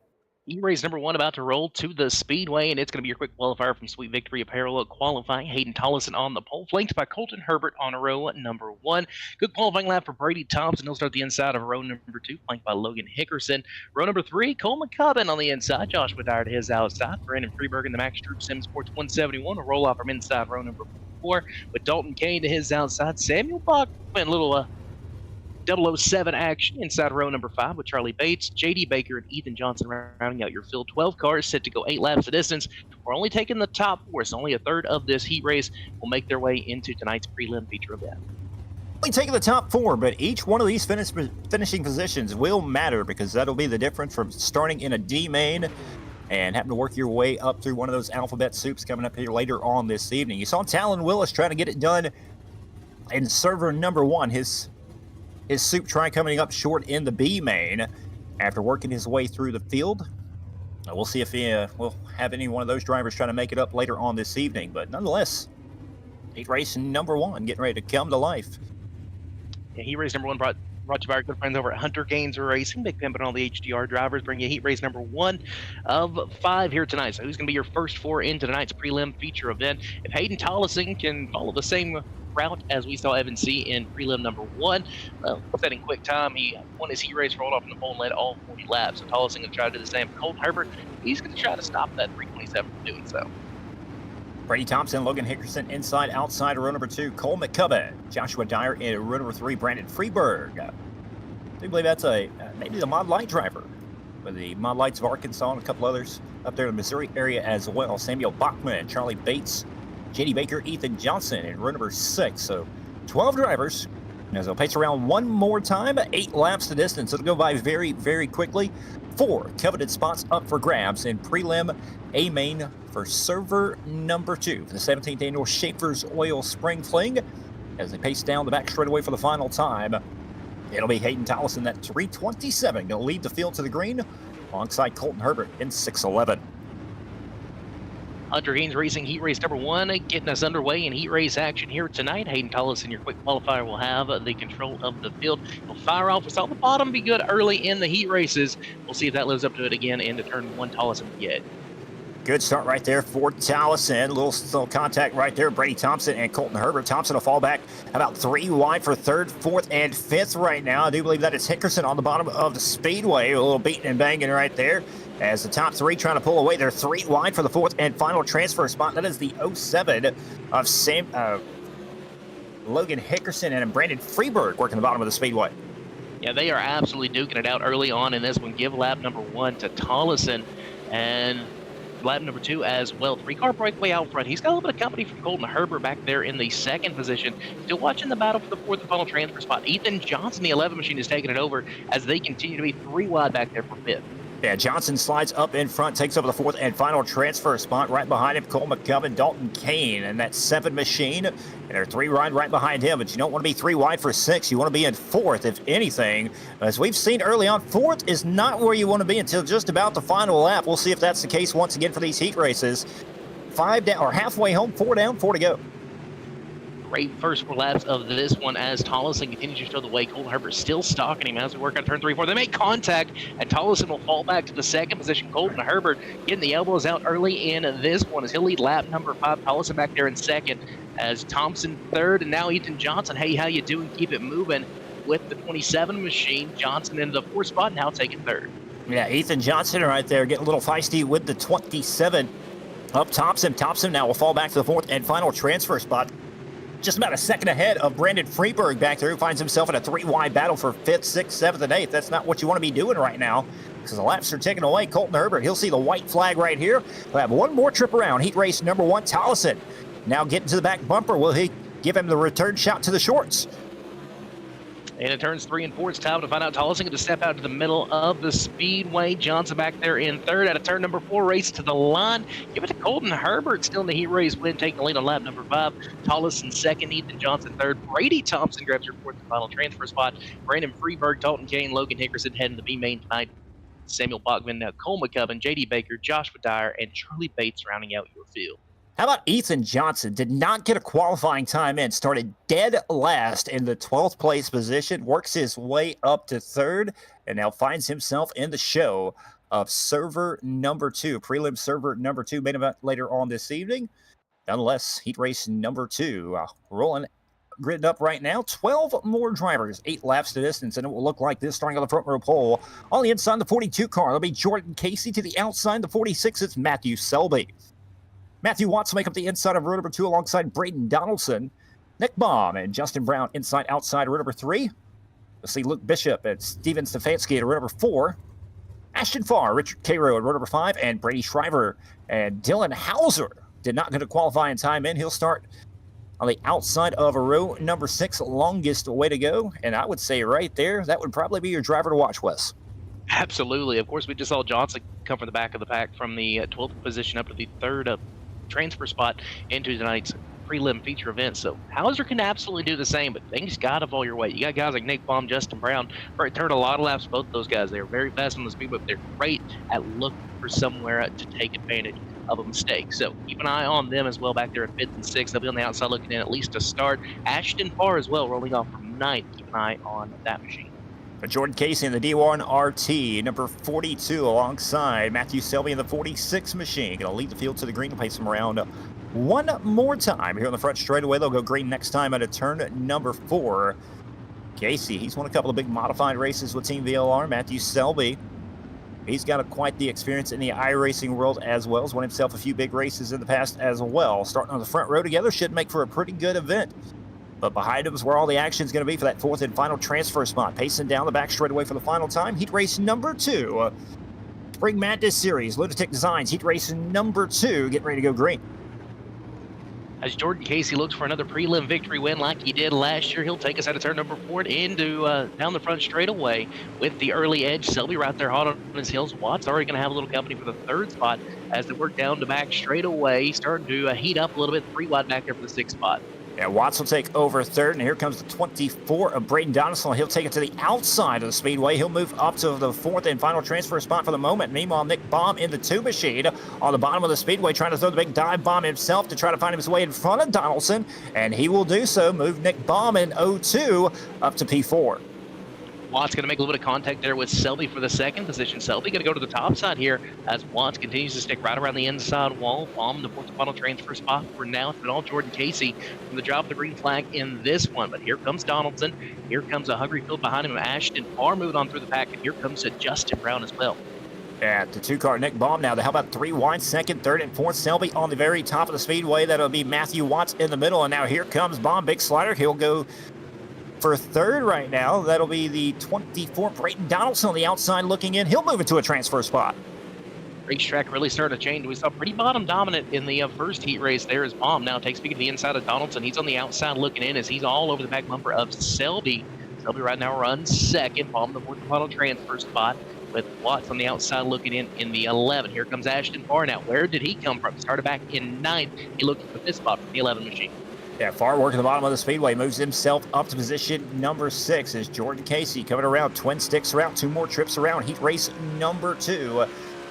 E-Race number 1 about to roll to the speedway, and it's going to be your quick qualifier from Sweet Victory Apparel qualifying. Hayden Tollison on the pole, flanked by Colton Herbert on row number 1. Good qualifying lap for Brady Thompson. He'll start the inside of row number 2, flanked by Logan Hickerson. Row number 3, Cole McCubbin on the inside. Joshua Dyer to his outside. Brandon Freeberg in the Max Droop Sim Sports 171 will roll off from inside row number 4 with Dalton Kane to his outside. Samuel Bachman, little 007 action inside row number 5 with Charlie Bates, JD Baker, and Ethan Johnson rounding out your field. 12 cars set to go 8 laps the distance. We're only taking the top 4, so only a third of this heat race will make their way into tonight's prelim feature event. Only taking the top 4, but each one of these finishing positions will matter, because that'll be the difference from starting in a D main and having to work your way up through one of those alphabet soups coming up here later on this evening. You saw Talon Willis trying to get it done in server number 1. His soup try coming up short in the B main after working his way through the field. We'll see if he will have any one of those drivers trying to make it up later on this evening. But nonetheless, heat race number 1 getting ready to come to life. Yeah, heat race number 1 brought to you by our good friends over at Hunter Gaines Racing. Big pimping all the HDR drivers. Bring you heat race number 1 of 5 here tonight. So who's going to be your first 4 into tonight's prelim feature event? If Hayden Tollison can follow the same route as we saw Evan C in prelim number 1. Setting quick time, he won his heat race, rolled off in the pole, and led all 40 laps. So Tollison going to try to do the same. Colton Herbert, he's going to try to stop that 327 from doing so. Brady Thompson, Logan Hickerson inside, outside row number 2. Cole McCubbin, Joshua Dyer in row number 3. Brandon Freeberg. I do believe that's maybe the Mod Light driver with the Mod Lights of Arkansas and a couple others up there in the Missouri area as well. Samuel Bachman, Charlie Bates, JD Baker, Ethan Johnson in row number 6. So 12 drivers. As they'll pace around one more time, 8 laps the distance. It'll go by very, very quickly. 4 coveted spots up for grabs in prelim A main for server number 2 for the 17th annual Schaeffer's Oil Spring Fling. As they pace down the back straightaway for the final time, it'll be Hayden Tollison, that 327, going to lead the field to the green alongside Colton Herbert in 611. Hunter Gaines Racing heat race number 1 getting us underway in heat race action here tonight. Hayden Tollison, your quick qualifier, will have the control of the field. He'll fire off. We saw the bottom be good early in the heat races. We'll see if that lives up to it again into turn 1. Tollison yet. Good start right there for Tallison. Little contact right there. Brady Thompson and Colton Herbert. Thompson will fall back about 3 wide for 3rd, 4th, and 5th right now. I do believe that is Hickerson on the bottom of the speedway. A little beating and banging right there. As the top 3 trying to pull away. They're 3 wide for the 4th and final transfer spot. That is the 07 of Logan Hickerson and Brandon Freeberg working the bottom of the speedway. Yeah, they are absolutely duking it out early on in this one. Give lap number 1 to Tollison, and lap number 2 as well. 3-car breakaway out front. He's got a little bit of company from Colton Herbert back there in the 2nd position. Still watching the battle for the 4th and final transfer spot. Ethan Johnson, the 11 machine, is taking it over as they continue to be 3 wide back there for 5th. Yeah, Johnson slides up in front, takes over the 4th and final transfer spot. Right behind him, Cole McCubbin, Dalton Kane, and that 7 machine. And they're 3 wide right behind him, but you don't want to be 3 wide for 6. You want to be in 4th, if anything. As we've seen early on, 4th is not where you want to be until just about the final lap. We'll see if that's the case once again for these heat races. 5 down, or halfway home, 4 down, 4 to go. Great first 4 laps of this one as Tollison continues to show the way. Colton Herbert still stalking him as we work on turn 3, 4. They make contact, and Tollison will fall back to the 2nd position. Colton Herbert getting the elbows out early in this one as he'll lead lap number 5. Tollison back there in 2nd as Thompson 3rd, and now Ethan Johnson. Hey, how you doing? Keep it moving with the 27 machine. Johnson in the 4th spot, now taking 3rd. Yeah, Ethan Johnson right there getting a little feisty with the 27 of Thompson. Thompson now will fall back to the 4th and final transfer spot. Just about a second ahead of Brandon Freeberg back there, who finds himself in a 3-wide battle for 5th, 6th, 7th, and 8th. That's not what you want to be doing right now because the laps are taken away. Colton Herbert, he'll see the white flag right here. We'll have one more trip around. Heat race number 1, Tollison. Now getting to the back bumper. Will he give him the return shot to the shorts? And in turns 3 and 4, it's time to find out. Tollison going to step out to the middle of the speedway. Johnson back there in 3rd. Out of turn number 4, race to the line. Give it to Colton Herbert, still in the heat race win, taking the lead on lap number 5. Tollison 2nd, Ethan Johnson 3rd. Brady Thompson grabs your 4th and final transfer spot. Brandon Freeberg, Dalton Kane, Logan Hickerson heading to the B-main tonight. Samuel Bachman, Cole McCubbin, J.D. Baker, Joshua Dyer, and Charlie Bates rounding out your field. How about Ethan Johnson? Did not get a qualifying time in. Started dead last in the 12th place position. Works his way up to 3rd. And now finds himself in the show of server number 2. Prelim server number 2. Main event later on this evening. Nonetheless, heat race number 2. Rolling grid up right now. 12 more drivers. 8 laps to distance. And it will look like this starting on the front row pole. On the inside, the 42 car. That'll be Jordan Casey. To the outside, the 46. It's Matthew Selby. Matthew Watts will make up the inside of row number 2 alongside Braden Donaldson. Nick Baum and Justin Brown inside outside row number 3. We'll see Luke Bishop and Steven Stefanski at row number 4. Ashton Farr, Richard Cairo at row number 5, and Brady Shriver and Dylan Hauser did not get a qualifying time in. He'll start on the outside of row number 6, longest way to go. And I would say right there, that would probably be your driver to watch, Wes. Absolutely. Of course, we just saw Johnson come from the back of the pack from the 12th position up to the 3rd transfer spot into tonight's prelim feature event. So Hauser can absolutely do the same, but things got to fall your way. You got guys like Nick Baum, Justin Brown. Right, turned a lot of laps, both those guys. They're very fast on the speed, but they're great at looking for somewhere to take advantage of a mistake. So keep an eye on them as well back there at 5th and 6th. They'll be on the outside looking in at least to start. Ashton Farr as well, rolling off from 9th. Keep an eye on that machine. For Jordan Casey in the D1 RT, number 42, alongside Matthew Selby in the 46 machine. Going to lead the field to the green to pace them around one more time. Here on the front straightaway, they'll go green next time at a turn number 4. Casey, he's won a couple of big modified races with Team VLR. Matthew Selby, he's got quite the experience in the iRacing world as well. He's won himself a few big races in the past as well. Starting on the front row together should make for a pretty good event. But behind him is where all the action is going to be for that 4th and final transfer spot. Pacing down the back straightaway for the final time. Heat race number 2. Spring Madness Series, Lunatic Designs, heat race number 2. Getting ready to go green. As Jordan Casey looks for another prelim victory win like he did last year, he'll take us out of turn number 4 into down the front straightaway with the early edge. Selby right there hot on his heels. Watts already going to have a little company for the 3rd spot as they work down to back straightaway, starting to heat up a little bit. 3 wide back there for the 6th spot. Yeah, Watts will take over 3rd, and here comes the 24 of Braden Donaldson. He'll take it to the outside of the speedway. He'll move up to the 4th and final transfer spot for the moment. Meanwhile, Nick Baum in the 2 machine on the bottom of the speedway, trying to throw the big dive bomb himself to try to find his way in front of Donaldson, and he will do so. Move Nick Baum in 02 up to P4. Watts going to make a little bit of contact there with Selby for the second position. Selby going to go to the top side here as Watts continues to stick right around the inside wall. Palm the fourth final transfer spot for now. It's been all Jordan Casey from the job of the green flag in this one. But here comes Donaldson. Here comes a hungry field behind him. Ashton Farr moving on through the pack. And here comes a Justin Brown as well. At the two-car Nick Baum now. How about three wide, second, third, and fourth? Selby on the very top of the speedway. That'll be Matthew Watts in the middle. And now here comes Baum, big slider. He'll go for third right now. That'll be the 24, Brayton Donaldson on the outside looking in. He'll move into a transfer spot. Racetrack really started to change. We saw pretty bottom dominant in the first heat race there as Baum now takes speed to the inside of Donaldson. He's on the outside looking in as he's all over the back bumper of Selby. Selby right now runs second. Baum the fourth final transfer spot with Watts on the outside looking in the 11. Here comes Ashton Farr now. Where did he come from? Started back in 9th. He looked for the fifth spot from the 11 machine. Yeah, Farr working the bottom of the speedway, moves himself up to position number 6 as Jordan Casey coming around. Twin sticks around, 2 more trips around. Heat race number 2.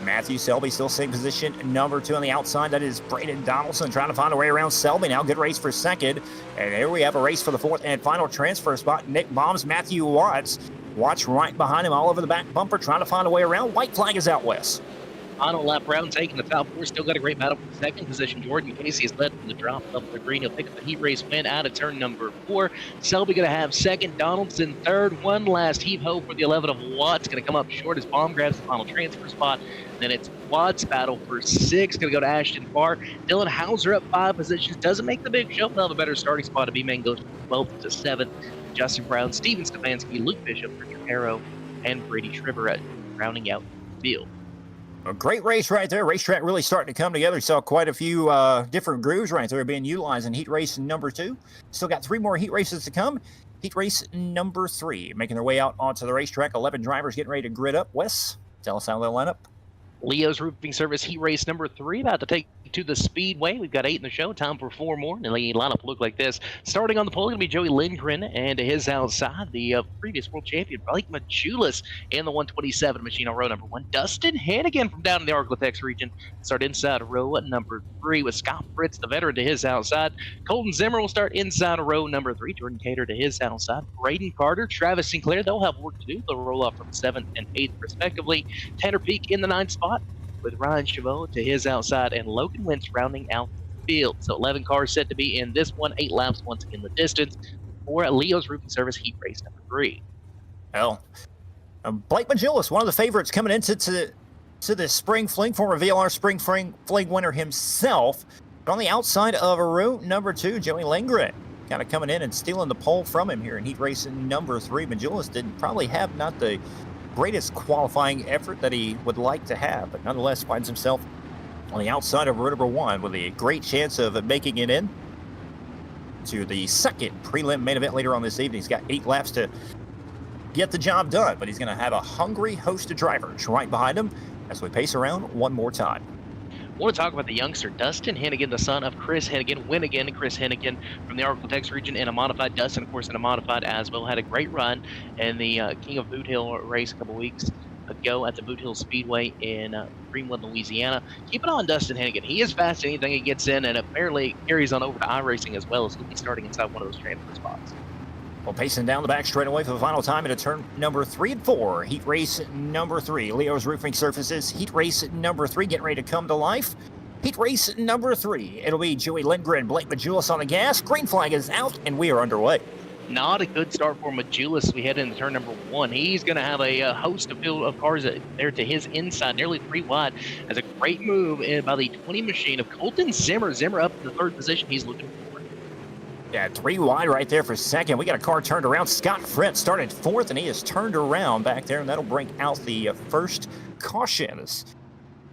Matthew Selby still same position number 2 on the outside. That is Brayton Donaldson trying to find a way around Selby now. Good race for second. And here we have a race for the fourth and final transfer spot. Nick Baum's Matthew Watts. Watch right behind him all over the back bumper, trying to find a way around. White flag is out west. Final lap round taking the top 4. Still got a great battle for the second position. Jordan Casey is led from the drop up the green. He'll pick up the heat race win out of turn number 4. Selby going to have second. Donaldson third. One last heave-ho for the 11 of Watts. Going to come up short as Baum grabs the final transfer spot. Then it's Watts battle for 6. Going to go to Ashton Farr. Dylan Hauser up 5 positions. Doesn't make the big show. They'll have a better starting spot. B-Man goes from 12th to 7th. Justin Brown, Steven Stefanski, Luke Bishop, Richard Harrow, and Brady Shriver rounding out the field. A great race right there. Racetrack really starting to come together. Saw quite a few different grooves right there being utilized in heat race number 2. Still got 3 more heat races to come. Heat race number 3 making their way out onto the racetrack. 11 drivers getting ready to grid up. Wes, tell us how they'll line up. Leo's Roofing Service heat race number 3 about to take to the speedway. We've got 8 in the show. Time for 4 more. And the lineup look like this. Starting on the pole, going to be Joey Lindgren, and to his outside, the previous world champion, Blake Machulis, in the 127 machine on row number 1. Dustin Hannigan from down in the Arklatex region. Start inside row number 3 with Scott Fritz, the veteran, to his outside. Colton Zimmer will start inside row number 3. Jordan Cater to his outside. Braden Carter, Travis Sinclair, they'll have work to do. They'll roll off from 7th and 8th, respectively. Tanner Peak in the 9th spot, with Ryan Chavot to his outside and Logan Wentz rounding out the field. So 11 cars set to be in this one, 8 laps once in the distance for Leo's Roofing Service heat race number 3. Well, Blake Machulis, one of the favorites coming into this spring fling, former VLR spring fling winner himself. But on the outside of row number 2, Joey Lindgren kind of coming in and stealing the pole from him here in heat race number 3. Machulis did probably have not the greatest qualifying effort that he would like to have, but nonetheless finds himself on the outside of row number 1 with a great chance of making it in to the second prelim main event later on this evening. He's got 8 laps to get the job done, but he's going to have a hungry host of drivers right behind him as we pace around one more time. I want to talk about the youngster, Dustin Hennigan, the son of Chris Hennigan. Win again, Chris Hennigan from the Arklatex region in a modified. Dustin, of course, in a modified as well. Had a great run in the King of Boot Hill race a couple weeks ago at the Boot Hill Speedway in Greenwood, Louisiana. Keep an eye on Dustin Hennigan. He is fast in anything he gets in, and apparently carries on over to iRacing as well, as he'll be starting inside one of those transfer spots. Well, pacing down the back straightaway for the final time into turn number 3 and 4. Heat race number 3. Leo's Roofing Surfaces. Heat race number 3 getting ready to come to life. Heat race number 3. It'll be Joey Lindgren, Blake Machulis on the gas. Green flag is out, and we are underway. Not a good start for Machulis. We head into turn number 1. He's going to have a host of field of cars there to his inside, nearly 3 wide. As a great move by the 20 machine of Colton Zimmer. Zimmer up to the 3rd position. He's looking forward. Yeah, 3 wide right there for second. We got a car turned around. Scott Fritz started 4th, and he is turned around back there, and that'll bring out the first caution.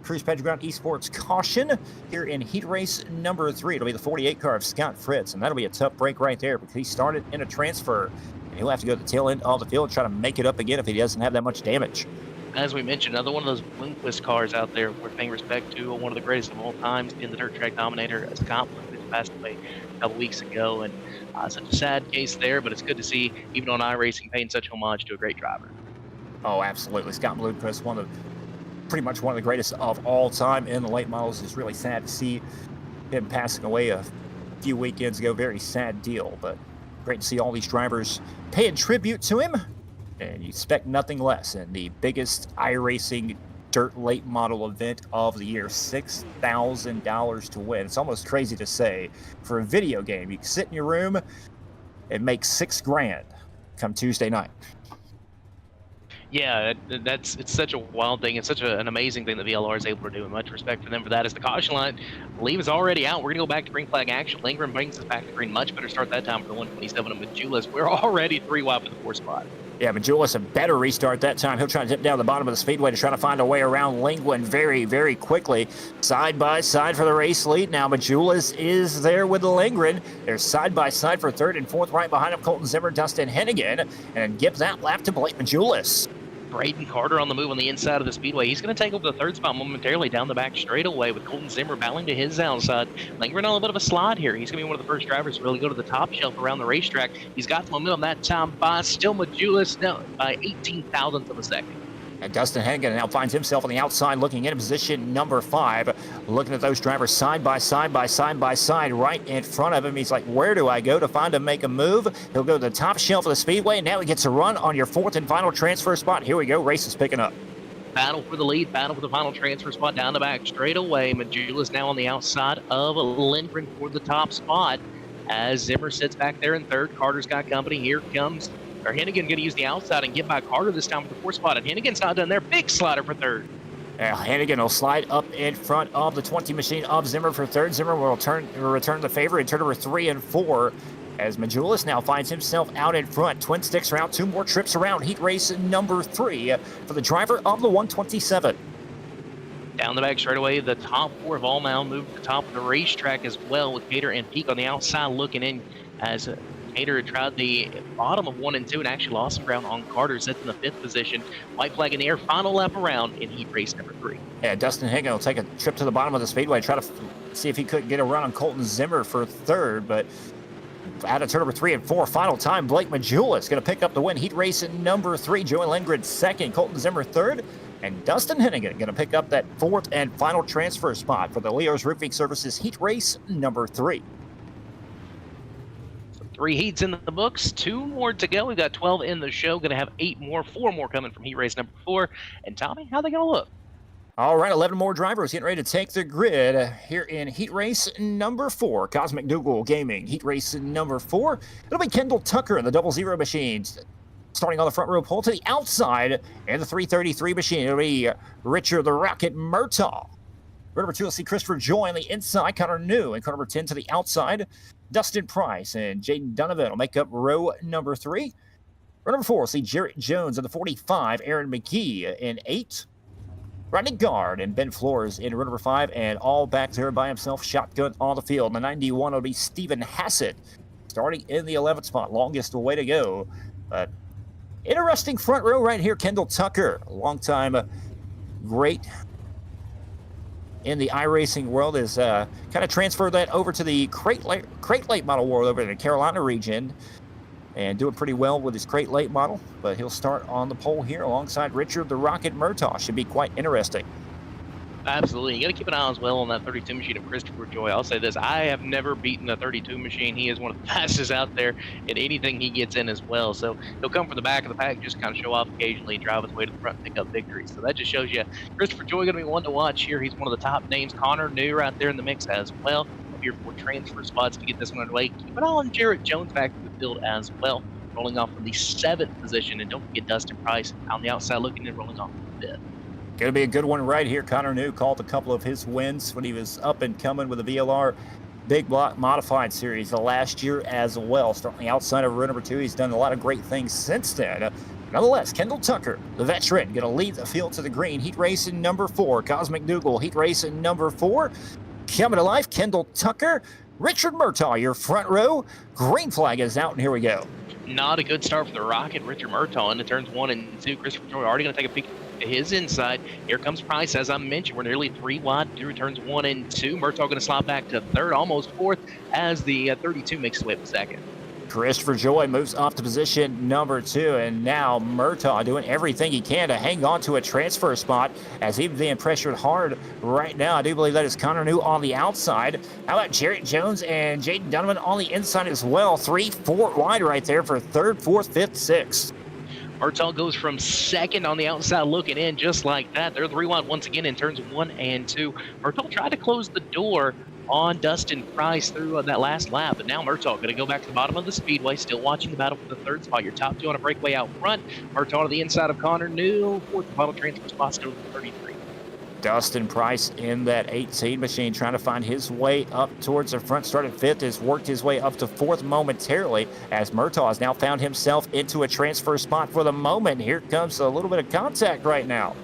Cruise Pedroground Esports caution here in heat race number 3. It'll be the 48 car of Scott Fritz, and that'll be a tough break right there because he started in a transfer, and he'll have to go to the tail end of the field and try to make it up again if he doesn't have that much damage. As we mentioned, another one of those Bloomquist cars out there we're paying respect to, one of the greatest of all times in the dirt track dominator, Scott Bloomquist, passed away a couple weeks ago, and such a sad case there, but it's good to see, even on iRacing, paying such homage to a great driver. Oh, absolutely. Scott Bloomquist, pretty much one of the greatest of all time in the late models. It's really sad to see him passing away a few weekends ago. Very sad deal, but great to see all these drivers paying tribute to him. And you expect nothing less in the biggest iRacing dirt late model event of the year. $6,000 to win. It's almost crazy to say for a video game. You can sit in your room and make $6,000 come Tuesday night. Yeah, it's such a wild thing. It's such an amazing thing that VLR is able to do, and much respect for them for that. As the caution line, I believe, is already out. We're going to go back to green flag action. Lindgren brings us back to green. Much better start that time for the 127 of Majulis. We're already 3 wide for the 4 spot. Yeah, Majulis a better restart that time. He'll try to dip down the bottom of the speedway to try to find a way around Lindgren very, very quickly. Side by side for the race lead. Now Majulis is there with Lindgren. They're side by side for 3rd and 4th. Right behind him, Colton Zimmer, Dustin Hennigan, and gives that lap to Blake Majulis. Braden Carter on the move on the inside of the speedway. He's going to take over the 3rd spot momentarily down the back straightaway with Colton Zimmer battling to his outside. Lindgren on a bit of a slide here. He's going to be one of the first drivers to really go to the top shelf around the racetrack. He's got the momentum that time by still Majulis now by 18 thousandths of a second. And Dustin Hennigan now finds himself on the outside looking in position number 5. Looking at those drivers side by side right in front of him. He's like, where do I go to find him, make a move? He'll go to the top shelf of the speedway, and now he gets a run on your 4th and final transfer spot. Here we go, race is picking up. Battle for the lead, battle for the final transfer spot down the back straight away. Majulis now on the outside of Lindgren for the top spot. As Zimmer sits back there in 3rd, Carter's got company. Here comes Hennigan going to use the outside and get by Carter this time with the 4th spot. And Hennigan's not done there. Big slider for 3rd. Hennigan will slide up in front of the 20 machine of Zimmer for 3rd. Zimmer will return the favor in turn number 3 and 4. As Majulis now finds himself out in front. Twin sticks around, 2 more trips around. Heat race number 3 for the driver of the 127. Down the back straightaway, the top 4 of all now move to the top of the racetrack as well, with Cater and Peak on the outside looking in as Cater had tried the bottom of 1 and 2 and actually lost some ground on Carter, sits in the 5th position. White flag in the air, final lap around in heat race number 3. Yeah, Dustin Hennigan will take a trip to the bottom of the speedway, try to see if he could get a run on Colton Zimmer for 3rd, but out of turn number 3 and 4, final time, Blake Majulis going to pick up the win. Heat race number 3, Joey Lindgren 2nd, Colton Zimmer 3rd, and Dustin Hennigan going to pick up that 4th and final transfer spot for the Leo's Roofing Services heat race number 3. 3 heats in the books, 2 more to go. We've got 12 in the show. Going to have 8 more, 4 more coming from heat race number 4. And Tommy, how are they going to look? All right, 11 more drivers getting ready to take the grid here in heat race number 4. Cosmic Dougal Gaming, heat race number 4. It'll be Kendall Tucker in the 00 machines. Starting on the front row pole to the outside in the 333 machine. It'll be Richard the Rocket Murtaugh. Row number 2, we'll see Christopher Joy on the inside. Connor New and car number 10 to the outside. Dustin Price and Jaden Donovan will make up row number 3. Row number 4, we'll see Jarrett Jones in the 45. Aaron McGee in 8. Rodney Guard and Ben Flores in row number 5. And all back there by himself, shotgun on the field. In the 91 will be Stephen Hassett starting in the 11th spot. Longest way to go. But interesting front row right here. Kendall Tucker, a long-time great in the iRacing world, is kind of transferred that over to the crate late model world over in the Carolina region and doing pretty well with his crate late model. But he'll start on the pole here alongside Richard the Rocket Murtaugh. Should be quite interesting. Absolutely. You got to keep an eye as well on that 32 machine of Christopher Joy. I'll say this, I have never beaten a 32 machine. He is one of the fastest out there in anything he gets in as well. So he'll come from the back of the pack, just kind of show off occasionally, drive his way to the front and pick up victories. So that just shows you Christopher Joy going to be one to watch here. He's one of the top names. Connor New right there in the mix as well. Here for transfer spots to get this one underway. Keep an eye on Jarrett Jones back to the field as well, rolling off from the 7th position. And don't forget Dustin Price on the outside looking and rolling off from the 5th. Going to be a good one right here. Connor New called a couple of his wins when he was up and coming with the VLR Big Block Modified Series the last year as well. Starting outside of row number 2, he's done a lot of great things since then. Nonetheless, Kendall Tucker, the veteran, going to lead the field to the green. Heat race in number 4. Cosmic Dougal, heat race in number 4. Coming to life, Kendall Tucker. Richard Murtaugh, your front row. Green flag is out, and here we go. Not a good start for the Rocket. Richard Murtaugh into turns 1 and 2. Christopher Joy already going to take a peek to his inside. Here comes Price. As I mentioned, we're nearly 3 wide through turns 1 and 2. Murtaugh going to slide back to 3rd, almost 4th, as the 32 makes his way to 2nd. Christopher Joy moves off to position number 2, and now Murtaugh doing everything he can to hang on to a transfer spot as he's being pressured hard right now. I do believe that is Connor New on the outside. How about Jarrett Jones and Jaden Donovan on the inside as well? 3, 4 wide right there for 3rd, 4th, 5th, 6th. Murtaugh goes from second on the outside looking in just like that. They're 3 wide once again in turns 1 and 2. Murtaugh tried to close the door on Dustin Price through that last lap, but now Murtaugh going to go back to the bottom of the speedway, still watching the battle for the third spot. Your top two on a breakaway out front. Murtaugh to the inside of Connor New. Fourth and final transfer spot still to 33. Dustin Price in that 18 machine trying to find his way up towards the front. Started fifth, has worked his way up to fourth momentarily as Murtaugh has now found himself into a transfer spot for the moment. Here comes a little bit of contact right now.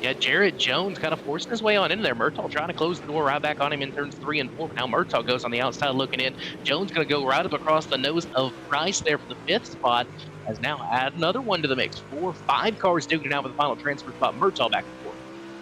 Yeah, Jared Jones kind of forcing his way on in there. Murtaugh trying to close the door right back on him in turns 3 and 4. Now Murtaugh goes on the outside looking in. Jones going to go right up across the nose of Price there for the fifth spot. Has now add another one to the mix. 4, 5 cars duking it out for the final transfer spot. Murtaugh back and forth.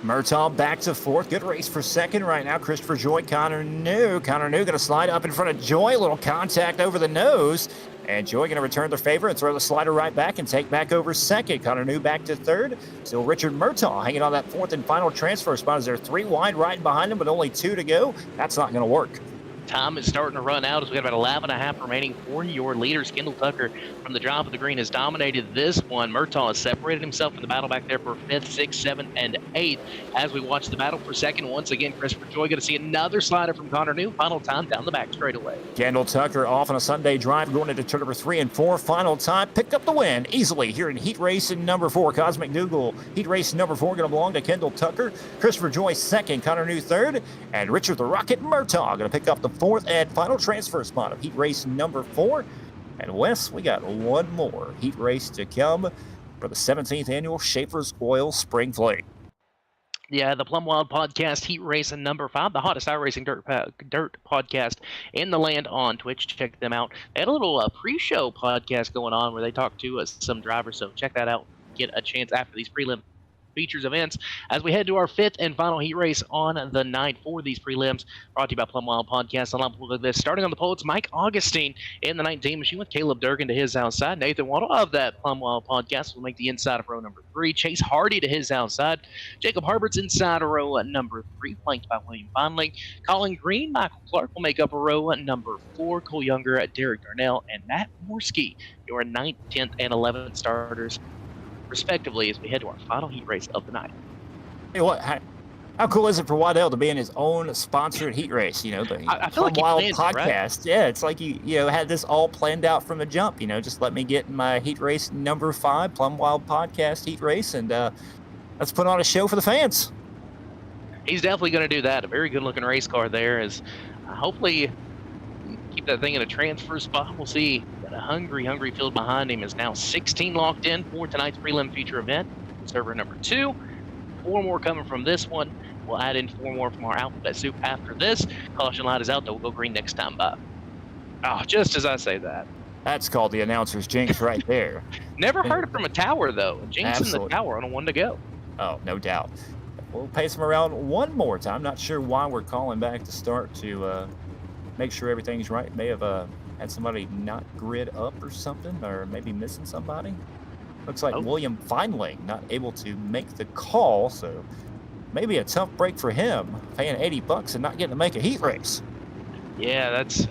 Murtaugh back to fourth. Good race for second right now. Christopher Joy, Connor New. Connor New going to slide up in front of Joy. A little contact over the nose. And Joy going to return the favor and throw the slider right back and take back over second. Connor New back to third. Still Richard Murtaugh hanging on that fourth and final transfer spot as they're 3 wide right behind him, but only 2 to go. That's not going to work. Time is starting to run out as we got about 11.5 remaining for your leaders. Kendall Tucker from the drive of the green has dominated this one. Murtaugh has separated himself from the battle back there for 5th, 6th, 7th, and 8th. As we watch the battle for second, once again, Christopher Joy going to see another slider from Connor New. Final time down the back straightaway. Kendall Tucker off on a Sunday drive going into turn number 3 and 4. Final time, picked up the win easily here in heat race number 4. Cosmic Google heat race number 4 going to belong to Kendall Tucker. Christopher Joy second, Connor New third, and Richard the Rocket Murtaugh going to pick up the fourth and final transfer spot of heat race number 4. And Wes, we got one more heat race to come for the 17th annual Schaeffer's Oil Spring Fling. Yeah, the Plum Wild Podcast Heat Race number 5, the hottest iRacing dirt podcast in the land on Twitch. Check them out. They had a little pre-show podcast going on where they talked to some drivers, so check that out. Get a chance after these prelim features events as we head to our 5th and final heat race on the night for these prelims, brought to you by Plum Wild Podcast. A lot of this starting on the pole, it's Mike Augustine in the 19 machine with Caleb Durgan to his outside. Nathan Waddle of that Plum Wild Podcast will make the inside of row number 3. Chase Hardy to his outside. Jacob Herbert's inside of row number 3, flanked by William Fondling. Colin Green, Michael Clark will make up a row number 4. Cole Younger, Derek Darnell, and Matt Morski, your 9th, 10th, and 11th starters respectively as we head to our final heat race of the night. Hey, what? How cool is it for Waddell to be in his own sponsored heat race? You know, the I feel like Wild planned Podcast. Right? Yeah, it's like you had this all planned out from the jump. You know, just let me get in my heat race number 5, Plum Wild Podcast heat race, and let's put on a show for the fans. He's definitely going to do that. A very good-looking race car there. Is hopefully keep that thing in a transfer spot. We'll see. Got a hungry field behind him. Is now 16 locked in for tonight's prelim feature event. Server number 2. 4 more coming from this one. We'll add in 4 more from our alphabet soup after this. Caution light is out, though. We'll go green next time by. Oh, just as I say that. That's called the announcer's jinx right there. Never heard it from a tower, though. Jinx in the tower on a 1 to go. Oh, no doubt. We'll pace them around one more time. Not sure why we're calling back to start to make sure everything's right. May have had somebody not grid up or something, or maybe missing somebody. Looks like William Findling not able to make the call, so maybe a tough break for him, paying $80 and not getting to make a heat race. Yeah, that's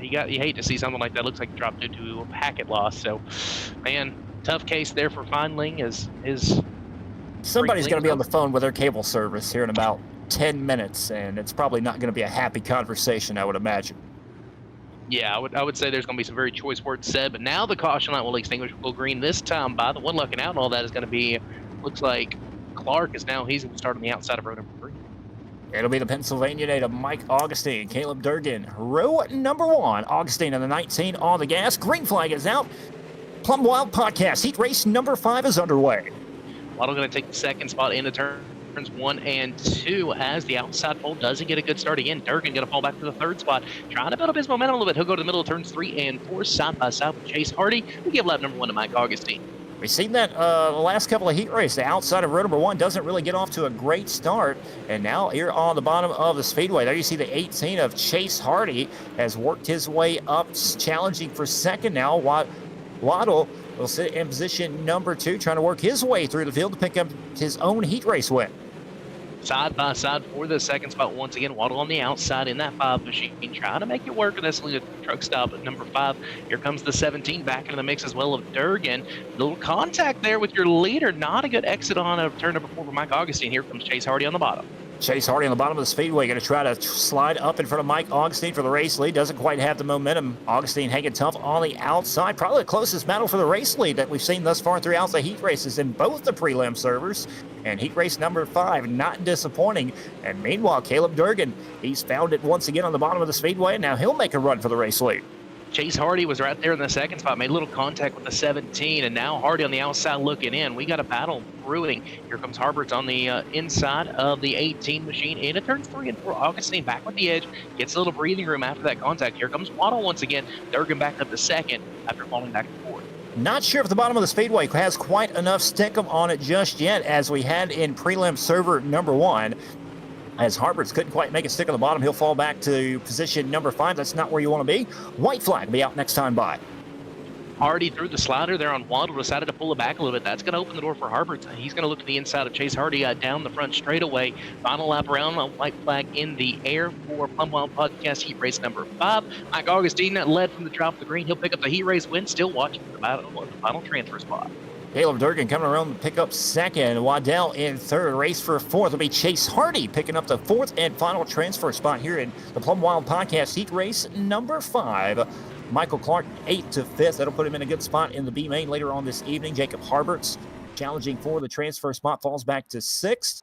you hate to see something like that. Looks like it dropped into a packet loss. So, man, tough case there for Findling. Is somebody's going to be on the phone with their cable service here in about 10 minutes, and it's probably not going to be a happy conversation, I would imagine. Yeah, I would say there's going to be some very choice words said, but now the caution light will extinguish full green this time by the one looking out, and all that is going to be, looks like Clark is now, he's going to start on the outside of row number 3. It'll be the Pennsylvania native Mike Augustine, Caleb Durgan, row number 1. Augustine on the 19 on the gas. Green flag is out. Plum Wild Podcast heat race number 5 is underway. Waddle going to take the second spot in the turns 1 and 2 as the outside pole doesn't get a good start again. Durgan going to fall back to the third spot, trying to build up his momentum a little bit. He'll go to the middle of turns 3 and 4 side by side with Chase Hardy. We give lap number 1 to Mike Augustine. We've seen that the last couple of heat races. The outside of row number 1 doesn't really get off to a great start. And now here on the bottom of the speedway, there you see the 18 of Chase Hardy has worked his way up, challenging for second now. Waddle will sit in position number 2, trying to work his way through the field to pick up his own heat race win. Side by side for the second spot once again. Waddle on the outside in that 5 machine, trying to make it work with that truck stop at number 5. Here comes the 17 back into the mix as well of Durgan. Little contact there with your leader. Not a good exit on a turn number 4 for Mike Augustine. Here comes Chase Hardy on the bottom. Chase Hardy on the bottom of the speedway, going to try to slide up in front of Mike Augustine for the race lead. Doesn't quite have the momentum. Augustine hanging tough on the outside. Probably the closest battle for the race lead that we've seen thus far throughout the heat races in both the prelim servers. And heat race number 5, not disappointing. And meanwhile, Caleb Durgan, he's found it once again on the bottom of the speedway, and now he'll make a run for the race lead. Chase Hardy was right there in the second spot, made a little contact with the 17, and now Hardy on the outside looking in. We got a battle brewing. Here comes Harberts on the inside of the 18 machine into turns 3 and 4. Augustine back with the edge, gets a little breathing room after that contact. Here comes Waddle once again. Durgan back up to second after falling back and forth. Not sure if the bottom of the speedway has quite enough stickum on it just yet, as we had in prelim server number 1. As Harberts couldn't quite make it stick on the bottom, he'll fall back to position number 5. That's not where you want to be. White flag will be out next time by. Hardy threw the slider there on Waddle, decided to pull it back a little bit. That's going to open the door for Harberts. He's going to look to the inside of Chase Hardy down the front straightaway. Final lap around, a white flag in the air for Plum Wild Podcast heat race number 5. Mike Augustine led from the drop of the green. He'll pick up the heat race win, still watching for the final transfer spot. Caleb Durgan coming around to pick up second. Waddell in third. Race for fourth will be Chase Hardy picking up the fourth and final transfer spot here in the Plum Wild Podcast heat race number 5. Michael Clark 8th to 5th. That'll put him in a good spot in the B main later on this evening. Jacob Harberts challenging for the transfer spot, falls back to 6th.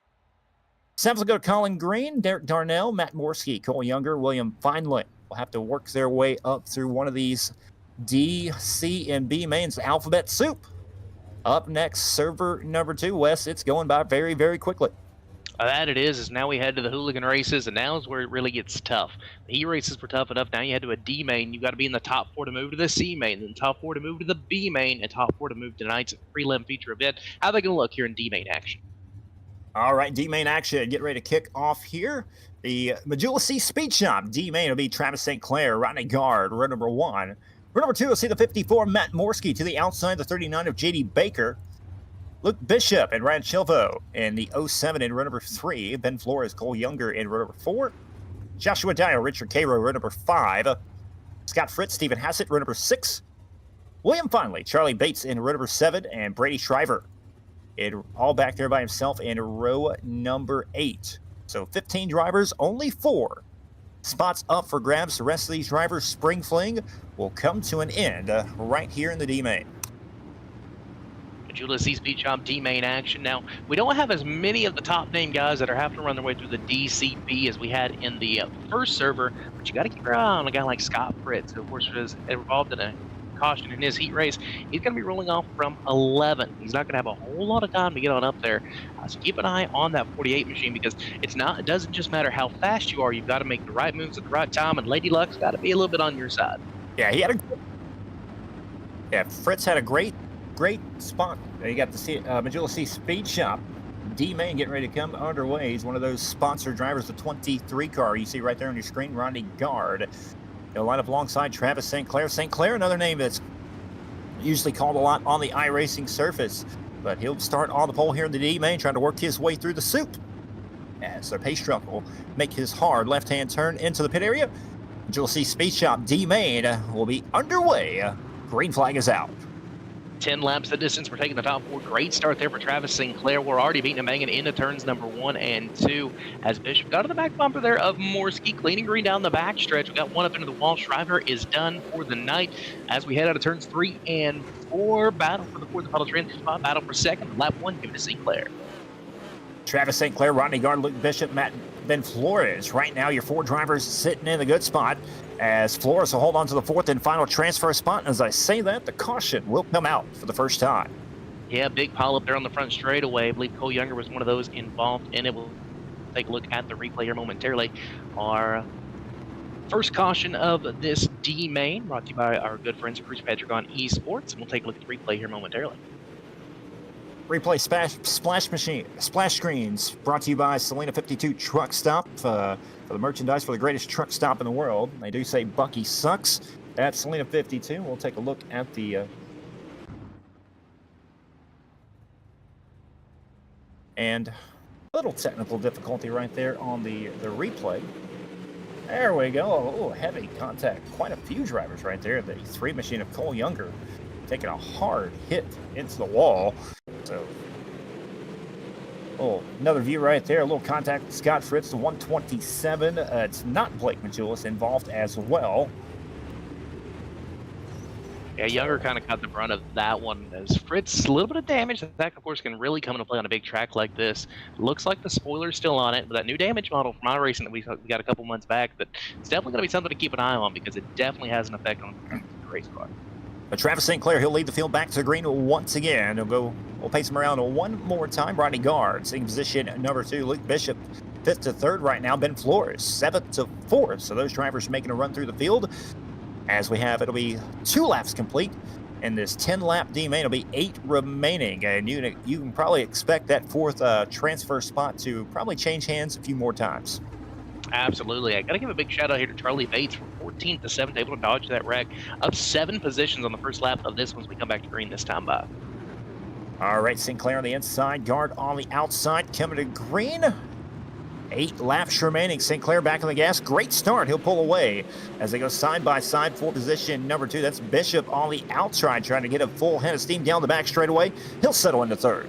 7th will go to Colin Green, Derek Darnell, Matt Morski, Cole Younger, William Feinley will have to work their way up through one of these D, C, and B mains. Alphabet soup. Up next, server number 2, Wes. It's going by very, very quickly. That it is now we head to the hooligan races, and now is where it really gets tough. The E races were tough enough. Now you head to a D main. You've got to be in the top 4 to move to the C main, then top 4 to move to the B main, and top 4 to move to tonight's prelim feature event. How are they going to look here in D main action? All right, D main action. Get ready to kick off here. The Majula C Speed Shop. D main will be Travis St. Clair, Rodney Guard, row number 1. For number 2, we'll see the 54, Matt Morski to the outside, the 39 of J.D. Baker. Luke Bishop and Ryan Chilvo in the 07 in row number 3. Ben Flores, Cole Younger in row number 4. Joshua Dyer, Richard Cairo, row number 5. Scott Fritz, Stephen Hassett, row number 6. William Finley, Charlie Bates in row number 7. And Brady Shriver all back there by himself in row number 8. So 15 drivers, only 4 spots up for grabs. The rest of these drivers, spring fling, will come to an end right here in the D main. Majula C Speed Shop D main action. Now, we don't have as many of the top name guys that are having to run their way through the DCB as we had in the first server, but you got to keep your eye on a guy like Scott Fritz, who of course was involved in a caution in his heat race. He's going to be rolling off from 11. He's not going to have a whole lot of time to get on up there. So keep an eye on that 48 machine, because it doesn't just matter how fast you are. You've got to make the right moves at the right time, and Lady Luck's got to be a little bit on your side. Yeah, Fritz had a great spot. You got the Majula C Speed Shop D main getting ready to come underway. He's one of those sponsored drivers, the 23 car you see right there on your screen, Rodney Guard. He'll line up alongside Travis St. Clair. St. Clair, another name that's usually called a lot on the iRacing surface, but he'll start on the pole here in the D main, trying to work his way through the soup as their pace truck will make his hard left-hand turn into the pit area. You'll see Speed Shop D main will be underway. Green flag is out. 10 laps the distance. We're taking the top 4. Great start there for Travis St. Clair. We're already beating him banging into turns number 1 and 2 as Bishop got to the back bumper there of Morski, cleaning green down the back stretch. We got one up into the wall. Shriver is done for the night as we head out of turns 3 and 4. Battle for the 4th and final transfer spot. Battle for 2nd. Lap 1 given to St. Clair. Travis St. Clair, Rodney Guard, Luke Bishop, Ben Flores. Right now, your 4 drivers sitting in a good spot as Flores will hold on to the 4th and final transfer spot. And as I say that, the caution will come out for the first time. Yeah, big pile up there on the front straightaway. I believe Cole Younger was one of those involved in it. We'll take a look at the replay here momentarily. Our first caution of this D main, brought to you by our good friends at Cruise Pedragon Esports. And we'll take a look at the replay here momentarily. Replay splash screens brought to you by Selena 52 Truck Stop for the merchandise for the greatest truck stop in the world. They do say Bucky sucks at Selena 52. We'll take a look at the and Little technical difficulty right there on the replay. There we go. Oh, heavy contact. Quite a few drivers right there. The 3 machine of Cole Younger taking a hard hit into the wall. So, oh, another view right there. A little contact with Scott Fritz, the 127. It's not Blake Majulis involved as well. Yeah, Younger kind of got the brunt of that one. As Fritz, a little bit of damage. That, of course, can really come into play on a big track like this. Looks like the spoiler's still on it, but that new damage model from iRacing that we got a couple months back, that it's definitely going to be something to keep an eye on because it definitely has an effect on the race car. But Travis St. Clair, he'll lead the field back to the green once again. We'll pace him around one more time. Rodney Guard, sitting position number 2. Luke Bishop, 5th to 3rd right now. Ben Flores, 7th to 4th. So those drivers making a run through the field. As we have, it'll be 2 laps complete in this 10-lap D main. It'll be 8 remaining, and you can probably expect that 4th transfer spot to probably change hands a few more times. Absolutely. I got to give a big shout out here to Charlie Bates from 14th to 7th, able to dodge that wreck. Up 7 positions on the first lap of this one as we come back to green this time by. All right, Sinclair on the inside, Guard on the outside, coming to green. 8 laps remaining. St. Clair back on the gas. Great start. He'll pull away as they go side by side for position number 2. That's Bishop on the outside trying to get a full head of steam down the back straightaway. He'll settle into 3rd.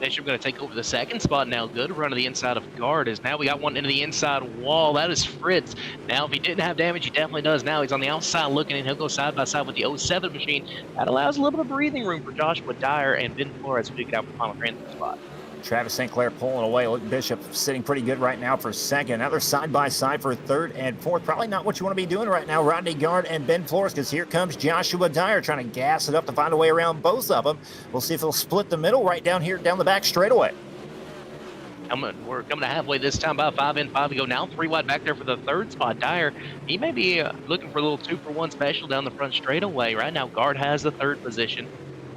Bishop going to take over the 2nd spot now. Good run to the inside of Guard as now we got one into the inside wall. That is Fritz. Now, if he didn't have damage, he definitely does now. He's on the outside looking, and he'll go side by side with the 07 machine. That allows a little bit of breathing room for Joshua Dyer and Ben Flores to get out for the final transfer spot. Travis St. Clair pulling away. Luke Bishop sitting pretty good right now for 2nd. Now they're side by side for 3rd and 4th. Probably not what you want to be doing right now, Rodney Guard and Ben Flores, because here comes Joshua Dyer trying to gas it up to find a way around both of them. We'll see if he'll split the middle right down here, down the back straightaway. We're coming to halfway this time by 5 in, 5 to go. Now 3 wide back there for the 3rd spot. Dyer, he may be looking for a little 2-for-1 special down the front straightaway. Right now, Guard has the 3rd position.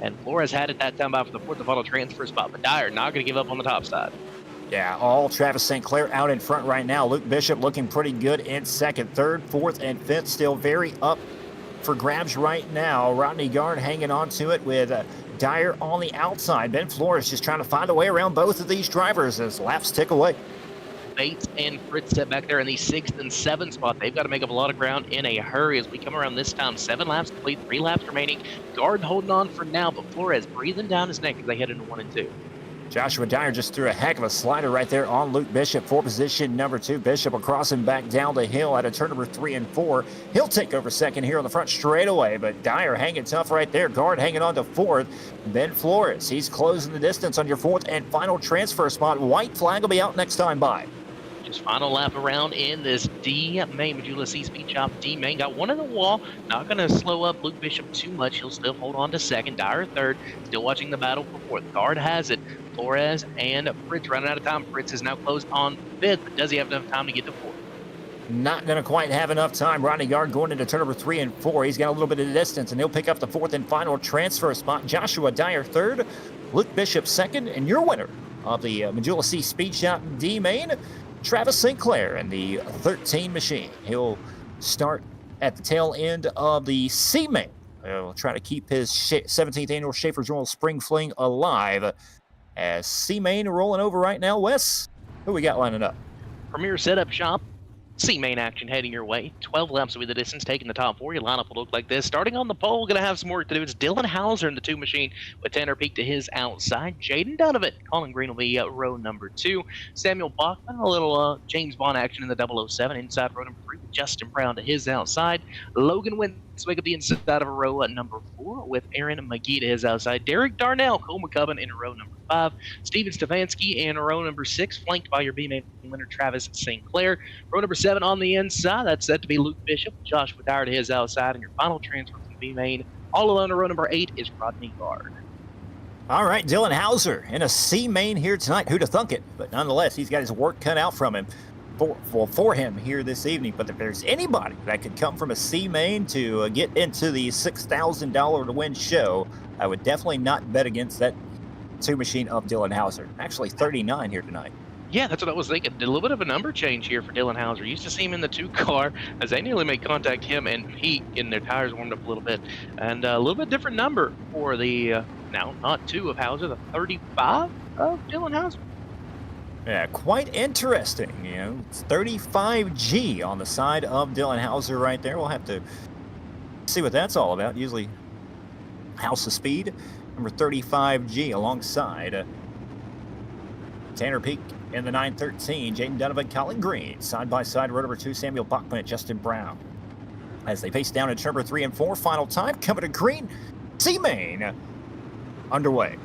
And Flores had it that time by for the 4th and final transfer spot, but Dyer not going to give up on the top side. Yeah, all Travis St. Clair out in front right now. Luke Bishop looking pretty good in 2nd, 3rd, 4th, and 5th. Still very up for grabs right now. Rodney Guard hanging on to it with Dyer on the outside. Ben Flores just trying to find a way around both of these drivers as laps tick away. Bates and Fritz step back there in the 6th and 7th spot. They've got to make up a lot of ground in a hurry as we come around this time. 7 laps complete, 3 laps remaining. Guard holding on for now, but Flores breathing down his neck as they head into 1 and 2. Joshua Dyer just threw a heck of a slider right there on Luke Bishop for position number 2. Bishop will cross him back down the hill at a turn number 3 and 4. He'll take over 2nd here on the front straightaway, but Dyer hanging tough right there. Guard hanging on to 4th. Ben Flores, he's closing the distance on your 4th and final transfer spot. White flag will be out next time by. Just final lap around in this D main. Majula C Speed Shop D main. Got one in the wall. Not going to slow up Luke Bishop too much. He'll still hold on to 2nd. Dyer 3rd. Still watching the battle for 4th. Guard has it. Flores and Fritz running out of time. Fritz is now closed on 5th, but does he have enough time to get to 4th? Not going to quite have enough time. Rodney Guard going into turn number 3 and 4. He's got a little bit of distance, and he'll pick up the 4th and final transfer spot. Joshua Dyer 3rd. Luke Bishop 2nd. And your winner of the Majula C Speed Shop D main, Travis St. Clair in the 13 machine. He'll start at the tail end of the C main. He'll try to keep his 17th annual Schaeffer's Royal Spring Fling alive. As C main rolling over right now, Wes, who we got lining up? Premier Setup Shop. C main action heading your way. 12 laps will be the distance, taking the top 4. Your lineup will look like this. Starting on the pole, going to have some work to do. It's Dylan Hauser in the 2 machine with Tanner Peak to his outside. Jaden Donovan. Colin Green will be row number 2. Samuel Bachman, a little James Bond action in the 007 inside row number 3 with Justin Brown to his outside. Logan Wentz make up the inside of a row number 4 with Aaron McGee to his outside. Derek Darnell, Cole McCubbin in row number 5. Steven Stefanski in row number 6, flanked by your B-main winner Travis St. Clair. Row number 7 on the inside, that's set to be Luke Bishop, Joshua Dyer to his outside, and your final transfer from B-main, all alone in row number 8 is Rodney Guard. All right, Dylan Hauser in a C main here tonight. Who'd have thunk it? But nonetheless, he's got his work cut out from him for him here this evening. But if there's anybody that could come from a C main to get into the $6,000 to win show, I would definitely not bet against that 2 machine of Dylan Hauser. Actually 39 here tonight. Yeah, that's what I was thinking. Did a little bit of a number change here for Dylan Hauser. Used to see him in the 2 car as they nearly made contact, him and Pete, getting their tires warmed up a little bit. And a little bit different number for the, now not 2 of Hauser, the 35 of Dylan Hauser. Yeah, quite interesting. You know, it's 35G on the side of Dylan Hauser right there. We'll have to see what that's all about. Usually House of Speed, number 35G alongside Tanner Peak in the 913, Jaden Donovan, Colin Green, side-by-side, row number 2, Samuel Bachman and Justin Brown. As they face down in number 3 and 4, final time, coming to green, C-Main underway.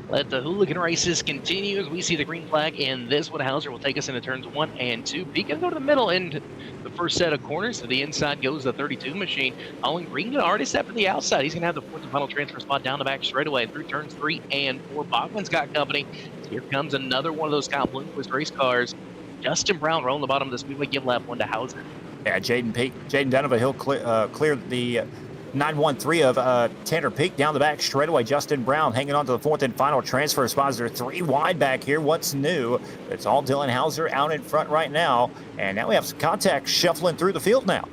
Let the hooligan races continue as we see the green flag in this one. Hauser will take us into turns 1 and 2. Peak can go to the middle and the first set of corners. To the inside goes the 32 machine. Colin Green already set for the outside. He's going to have the fourth and final transfer spot down the back straightaway through turns 3 and 4. Bachman's got company. Here comes another one of those Kyle Bloomquist race cars. Justin Brown rolling the bottom of the speedway. Give lap 1 to Hauser. Yeah, Jaden Donovan, he'll clear the 913 of Tanner Peak down the back straightaway. Justin Brown hanging on to the fourth and final transfer spot. They're 3 wide back here. What's new? It's all Dylan Hauser out in front right now. And now we have some contact shuffling through the field now.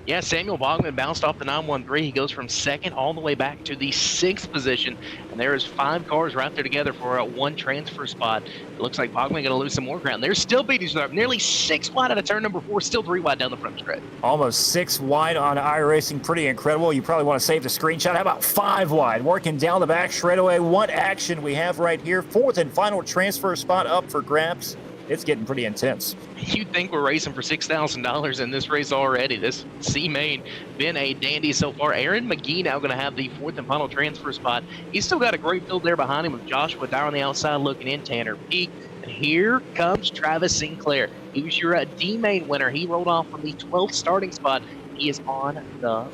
Yeah, Samuel Bogman bounced off the 913. He goes from second all the way back to the 6th position. And there is 5 cars right there together for a 1 transfer spot. It looks like Bogman going to lose some more ground. They're still beating each other up. Nearly 6 wide out of turn number 4. Still 3 wide down the front stretch. Almost 6 wide on iRacing. Pretty incredible. You probably want to save the screenshot. How about 5 wide? Working down the back straightaway. What action we have right here. 4th and final transfer spot up for grabs. It's getting pretty intense. You'd think we're racing for $6,000 in this race already. This C-Main been a dandy so far. Aaron McGee now going to have the 4th and final transfer spot. He's still got a great field there behind him with Joshua Dyer on the outside looking in, Tanner Peak. And here comes Travis Sinclair. He was your D-Main winner. He rolled off from the 12th starting spot. He is on the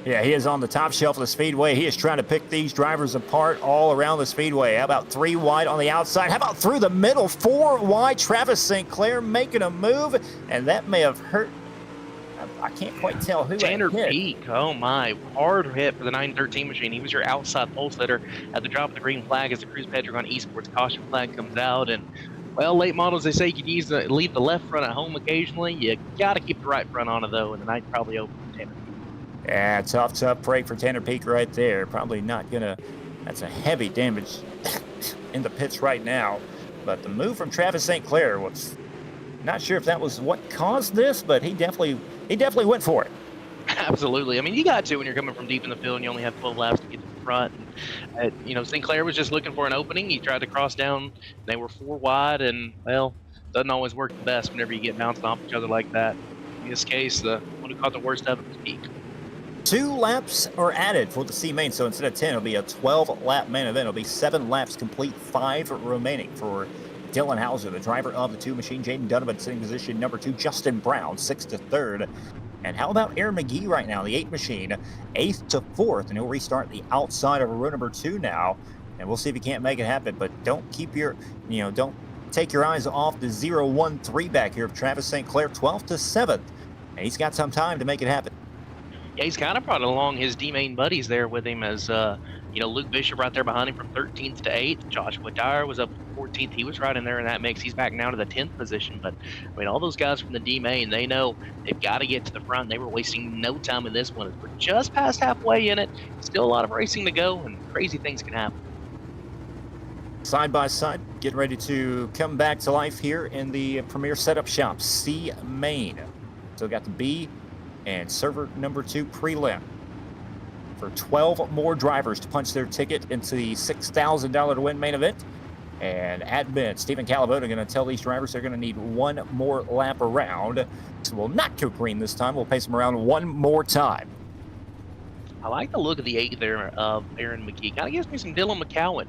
Yeah, he is on the top shelf of the speedway. He is trying to pick these drivers apart all around the speedway. How about 3 wide on the outside? How about through the middle? 4 wide. Travis Sinclair making a move, and that may have hurt. I can't quite tell who Tanner hit. Peak. Oh my, hard hit for the 913 machine. He was your outside pole sitter at the drop of the green flag as the Cruise Petragon Esports caution flag comes out. And well, late models, they say you could leave the left front at home occasionally. You got to keep the right front on it though, and the night probably open for Tanner Peak. Yeah, tough break for Tanner Peak right there. Probably not gonna. That's a heavy damage in the pits right now. But the move from Travis St. Clair was not sure if that was what caused this, but he definitely went for it. Absolutely. I mean, you got to when you're coming from deep in the field and you only have 12 laps to get to the front. And, St. Clair was just looking for an opening. He tried to cross down. They were 4 wide, and well, doesn't always work the best whenever you get bounced off each other like that. In this case, the one who caught the worst of it was Peak. 2 laps are added for the C-Main, so instead of 10, it'll be a 12-lap main event. It'll be 7 laps complete, 5 remaining for Dylan Hauser, the driver of the 2 machine. Jaden Donovan sitting position number 2. Justin Brown, 6th to 3rd. And how about Aaron McGee right now, the 8 machine, 8th to 4th, and he'll restart the outside of row number 2 now. And we'll see if he can't make it happen, but don't keep your, don't take your eyes off the 0-1-3 back here of Travis St. Clair, 12th to 7th. And he's got some time to make it happen. Yeah, he's kind of brought along his D-Main buddies there with him as, Luke Bishop right there behind him from 13th to 8th. Joshua Dyer was up to 14th. He was right in there in that mix. He's back now to the 10th position. But, I mean, all those guys from the D-Main, they know they've got to get to the front. They were wasting no time in this one. We're just past halfway in it. Still a lot of racing to go, and crazy things can happen. Side by side, getting ready to come back to life here in the Premier Setup Shop, C-Main. Still got the B and server number 2 prelim for 12 more drivers to punch their ticket into the $6,000 to win main event. And admin Stephen Calavoda going to tell these drivers they're going to need 1 more lap around. So we'll not go green this time. We'll pace them around 1 more time. I like the look of the 8 there of Aaron McGee. Kind of gives me some Dylan McCowan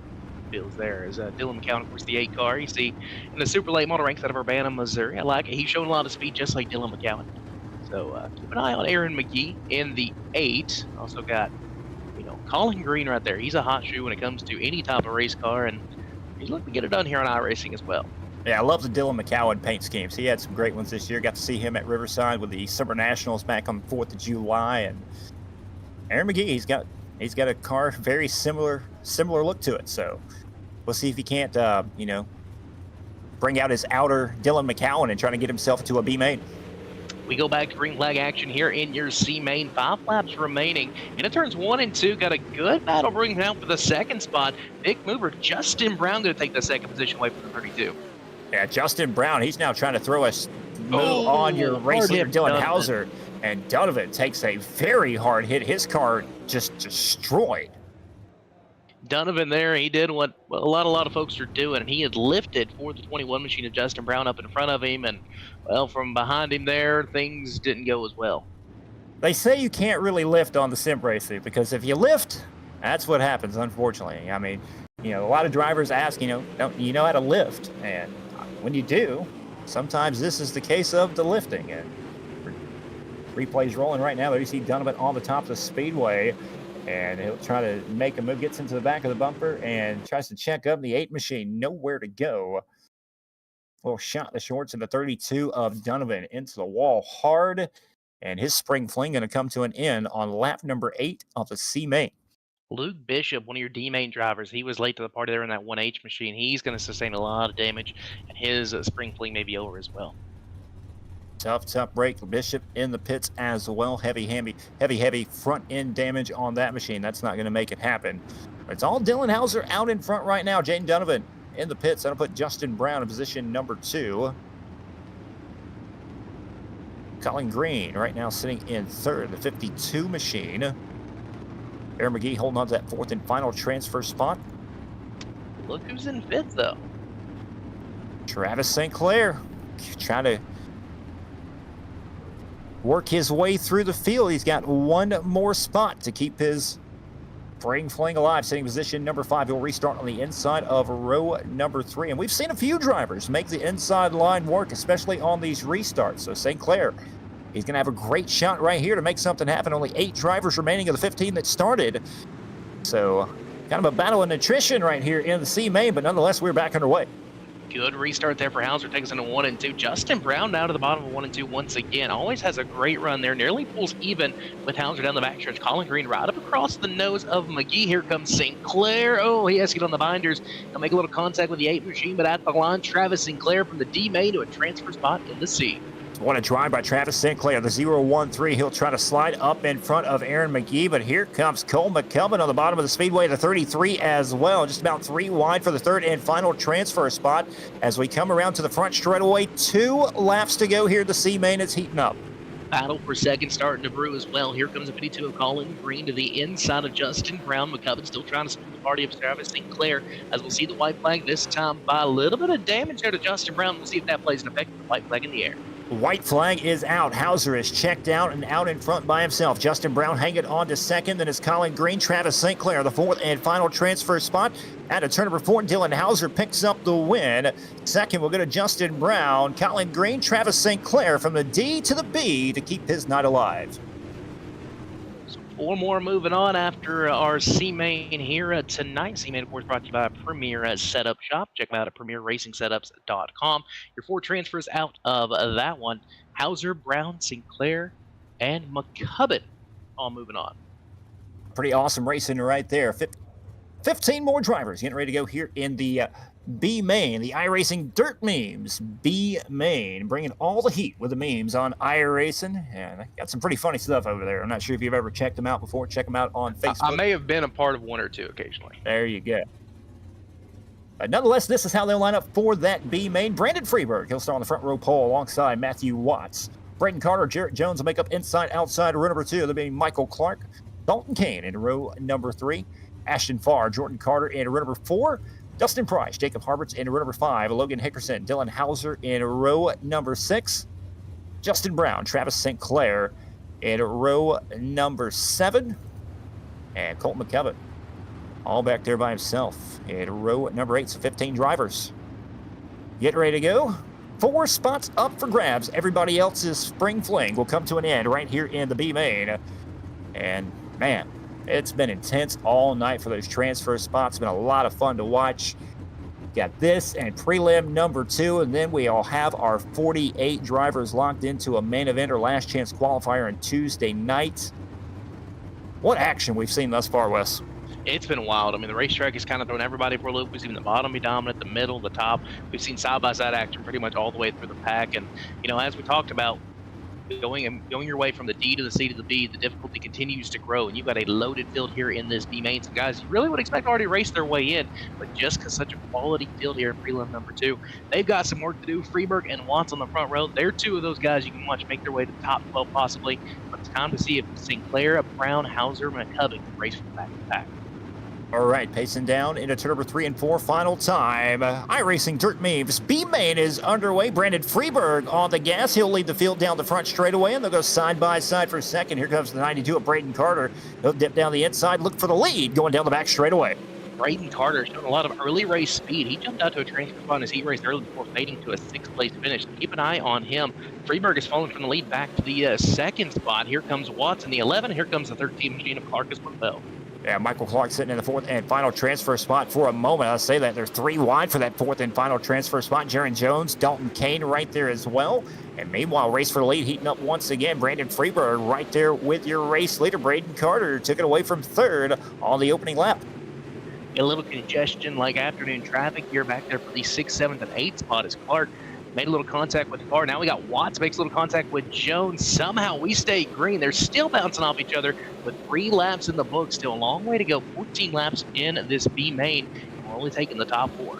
feels there. As Dylan McCowan, of course, the 8 car you see in the super late model ranks out of Urbana, Missouri. I like it. He's showing a lot of speed just like Dylan McCowan. So keep an eye on Aaron McGee in the 8. Also got, Colin Green right there. He's a hot shoe when it comes to any type of race car, and he's looking to get it done here on iRacing as well. Yeah, I love the Dylan McCowan paint schemes. He had some great ones this year. Got to see him at Riverside with the Summer Nationals back on the 4th of July. And Aaron McGee, he's got a car very similar look to it. So we'll see if he can't, bring out his outer Dylan McCowan and try to get himself to a B main. We go back to green flag action here in your C-Main. 5 laps remaining. And it turns 1 and 2. Got a good battle bringing out for the 2nd spot. Big mover Justin Brown going to take the 2nd position away from the 32. Yeah, Justin Brown, he's now trying to throw a move on your race hard leader, hit Dylan Donovan. Hauser. And Donovan takes a very hard hit. His car just destroyed. Donovan there, he did what a lot of folks are doing, and he had lifted for the 21 machine of Justin Brown up in front of him, and well, from behind him there, things didn't go as well. They say you can't really lift on the sim racing because if you lift, that's what happens, unfortunately. I mean, you know, a lot of drivers ask, don't you know how to lift? And when you do, sometimes this is the case of the lifting. And replay's rolling right now. There you see Donovan on the top of the speedway, and he'll try to make a move, gets into the back of the bumper, and tries to check up the 8 machine. Nowhere to go. Little shot in the shorts in the 32 of Donovan into the wall hard, and his spring fling going to come to an end on lap number 8 of the C main. Luke Bishop, one of your D main drivers, he was late to the party there in that 1H machine. He's going to sustain a lot of damage, and his spring fling may be over as well. Tough break. Bishop in the pits as well. Heavy front end damage on that machine. That's not going to make it happen. It's all Dylan Hauser out in front right now. Jaden Donovan in the pits. That'll put Justin Brown in position number 2. Colin Green right now sitting in 3rd, the 52 machine. Aaron McGee holding on to that 4th and final transfer spot. Look who's in 5th, though. Travis St. Clair trying to work his way through the field. He's got one more spot to keep his spring fling alive. Sitting position number 5. He'll restart on the inside of row number 3. And we've seen a few drivers make the inside line work, especially on these restarts. So St. Clair, he's going to have a great shot right here to make something happen. Only 8 drivers remaining of the 15 that started. So kind of a battle of attrition right here in the C main, but nonetheless, we're back underway. Good restart there for Hauser, takes us into 1 and 2. Justin Brown down to the bottom of 1 and 2 once again. Always has a great run there. Nearly pulls even with Hauser down the backstretch. Colin Green right up across the nose of McGee. Here comes St. Clair. Oh, he has to get on the binders. He'll make a little contact with the 8 machine, but at the line, Travis St. Clair from the D main to a transfer spot in the C. What a drive by Travis St. Clair, the 0-1-3. He'll try to slide up in front of Aaron McGee, but here comes Cole McKelvin on the bottom of the speedway, the 33 as well. Just about 3 wide for the 3rd and final transfer spot as we come around to the front straightaway. 2 laps to go here. The C main is heating up. Battle for second starting to brew as well. Here comes the 52 of Colin Green to the inside of Justin Brown. McCubbin still trying to split the party of Travis St. Clair as we'll see the white flag this time by a little bit of damage there to Justin Brown. We'll see if that plays an effect with the white flag in the air. White flag is out. Hauser is checked out and out in front by himself. Justin Brown hanging on to 2nd. Then it's Colin Green. Travis St. Clair, the 4th and final transfer spot. At a turn number 4, Dylan Hauser picks up the win. 2nd, we'll go to Justin Brown. Colin Green, Travis St. Clair from the D to the B to keep his night alive. 4 more moving on after our C main here tonight. C main, of course, brought to you by Premier Setup Shop. Check them out at premierracingsetups.com. Your 4 transfers out of that one: Hauser, Brown, St. Clair, and McCubbin all moving on. Pretty awesome racing right there. 15 more drivers getting ready to go here in the B main, the iRacing Dirt Memes B main, bringing all the heat with the memes on iRacing, and I got some pretty funny stuff over there. I'm not sure if you've ever checked them out before. Check them out on Facebook. I may have been a part of 1 or 2 occasionally. There you go. But nonetheless, this is how they'll line up for that B main. Brandon Freeberg, he'll start on the front row pole alongside Matthew Watts. Braden Carter, Jarrett Jones will make up inside-outside row number 2. There'll be Michael Clark, Dalton Kane in row number 3. Ashton Farr, Jordan Carter in row number 4. Dustin Price, Jacob Harberts in row number 5, Logan Hickerson, Dylan Hauser in row number 6, Justin Brown, Travis St. Clair in row number 7, and Colt McKevitt all back there by himself in row number 8. So 15 drivers getting ready to go. 4 spots up for grabs. Everybody else's spring fling will come to an end right here in the B main. And man, it's been intense all night for those transfer spots. It's been a lot of fun to watch. Got this and prelim number 2, and then we all have our 48 drivers locked into a main event or last chance qualifier on Tuesday night. What action we've seen thus far, Wes. It's been wild. I mean, the racetrack has kind of thrown everybody for a loop. We've seen the bottom be dominant, the middle, the top. We've seen side-by-side action pretty much all the way through the pack. And, you know, as we talked about, going your way from the D to the C to the B, the difficulty continues to grow, and you've got a loaded field here in this B main. So guys, you really would expect already race their way in, but just because such a quality field here in prelim number 2, they've got some work to do. Freeberg and Watts on the front row, they're 2 of those guys you can watch make their way to the top 12 possibly, but it's time to see if Sinclair, Brown, Hauser, and McCubbin can race from back to back. All right, pacing down into turn number 3 and 4, final time. iRacing Dirt Memes. B main is underway. Brandon Freeberg on the gas. He'll lead the field down the front straightaway, and they'll go side by side for second. Here comes the 92 of Braden Carter. He'll dip down the inside, look for the lead, going down the back straightaway. Braden Carter showing a lot of early race speed. He jumped out to a transfer spot in his heat race early before fading to a 6th place finish. Keep an eye on him. Freeberg is falling from the lead back to the second spot. Here comes Watts in the 11. Here comes the 13 machine of Clark as well. Yeah, Michael Clark sitting in the 4th and final transfer spot for a moment. I'll say that there's 3 wide for that 4th and final transfer spot. Jaron Jones, Dalton Kane right there as well. And meanwhile, race for the lead heating up once again. Brandon Freeberg right there with your race leader. Braden Carter took it away from 3rd on the opening lap. A little congestion like afternoon traffic here back there for the 6th, 7th, and 8th spot as Clark made a little contact with the car. Now we got Watts makes a little contact with Jones. Somehow we stay green. They're still bouncing off each other with 3 laps in the book. Still a long way to go. 14 laps in this B main. And we're only taking the top 4.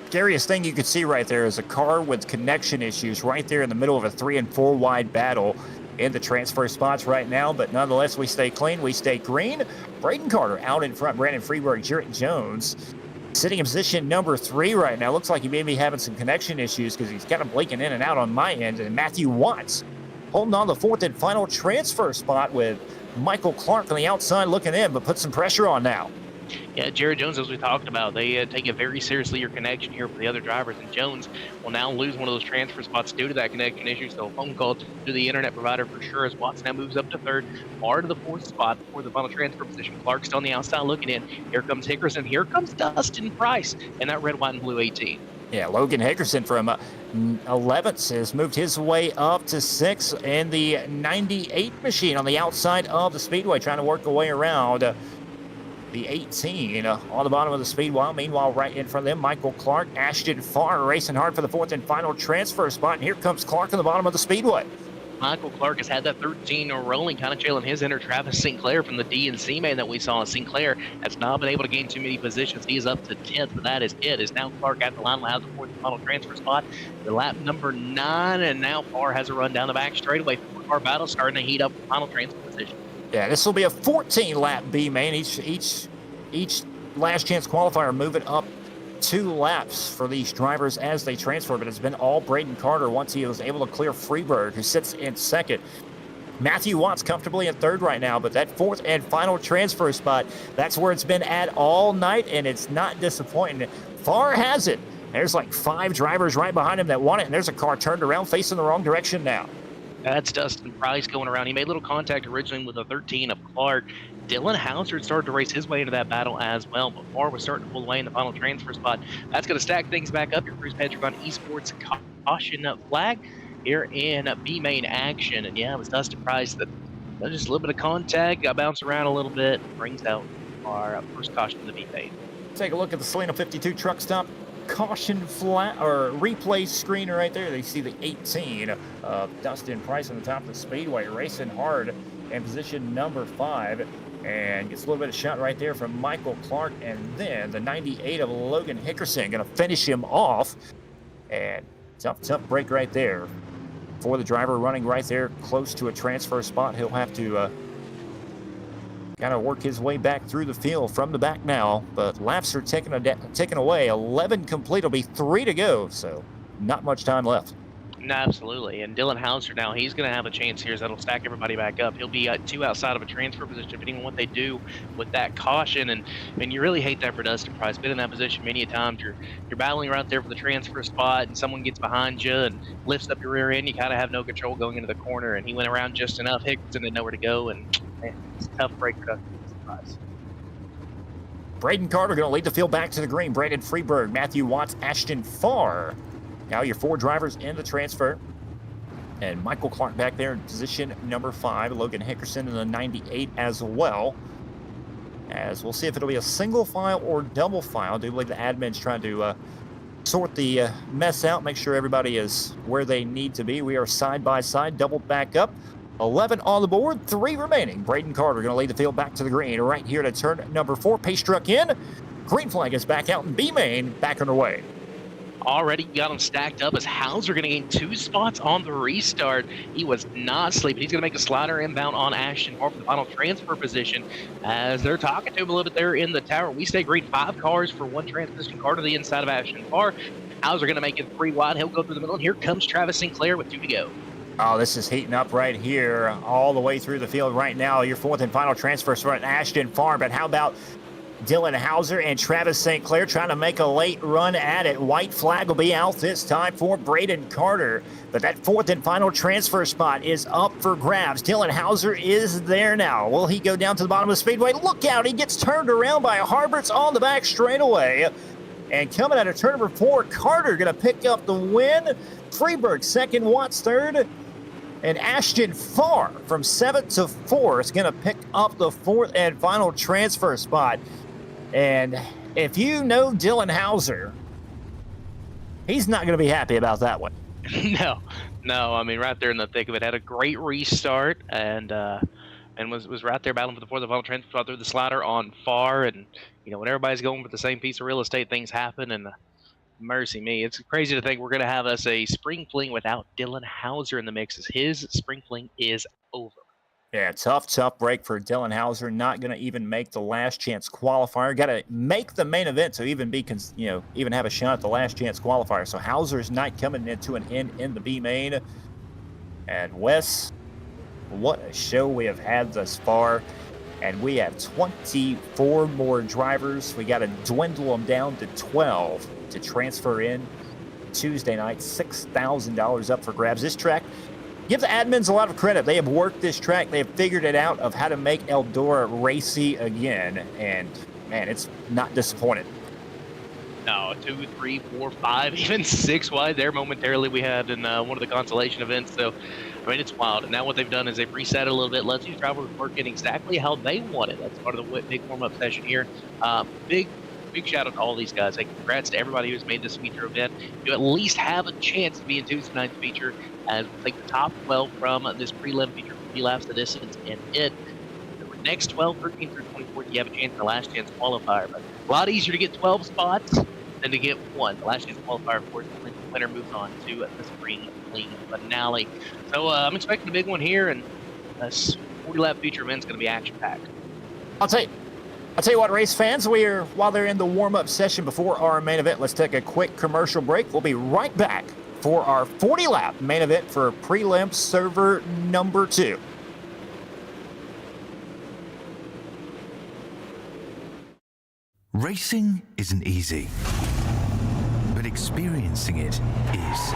Scariest thing you could see right there is a car with connection issues right there in the middle of a 3 and 4 wide battle in the transfer spots right now. But nonetheless, we stay clean. We stay green. Braden Carter out in front. Brandon Freeberg, Jarrett Jones sitting in position number 3 right now. Looks like he may be having some connection issues because he's kind of blinking in and out on my end. And Matthew Watts holding on the 4th and final transfer spot with Michael Clark on the outside looking in, but put some pressure on now. Yeah, Jared Jones, as we talked about, they take it very seriously, your connection here for the other drivers. And Jones will now lose one of those transfer spots due to that connection issue. So a phone call to the internet provider for sure as Watts now moves up to 3rd, far to the 4th spot for the final transfer position. Clark's on the outside looking in. Here comes Hickerson. Here comes Dustin Price and that red, white, and blue 18. Yeah, Logan Hickerson from 11th has moved his way up to 6th in the 98 machine on the outside of the speedway, trying to work a way around the 18 on the bottom of the speedway. Meanwhile, right in front of them, Michael Clark, Ashton Farr racing hard for the 4th and final transfer spot. And here comes Clark on the bottom of the speedway. Michael Clark has had that 13 rolling, kind of trailing his inner Travis Sinclair from the D and C main that we saw. Sinclair has not been able to gain too many positions. He is up to 10th, but that is it. Is now Clark at the line, will have the 4th and final transfer spot. The lap number 9, and now Farr has a run down the back straightaway. 4-car battle starting to heat up the final transfer position. Yeah, this will be a 14-lap B main. Each last chance qualifier moving up 2 laps for these drivers as they transfer, but it's been all Braden Carter once he was able to clear Freeberg, who sits in 2nd. Matthew Watts comfortably in 3rd right now, but that 4th and final transfer spot, that's where it's been at all night, and it's not disappointing. Farr has it. There's like 5 drivers right behind him that want it, and there's a car turned around facing the wrong direction now. That's Dustin Price going around. He made little contact originally with the 13 of Clark. Dylan Hauser started to race his way into that battle as well, but Farr was starting to pull away in the final transfer spot. That's going to stack things back up. Your Cruise Petrigon Esports caution flag here in B main action. And yeah, it was Dustin Price that just a little bit of contact, got bounced around a little bit, brings out our first caution to the B main. Take a look at the Salino 52 truck stop caution flat or replay screen right there. They see the 18 of Dustin Price on the top of the speedway racing hard in position number 5, and gets a little bit of shot right there from Michael Clark, and then the 98 of Logan Hickerson going to finish him off. And tough break right there for the driver running right there close to a transfer spot. He'll have to kind of work his way back through the field from the back now, but laps are taken away. 11 complete, will be 3 to go, so not much time left. No, absolutely. And Dylan Hauser now, he's going to have a chance here, so that'll stack everybody back up. He'll be 2 outside of a transfer position, depending on what they do with that caution. And I mean, you really hate that for Dustin Price. Been in that position many a times. You're battling right there for the transfer spot, and someone gets behind you and lifts up your rear end. You kind of have no control going into the corner, and he went around just enough. Hickerson didn't know where to go, and man, it's a tough break for Dustin Price. Braden Carter going to lead the field back to the green. Brandon Freeberg, Matthew Watts, Ashton Farr. Now your 4 drivers in the transfer. And Michael Clark back there in position number 5. Logan Hickerson in the 98 as well. As we'll see if it'll be a single file or double file. I do believe the admin's trying to sort the mess out, make sure everybody is where they need to be. We are side by side, doubled back up. 11 on the board, 3 remaining. Braden Carter going to lead the field back to the green. Right here to turn number 4. Pace truck in. Green flag is back out, and B main back underway. Already got him stacked up as Hauser going to gain 2 spots on the restart. He was not sleeping. He's going to make a slider inbound on Ashton Hart for the final transfer position as they're talking to him a little bit there in the tower. We stay green, 5 cars for 1 transition car to the inside of Ashton Hart. Hauser going to make it 3 wide. He'll go through the middle, and here comes Travis Sinclair with 2 to go. Oh, this is heating up right here all the way through the field right now. Your 4th and final transfer for Ashton Farm, but how about Dylan Hauser and Travis St. Clair trying to make a late run at it. White flag will be out this time for Braden Carter. But that 4th and final transfer spot is up for grabs. Dylan Hauser is there now. Will he go down to the bottom of the speedway? Look out, he gets turned around by Harberts on the back straightaway. And coming out of turn number 4, Carter going to pick up the win. Freeberg second, Watts third. And Ashton Farr from 7th to 4 is going to pick up the 4th and final transfer spot. And if you know Dylan Hauser, he's not going to be happy about that one. No. I mean, right there in the thick of it, had a great restart and was right there battling for the 4th and final transfer spot through the slider on Farr. And you know, when everybody's going for the same piece of real estate, things happen. And mercy me, it's crazy to think we're going to have us a spring fling without Dylan Hauser in the mix, as his spring fling is over. Yeah, tough break for Dylan Hauser. Not going to even make the last chance qualifier. Got to make the main event to even be, even have a shot at the last chance qualifier. So Hauser's night coming into an end in the B main. And Wes, what a show we have had thus far. And we have 24 more drivers. We got to dwindle them down to 12 to transfer in Tuesday night. $6,000 up for grabs. This track, give the admins a lot of credit. They have worked this track. They have figured it out of how to make Eldora racy again. And, man, it's not disappointed. No, 2, 3, 4, 5, even 6 wide there momentarily we had in one of the consolation events. So, I mean, it's wild. And now what they've done is they've reset it a little bit, let these drivers work in exactly how they want it. That's part of the big warm-up session here. Big shout out to all these guys. Hey, congrats to everybody who's made this feature event. You at least have a chance to be in Tuesday night's feature, as we take the top 12 from this prelim feature, 3 laps the distance, and the next 12, 13 through 24, you have a chance in the last chance qualifier. But a lot easier to get 12 spots than to get 1. The last chance qualifier, of course, the winner moves on to the spring fling finale. So I'm expecting a big one here, and this 40-lap feature event is going to be action-packed. I'll tell you what, race fans, while they're in the warm-up session before our main event, let's take a quick commercial break. We'll be right back for our 40-lap main event for prelim server number 2. Racing isn't easy, but experiencing it is.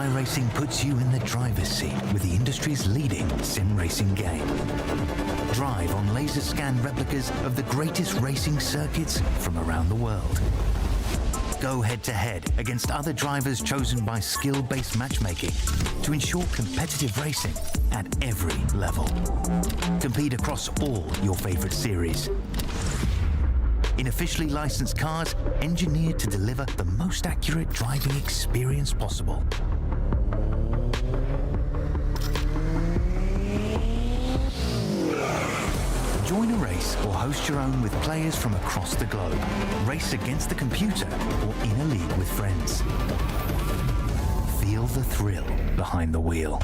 iRacing puts you in the driver's seat with the industry's leading sim racing game. Drive on laser scan replicas of the greatest racing circuits from around the world. Go head-to-head against other drivers chosen by skill-based matchmaking to ensure competitive racing at every level. Compete across all your favorite series. In officially licensed cars, engineered to deliver the most accurate driving experience possible. Join a race or host your own with players from across the globe. Race against the computer or in a league with friends. Feel the thrill behind the wheel.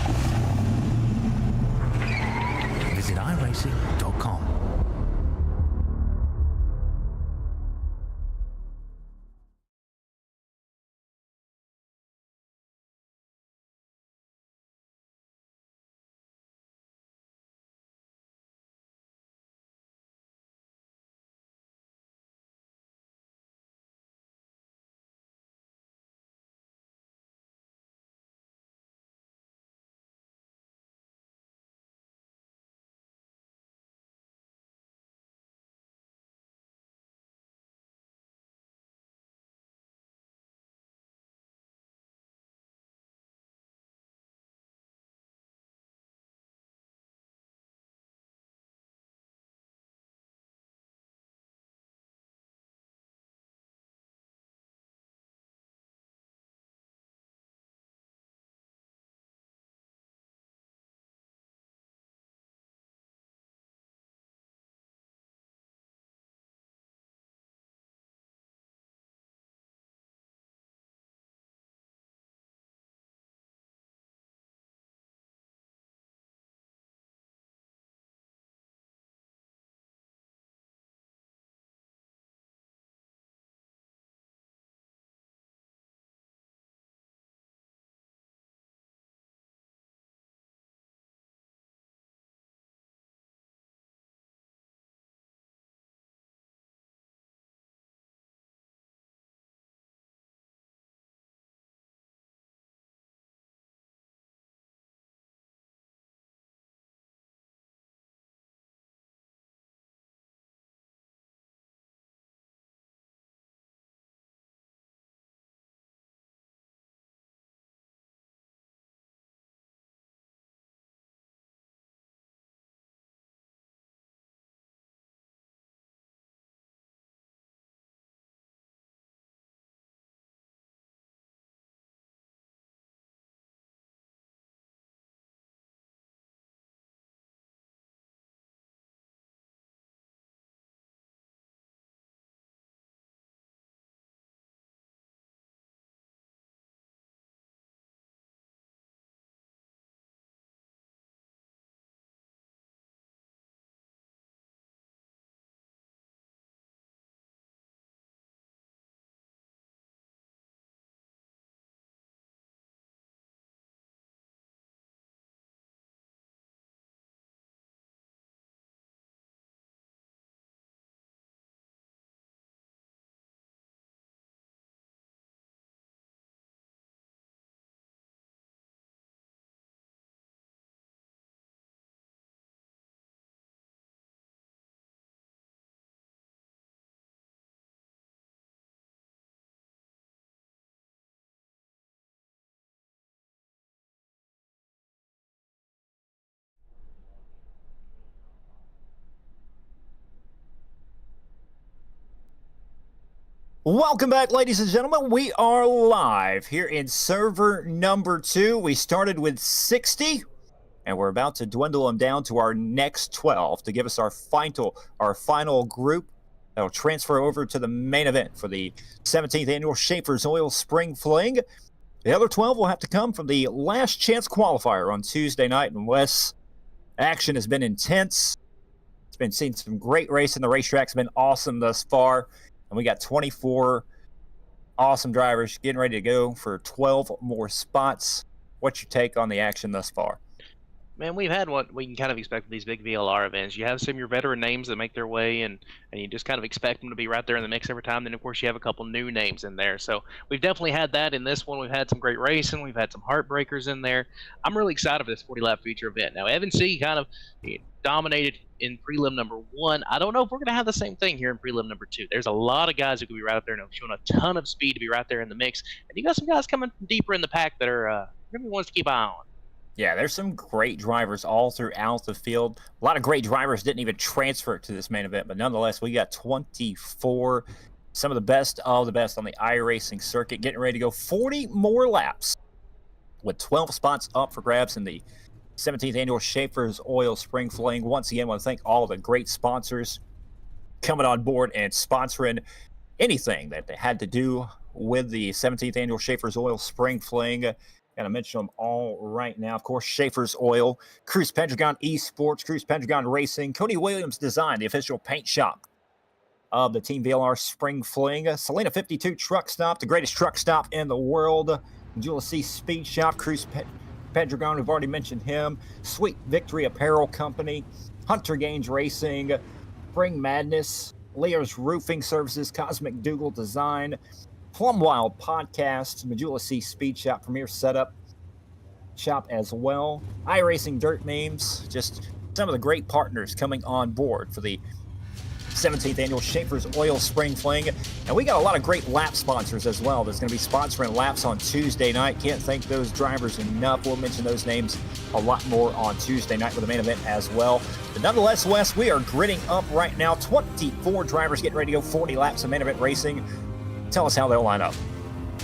Visit iRacing.com. Welcome back, ladies and gentlemen. We are live here in server number 2. We started with 60, and we're about to dwindle them down to our next 12 to give us our final group that'll transfer over to the main event for the 17th annual Schaeffer's Oil Spring Fling. The other 12 will have to come from the last chance qualifier on Tuesday night. And Wes, action has been intense. It's been seeing some great racing. The racetrack's been awesome thus far. And we got 24 awesome drivers getting ready to go for 12 more spots. What's your take on the action thus far? Man, we've had what we can kind of expect with these big VLR events. You have some of your veteran names that make their way, and you just kind of expect them to be right there in the mix every time. Then, of course, you have a couple new names in there. So we've definitely had that in this one. We've had some great racing. We've had some heartbreakers in there. I'm really excited for this 40-lap feature event. Now, Evan C. kind of dominated in prelim number 1. I don't know if we're going to have the same thing here in prelim number 2. There's a lot of guys who could be right up there and showing a ton of speed to be right there in the mix. And you got some guys coming from deeper in the pack that are going to be ones to keep an eye on. Yeah, there's some great drivers all throughout the field. A lot of great drivers didn't even transfer to this main event, but nonetheless, we got 24, some of the best on the iRacing circuit, getting ready to go 40 more laps with 12 spots up for grabs in the 17th annual Schaeffer's Oil Spring Fling. Once again, I want to thank all the great sponsors coming on board and sponsoring anything that they had to do with the 17th annual Schaeffer's Oil Spring Fling. And I mention them all right now. Of course, Schaeffer's Oil, Cruise Pendragon Esports, Cruise Pendragon Racing, Cody Williams Design, the official paint shop of the Team VLR Spring Fling, Selena 52 Truck Stop, the greatest truck stop in the world, Julia C Speed Shop, Cruise Pendragon, we've already mentioned him, Sweet Victory Apparel Company, Hunter Gaines Racing, Spring Madness, Leo's Roofing Services, Cosmic Dougal Design, Plum Wild Podcast, Majula C Speed Shop, Premier Setup Shop as well. iRacing Dirt Memes, just some of the great partners coming on board for the 17th annual Schaeffer's Oil Spring Fling. And we got a lot of great lap sponsors as well that's going to be sponsoring laps on Tuesday night. Can't thank those drivers enough. We'll mention those names a lot more on Tuesday night with the main event as well. But nonetheless, Wes, we are gritting up right now. 24 drivers getting ready to go 40 laps of main event racing. Tell us how they'll line up.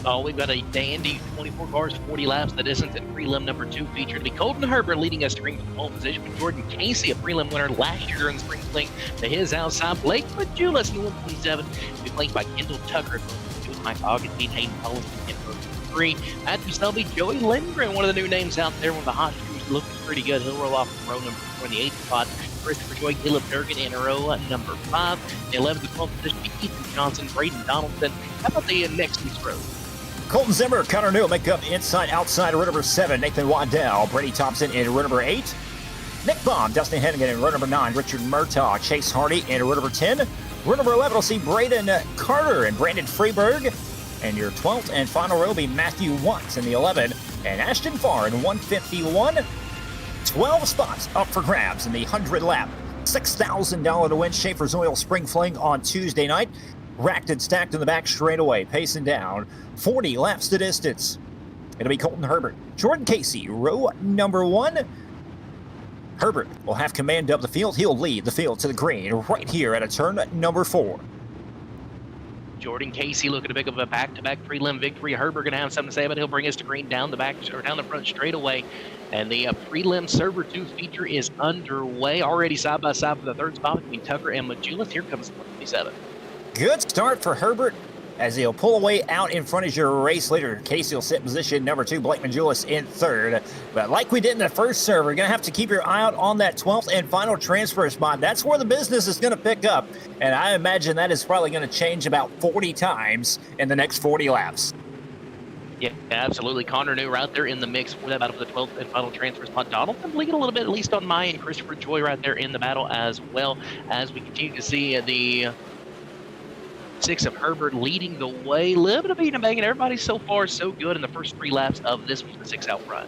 Oh, we've got a dandy 24 cars, 40 laps that isn't in prelim number 2 feature. To be Colton Herbert leading us to green for pole position with Jordan Casey, a prelim winner last year during the spring fling. To his outside, Blake Majulis in 127. To be flanked by Kendall Tucker, Mike Augustine, Hayden Collins, in 3. Matthew Selby, Joey Lindgren, one of the new names out there, one of the hot shoes, looking pretty good. He'll roll off from row number 4 in the 8th spot. Christopher Joy, Caleb Durgan in row number 5. The 11th to 12th position, Ethan Johnson, Braden Donaldson. How about the next week's row? Colton Zimmer, Connor Newell make up inside-outside row number 7. Nathan Waddell, Brady Thompson in row number 8. Nick Baum, Dustin Hennigan in row number 9. Richard Murtaugh, Chase Hardy in row number 10. Row number 11 will see Braden Carter and Brandon Freeberg. And your 12th and final row will be Matthew Watts in the 11 and Ashton Farr in 151. 12 spots up for grabs in the 100-lap, $6,000 to win Schaeffer's Oil Spring Fling on Tuesday night. Racked and stacked in the back straight away, pacing down. 40 laps to distance. It'll be Colton Herbert. Jordan Casey, row number 1. Herbert will have command of the field. He'll lead the field to the green right here at a turn number 4. Jordan Casey looking to pick up a back-to-back prelim victory. Herbert going to have something to say, but he'll bring us to green down the back or down the front straight away. And the prelim server 2 feature is underway. Already side by side for the 3rd spot between Tucker and Majulis. Here comes 27. Good start for Herbert as he'll pull away out in front as your race leader. Casey will sit in position number 2, Blake Majulis in 3rd. But like we did in the first server, you're going to have to keep your eye out on that 12th and final transfer spot. That's where the business is going to pick up. And I imagine that is probably going to change about 40 times in the next 40 laps. Yeah, absolutely. Connor New right there in the mix for that battle for the 12th and final transfer spot. Donaldson bleeding a little bit, at least on my end. Christopher Joy right there in the battle as well, as we continue to see the 6 of Herbert leading the way. A little bit of beating and banging. Everybody so far so good in the first 3 laps of this one, the 6 out front.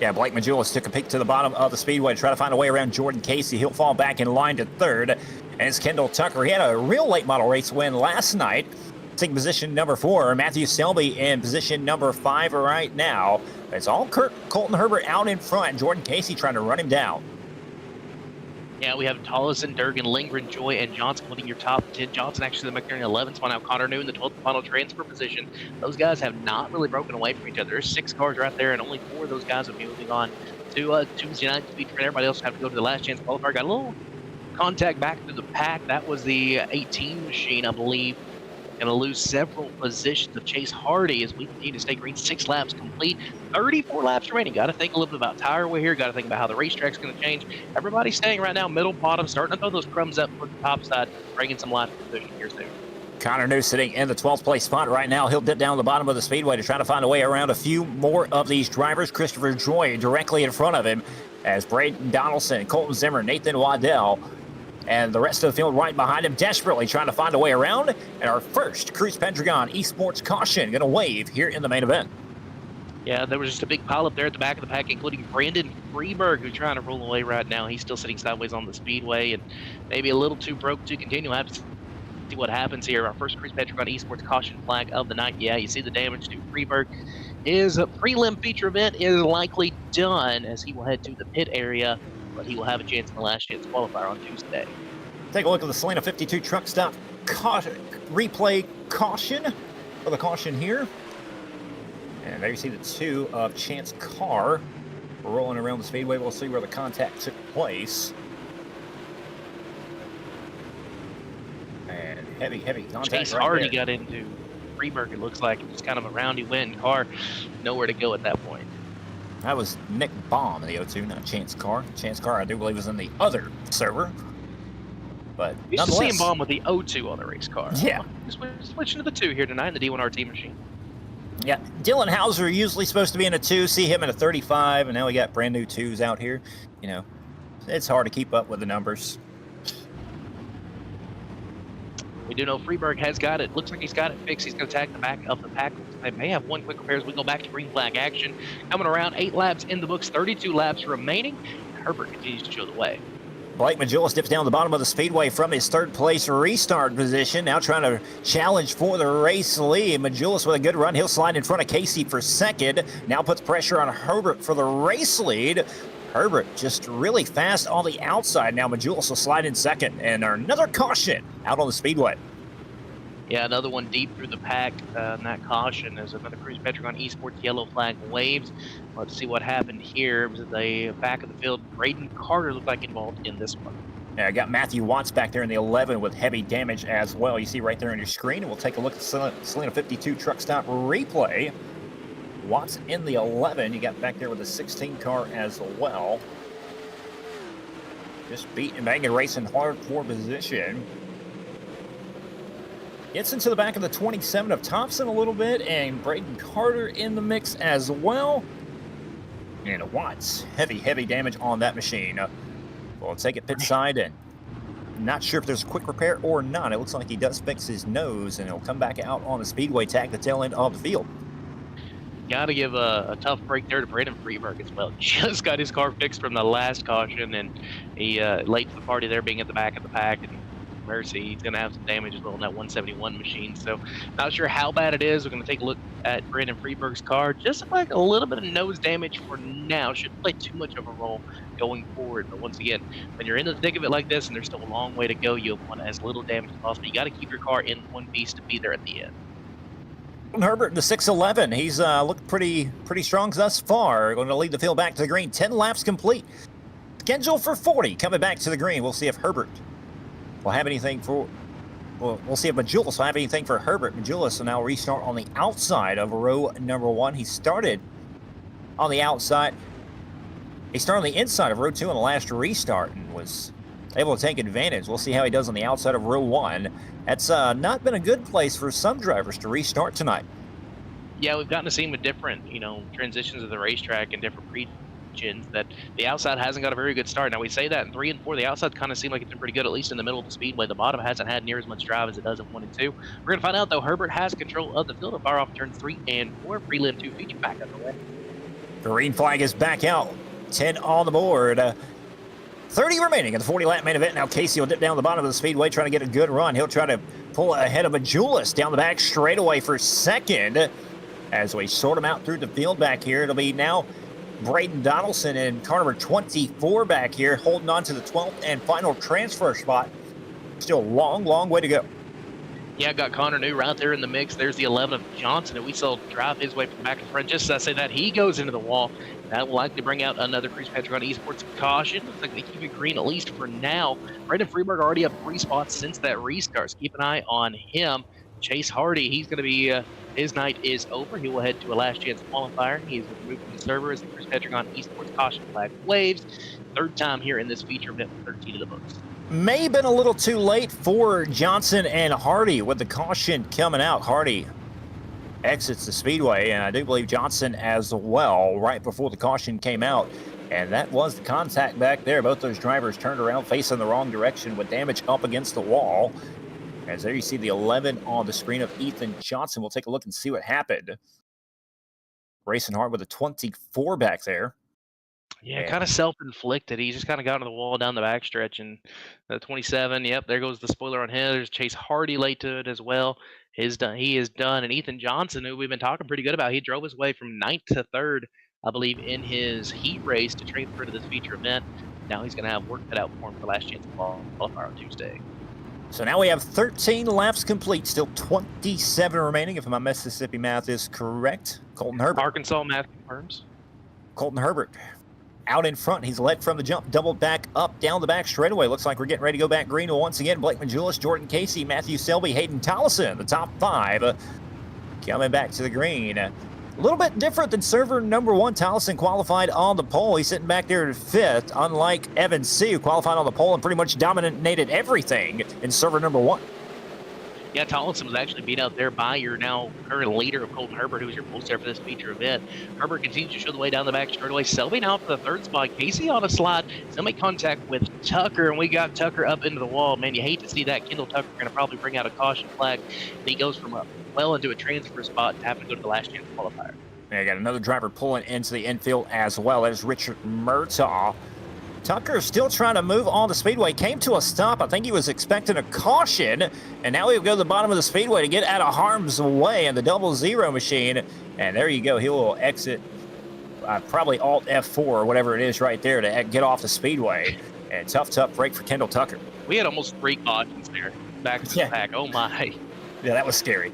Yeah, Blake Majulis took a peek to the bottom of the speedway to try to find a way around Jordan Casey. He'll fall back in line to 3rd. And it's Kendall Tucker. He had a real late model race win last night, taking position number 4. Matthew Selby in position number 5 right now. It's all Colton Herbert out in front. Jordan Casey trying to run him down. Yeah, we have Tollison, Durgan, Lindgren, Joy, and Johnson winning your top 10. Johnson actually the McLaren 11 spot. Now Connor New in the 12th final transfer position. Those guys have not really broken away from each other. There's 6 cars right there, and only 4 of those guys will be moving on to Tuesday night to feature. Everybody else have to go to the last chance qualifier. Got a little contact back through the pack. That was the 18 machine, I believe. Going to lose several positions of Chase Hardy as we continue to stay green. 6 laps complete, 34 laps remaining. Got to think a little bit about tire wear here. Got to think about how the racetrack's going to change. Everybody's staying right now middle, bottom, starting to throw those crumbs up for the top side, bringing some life position here soon. Connor New sitting in the 12th place spot right now. He'll dip down the bottom of the speedway to try to find a way around a few more of these drivers. Christopher Joy directly in front of him as Braden Donaldson, Colton Zimmer, Nathan Waddell, and the rest of the field right behind him, desperately trying to find a way around. And our first Cruise Pendragon Esports caution going to wave here in the main event. Yeah, there was just a big pile up there at the back of the pack, including Brandon Freeberg, who's trying to roll away right now. He's still sitting sideways on the speedway and maybe a little too broke to continue. We'll have to see what happens here. Our first Cruise Pendragon Esports caution flag of the night. Yeah, you see the damage to Freeberg. His prelim feature event is likely done as he will head to the pit area, but he will have a chance in the last chance qualifier on Tuesday. Take a look at the Salina 52 truck stop replay caution for the caution here. And there you see the 2 of Chance Carr rolling around the speedway. We'll see where the contact took place. And heavy contact. Chase right Hardy there. got into Freeberg, it looks like. It was kind of a roundy win. Carr, nowhere to go at that point. That was Nick Baum in the O2, not Chance Carr. Chance Carr, I do believe, was in the other server. But You used to see nonetheless, him bomb with the O2 on the race car. Yeah. Just switching to the 2 here tonight in the D1RT machine. yeah, Dylan Hauser usually supposed to be in a 2. See him in a 35, and now we got brand new 2s out here. You know, it's hard to keep up with the numbers. We do know Freeberg has got it. Looks like he's got it fixed. He's going to attack the back of the pack. They may have one quick repair as we go back to green flag action. Coming around, 8 laps in the books, 32 laps remaining. Herbert continues to show the way. Blake Majulis dips down the bottom of the speedway from his 3rd place restart position. Now trying to challenge for the race lead. Majulis with a good run. He'll slide in front of Casey for 2nd. Now puts pressure on Herbert for the race lead. Herbert just really fast on the outside. Now Majulis will slide in 2nd. And another caution out on the speedway. Yeah, another one deep through the pack. And that caution is another Cruise Pendragon Esports yellow flag waves. Let's see what happened here. It was at the back of the field. Braden Carter looked like involved in this one. Yeah, I got Matthew Watts back there in the 11 with heavy damage as well. You see right there on your screen. And we'll take a look at Salina 52 truck stop replay. Watts in the 11. You got back there with the 16 car as well. Just beating, banging, racing hard for position. Gets into the back of the 27 of Thompson a little bit, and Braden Carter in the mix as well. And Watts, heavy damage on that machine. We'll take it pit side, and not sure if there's a quick repair or not. It looks like he does fix his nose, and he'll come back out on the speedway tag, the tail end of the field. Got to give a tough break there to Brandon Freeberg as well. Just got his car fixed from the last caution, and he late to the party there, being at the back of the pack. And mercy, he's going to have some damage as well in that 171 machine. So not sure how bad it is. We're going to take a look at Brandon Freeberg's car. Just like a little bit of nose damage for now. Shouldn't play too much of a role going forward. But once again, when you're in the thick of it like this and there's still a long way to go, you want as little damage as possible. You got to keep your car in one piece to be there at the end. Herbert, the 611, he's looked pretty strong thus far. Going to lead the field back to the green. 10 laps complete. Schedule for 40 coming back to the green. We'll see if Herbert will have anything for. We'll see if Majulis will have anything for Herbert. Majulis will now restart on the outside of row number 1. He started on the outside. He started on the inside of row 2 on the last restart and was able to take advantage. We'll see how he does on the outside of row 1. That's not been a good place for some drivers to restart tonight. Yeah, we've gotten to see him with different, transitions of the racetrack and different regions that the outside hasn't got a very good start. Now, we say that in 3 and 4, the outside kind of seemed like it's been pretty good, at least in the middle of the speedway. The bottom hasn't had near as much drive as it does in 1 and 2. We're going to find out, though. Herbert has control of the field of fire off turns 3 and 4. Prelim 2 feature back underway. Green flag is back out. 10 on the board. 30 remaining in the 40-lap main event. Now Casey will dip down the bottom of the speedway, trying to get a good run. He'll try to pull ahead of Majulis down the back straightaway for 2nd. As we sort him out through the field back here, it'll be now Braden Donaldson in car number 24 back here, holding on to the 12th and final transfer spot. Still a long, long way to go. Yeah, got Connor New right there in the mix. There's the 11 of Johnson, and we saw drive his way from back in front. Just as I say that, he goes into the wall. That will likely bring out another Cruise Petrogon Esports caution. Looks like they keep it green, at least for now. Brendan Freeberg already up 3 spots since that restart, so keep an eye on him. Chase Hardy, he's going to be, his night is over. He will head to a last chance qualifier. He is removed from the server as the Cruise Petrogon Esports caution flag waves. Third time here in this feature event with 13 of the books. May have been a little too late for Johnson and Hardy with the caution coming out. Hardy exits the speedway, and I do believe Johnson as well, right before the caution came out. And that was the contact back there. Both those drivers turned around facing the wrong direction with damage up against the wall. As there you see the 11 on the screen of Ethan Johnson. We'll take a look and see what happened. Racing hard with a 24 back there. Yeah, kind of self-inflicted. He just kind of got on the wall down the backstretch, and the 27. Yep, there goes the spoiler on him. There's Chase Hardy late to it as well. He is done. And Ethan Johnson, who we've been talking pretty good about, he drove his way from 9th to 3rd, I believe, in his heat race to transfer to this feature event. Now he's going to have work cut out for him for last chance to qualify on Tuesday. So now we have 13 laps complete, still 27 remaining, if my Mississippi math is correct. Colton Herbert. Arkansas math confirms. Colton Herbert out in front. He's led from the jump, doubled back up down the back straightaway. Looks like we're getting ready to go back green once again. Blake Majulis, Jordan Casey, Matthew Selby, Hayden Tollison, the top 5 coming back to the green. A little bit different than server number 1. Tollison qualified on the pole. He's sitting back there in 5th, unlike Evan C., who qualified on the pole and pretty much dominated everything in server number 1. Yeah, Tollison was actually beat out there by your now current leader of Colton Herbert, who was your post there for this feature event. Herbert continues to show the way down the back straightaway. Selby now for the 3rd spot. Casey on a slide. He'll make contact with Tucker, and we got Tucker up into the wall. Man, you hate to see that. Kendall Tucker going to probably bring out a caution flag. And he goes from well into a transfer spot to having to go to the last chance qualifier. Yeah, got another driver pulling into the infield as well. There's Richard Murtaugh. Tucker still trying to move on the speedway. Came to a stop. I think he was expecting a caution. And now he'll go to the bottom of the speedway to get out of harm's way in the 00 machine. And there you go. He will exit probably Alt F4 or whatever it is right there to get off the speedway. And tough break for Kendall Tucker. We had almost 3 cautions there back to the pack. Oh, my. Yeah, that was scary.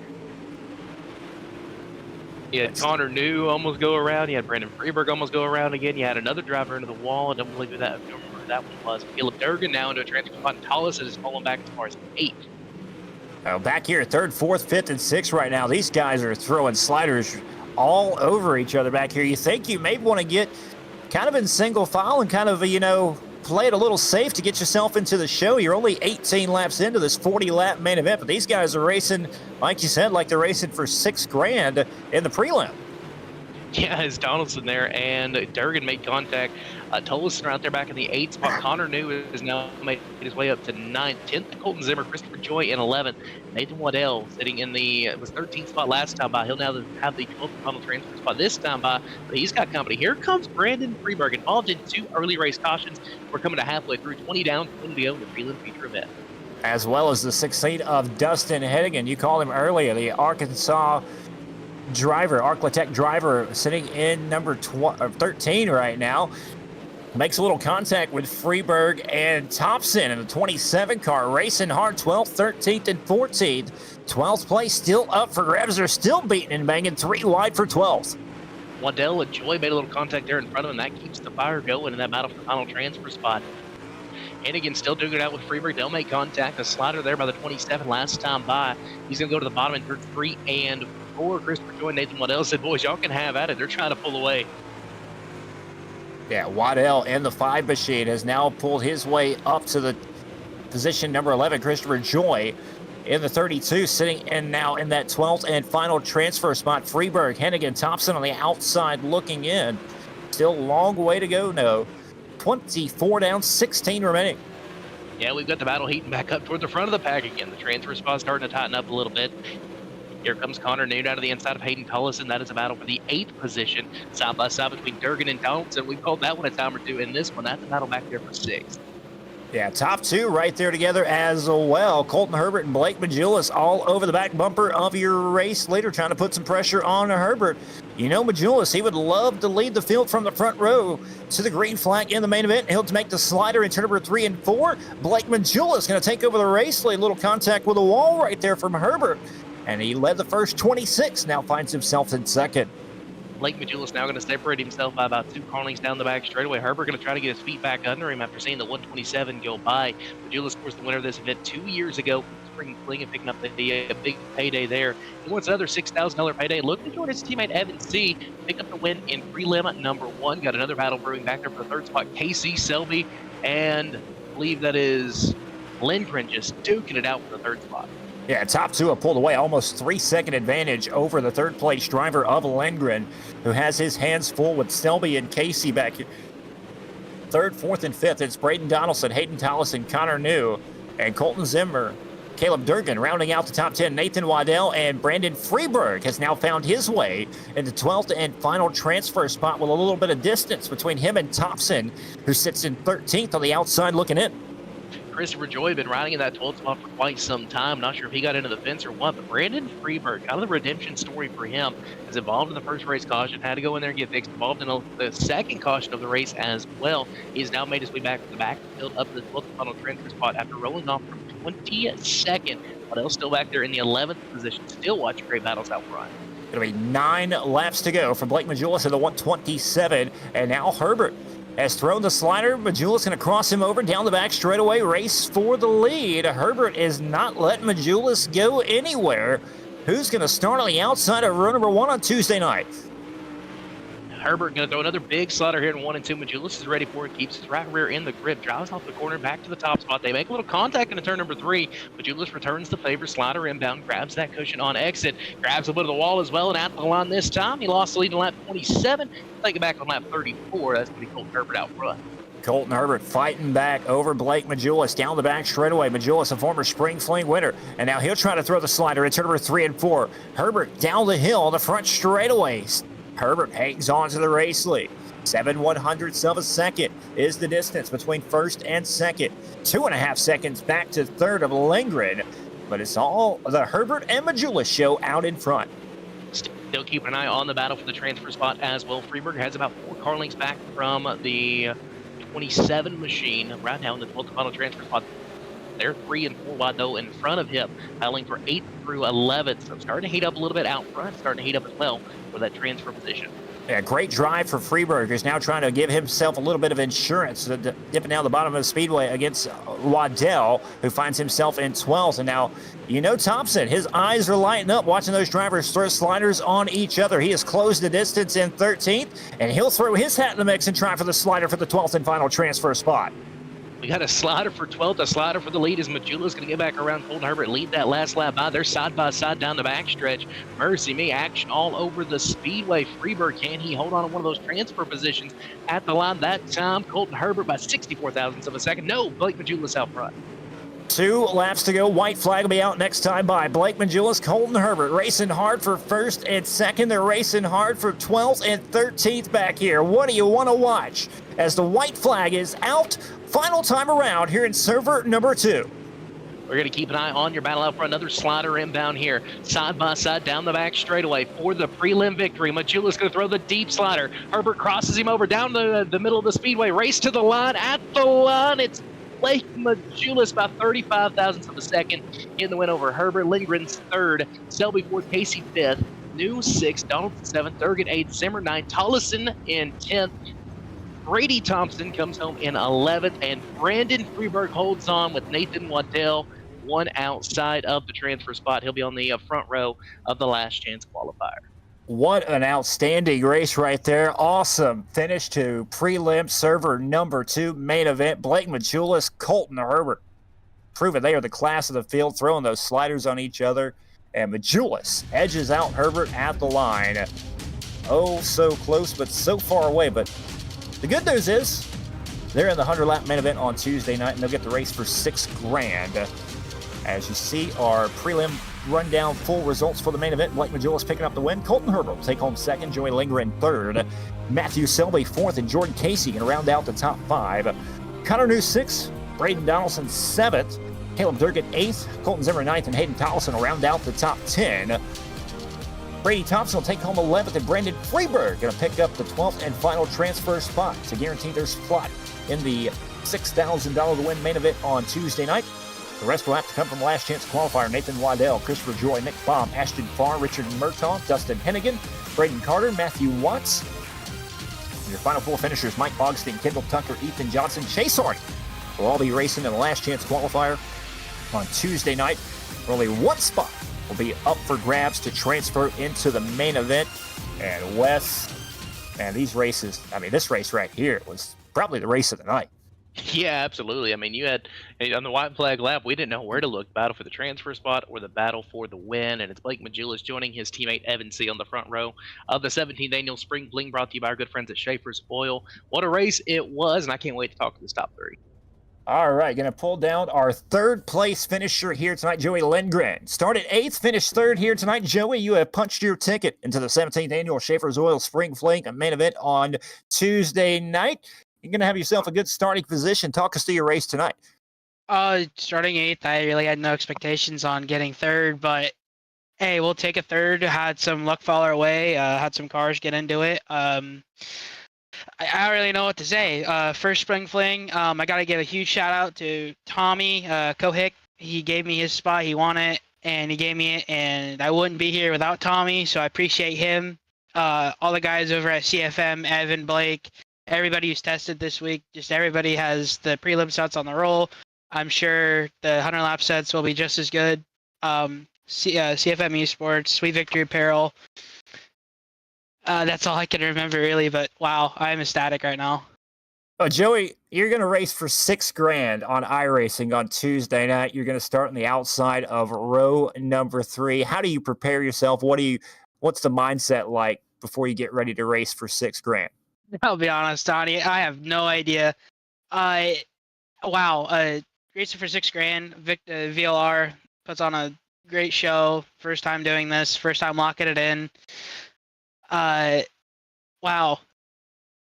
You had Connor New almost go around. You had Brandon Freeberg almost go around again. You had another driver into the wall. I don't believe who that. I don't remember who that one was. Caleb Durgan now into a transfer spot. And Tollison is falling back as far as 8. Back here, 3rd, 4th, 5th, and 6th right now. These guys are throwing sliders all over each other back here. You think you may want to get kind of in single file and kind of, play it a little safe to get yourself into the show. You're only 18 laps into this 40-lap main event, but these guys are racing, like you said, like they're racing for $6,000 in the prelim. Yeah, it's Donaldson there, and Durgan made contact. Tollison out there back in the 8th spot. Connor New is now made his way up to 9th. 10th, Colton Zimmer. Christopher Joy in 11th. Nathan Waddell sitting in the 13th spot last time by. He'll now have the 12th final transfer spot this time by, but he's got company. Here comes Brandon Freeberg, involved in 2 early race cautions. We're coming to halfway through, 20 down, 20 to go in the prelim feature event. As well as the 16 of Dustin Hennigan. You called him earlier, the Arkansas driver, Arclatech driver, sitting in number 13 right now. Makes a little contact with Freeberg and Thompson in the 27 car, racing hard, 12th, 13th, and 14th. 12th place still up for grabs. They're still beating and banging, 3 wide for 12th. Waddell and Joy made a little contact there in front of him. That keeps the fire going in that battle for the final transfer spot. Hennigan still doing it out with Freeberg. They'll make contact. A slider there by the 27 last time by. He's going to go to the bottom in turn 3 and 4. Christopher Joy and Nathan Waddell said, boys, y'all can have at it. They're trying to pull away. Yeah, Waddell in the 5 machine has now pulled his way up to the position number 11. Christopher Joy in the 32, sitting in now in that 12th and final transfer spot. Freeberg, Hennigan, Thompson on the outside looking in. Still a long way to go, no. 24 down, 16 remaining. Yeah, we've got the battle heating back up toward the front of the pack again. The transfer spot's starting to tighten up a little bit. Here comes Connor New down to the inside of Hayden Tollison. That is a battle for the 8th position, side by side between Durgan and Donaldson. We've called that one a time or two. In this one, that's a battle back there for 6th. Yeah, top two right there together as well. Colton Herbert and Blake Majulis all over the back bumper of your race leader, trying to put some pressure on Herbert. You know, Majulis, he would love to lead the field from the front row to the green flag in the main event. He'll make the slider in turn number 3 and 4. Blake Majulis going to take over the race lead. Little contact with the wall right there from Herbert. And he led the first 26, now finds himself in second. Blake Majulis now going to separate himself by about 2 car lengths down the back straightaway. Herbert going to try to get his feet back under him after seeing the 127 go by. Majulis, of course, the winner of this event 2 years ago. Spring Fling and picking up the big payday there. He wants another $6,000 payday. Look to join his teammate Evan C. Pick up the win in prelim number 1. Got another battle brewing back there for the 3rd spot. Casey Selby, and I believe that is Lindgren just duking it out for the 3rd spot. Yeah, top two have pulled away, almost 3-second advantage over the 3rd place driver of Lindgren, who has his hands full with Selby and Casey back here. 3rd, 4th, and 5th, it's Braden Donaldson, Hayden Tollison, Connor New, and Colton Zimmer. Caleb Durgan rounding out the top 10. Nathan Waddell and Brandon Freeberg has now found his way into 12th and final transfer spot with a little bit of distance between him and Thompson, who sits in 13th on the outside looking in. Christopher Joy had been riding in that 12th spot for quite some time. Not sure if he got into the fence or what, but Brandon Freeberg, kind of the redemption story for him, is involved in the first race caution, had to go in there and get fixed, involved in the second caution of the race as well. He's now made his way back to the backfield up to the 12th final transfer spot after rolling off from 22nd. Waddell's still back there in the 11th position, still watching great battles out front. Going to be 9 laps to go for Blake Majulis in the 127, and now Herbert has thrown the slider. Majulis going to cross him over down the back straightaway. Race for the lead. Herbert is not letting Majulis go anywhere. Who's going to start on the outside of row number 1 on Tuesday night? Herbert going to throw another big slider here in 1 and 2. Majulis is ready for it. Keeps his right rear in the grip. Drives off the corner back to the top spot. They make a little contact into turn number 3. Majulis returns the favor. Slider inbound. Grabs that cushion on exit. Grabs a bit of the wall as well. And at the line this time, he lost the lead in lap 27. Take it back on lap 34. That's when he pulled Herbert out front. Colton Herbert fighting back over Blake Majulis down the back straightaway. Majulis, a former Spring Fling winner, and now he'll try to throw the slider in turn number 3 and 4. Herbert down the hill on the front straightaways. Herbert hangs on to the race lead. 7/100ths of a second is the distance between 1st and 2nd. 2.5 seconds back to 3rd of Lindgren, but it's all the Herbert and Majulis show out in front. Still keeping an eye on the battle for the transfer spot as well. Freeberg has about 4 car lengths back from the 27 machine. Right now in the 12th final transfer spot. They're 3 and 4 wide though in front of him, battling for 8th through 11th. So starting to heat up a little bit out front, starting to heat up as well for that transfer position. Yeah, great drive for Freeberg, who's now trying to give himself a little bit of insurance, dipping down the bottom of the speedway against Waddell, who finds himself in 12th. And now, you know, Thompson, his eyes are lighting up watching those drivers throw sliders on each other. He has closed the distance in 13th, and he'll throw his hat in the mix and try for the slider for the 12th and final transfer spot. We got a slider for 12th, a slider for the lead as Majulis going to get back around Colton Herbert, lead that last lap by. They're side by side down the backstretch. Mercy me, action all over the speedway. Freeberg, can he hold on to one of those transfer positions at the line that time? Colton Herbert by 64 thousandths of a second. No, Blake Majulis out front. 2 laps to go. White flag will be out next time by. Blake Majulis, Colton Herbert racing hard for 1st and 2nd. They're racing hard for 12th and 13th back here. What do you want to watch as the white flag is out? Final time around here in server number 2. We're going to keep an eye on your battle out for another slider inbound here. Side by side down the back straightaway for the prelim victory. Majulis going to throw the deep slider. Herbert crosses him over down the middle of the speedway. Race to the line. At the line, it's Blake Majulis by 35 thousandths of a second in the win over Herbert. Lindgren's 3rd. Selby 4th. Casey 5th. New 6th. Donaldson 7th. Durgan 8th. Zimmer 9th. Tollison in 10th. Brady Thompson comes home in 11th, and Brandon Freeberg holds on with Nathan Waddell, 1 outside of the transfer spot. He'll be on the front row of the last chance qualifier. What an outstanding race right there. Awesome finish to prelim server number 2 main event. Blake Majulis, Colton Herbert, proving they are the class of the field, throwing those sliders on each other. And Majulis edges out Herbert at the line. Oh, so close, but so far away. But the good news is they're in the 100-lap main event on Tuesday night, and they'll get the race for $6,000. As you see, our prelim rundown full results for the main event. Blake Majulis picking up the win. Colton Herbert will take home 2nd. Joey Lindgren 3rd. Matthew Selby 4th, and Jordan Casey going to round out the top 5. Connor New 6th. Braden Donaldson 7th. Caleb Durgan 8th. Colton Zimmer 9th. And Hayden Collison will round out the top 10. Brady Thompson will take home 11th. And Brandon Freeberg going to pick up the 12th and final transfer spot to guarantee their spot in the $6,000 to win main event on Tuesday night. The rest will have to come from last chance qualifier Nathan Waddell, Christopher Joy, Nick Baum, Ashton Farr, Richard Murtaugh, Dustin Hennigan, Braden Carter, Matthew Watts. And your final four finishers, Mike Augustine, Kendall Tucker, Ethan Johnson, Chase Hardy will all be racing in the last chance qualifier on Tuesday night. Only one spot will be up for grabs to transfer into the main event. And Wes, man, these races, I mean, this race right here was probably the race of the night. Yeah, absolutely. I mean, you had on the white flag lap, we didn't know where to look, battle for the transfer spot or the battle for the win. And it's Blake Majulis joining his teammate Evan C. on the front row of the 17th annual Spring Fling, brought to you by our good friends at Schaeffer's Oil. What a race it was, and I can't wait to talk to this top three. All right, going to pull down our third place finisher here tonight, Joey Lindgren. Started 8th, finished 3rd here tonight. Joey, you have punched your ticket into the 17th annual Schaeffer's Oil Spring Fling, a main event on Tuesday night. You're going to have yourself a good starting position. Talk us through your race tonight. Starting 8th, I really had no expectations on getting 3rd, but hey, we'll take a 3rd. Had some luck fall our way. Had some cars get into it. I don't really know what to say. First Spring Fling, I got to give a huge shout out to Tommy Kohick. He gave me his spot. He won it, and he gave me it, and I wouldn't be here without Tommy, so I appreciate him. All the guys over at CFM, Evan, Blake, everybody who's tested this week, just everybody has the prelim sets on the roll. I'm sure the 100 lap sets will be just as good. CFM Esports, Sweet Victory Apparel. That's all I can remember really, but wow, I'm ecstatic right now. Joey, you're going to race for $6,000 on iRacing on Tuesday night. You're going to start on the outside of row number 3. How do you prepare yourself? What's the mindset like before you get ready to race for $6,000? I'll be honest, Donnie, I have no idea. Racing for $6,000. VLR puts on a great show. First time doing this. First time locking it in. Wow.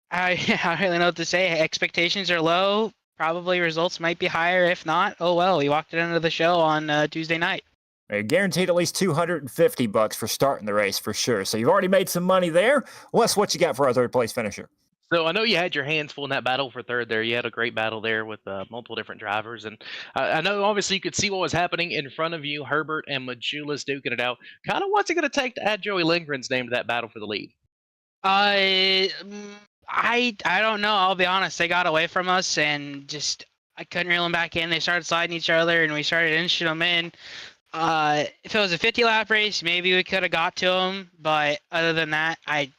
I don't really know what to say. Expectations are low. Probably results might be higher. If not, oh well. We walked it into the show on Tuesday night. You're guaranteed at least $250 for starting the race for sure. So you've already made some money there. Wes, what you got for our third place finisher? So I know you had your hands full in that battle for 3rd there. You had a great battle there with multiple different drivers. And I know obviously you could see what was happening in front of you. Herbert and Majulis duking it out. Kind of what's it going to take to add Joey Lindgren's name to that battle for the lead? I don't know. I'll be honest. They got away from us and just I couldn't reel them back in. They started sliding each other and we started inching them in. If it was a 50 lap race, maybe we could have got to them. But other than that, I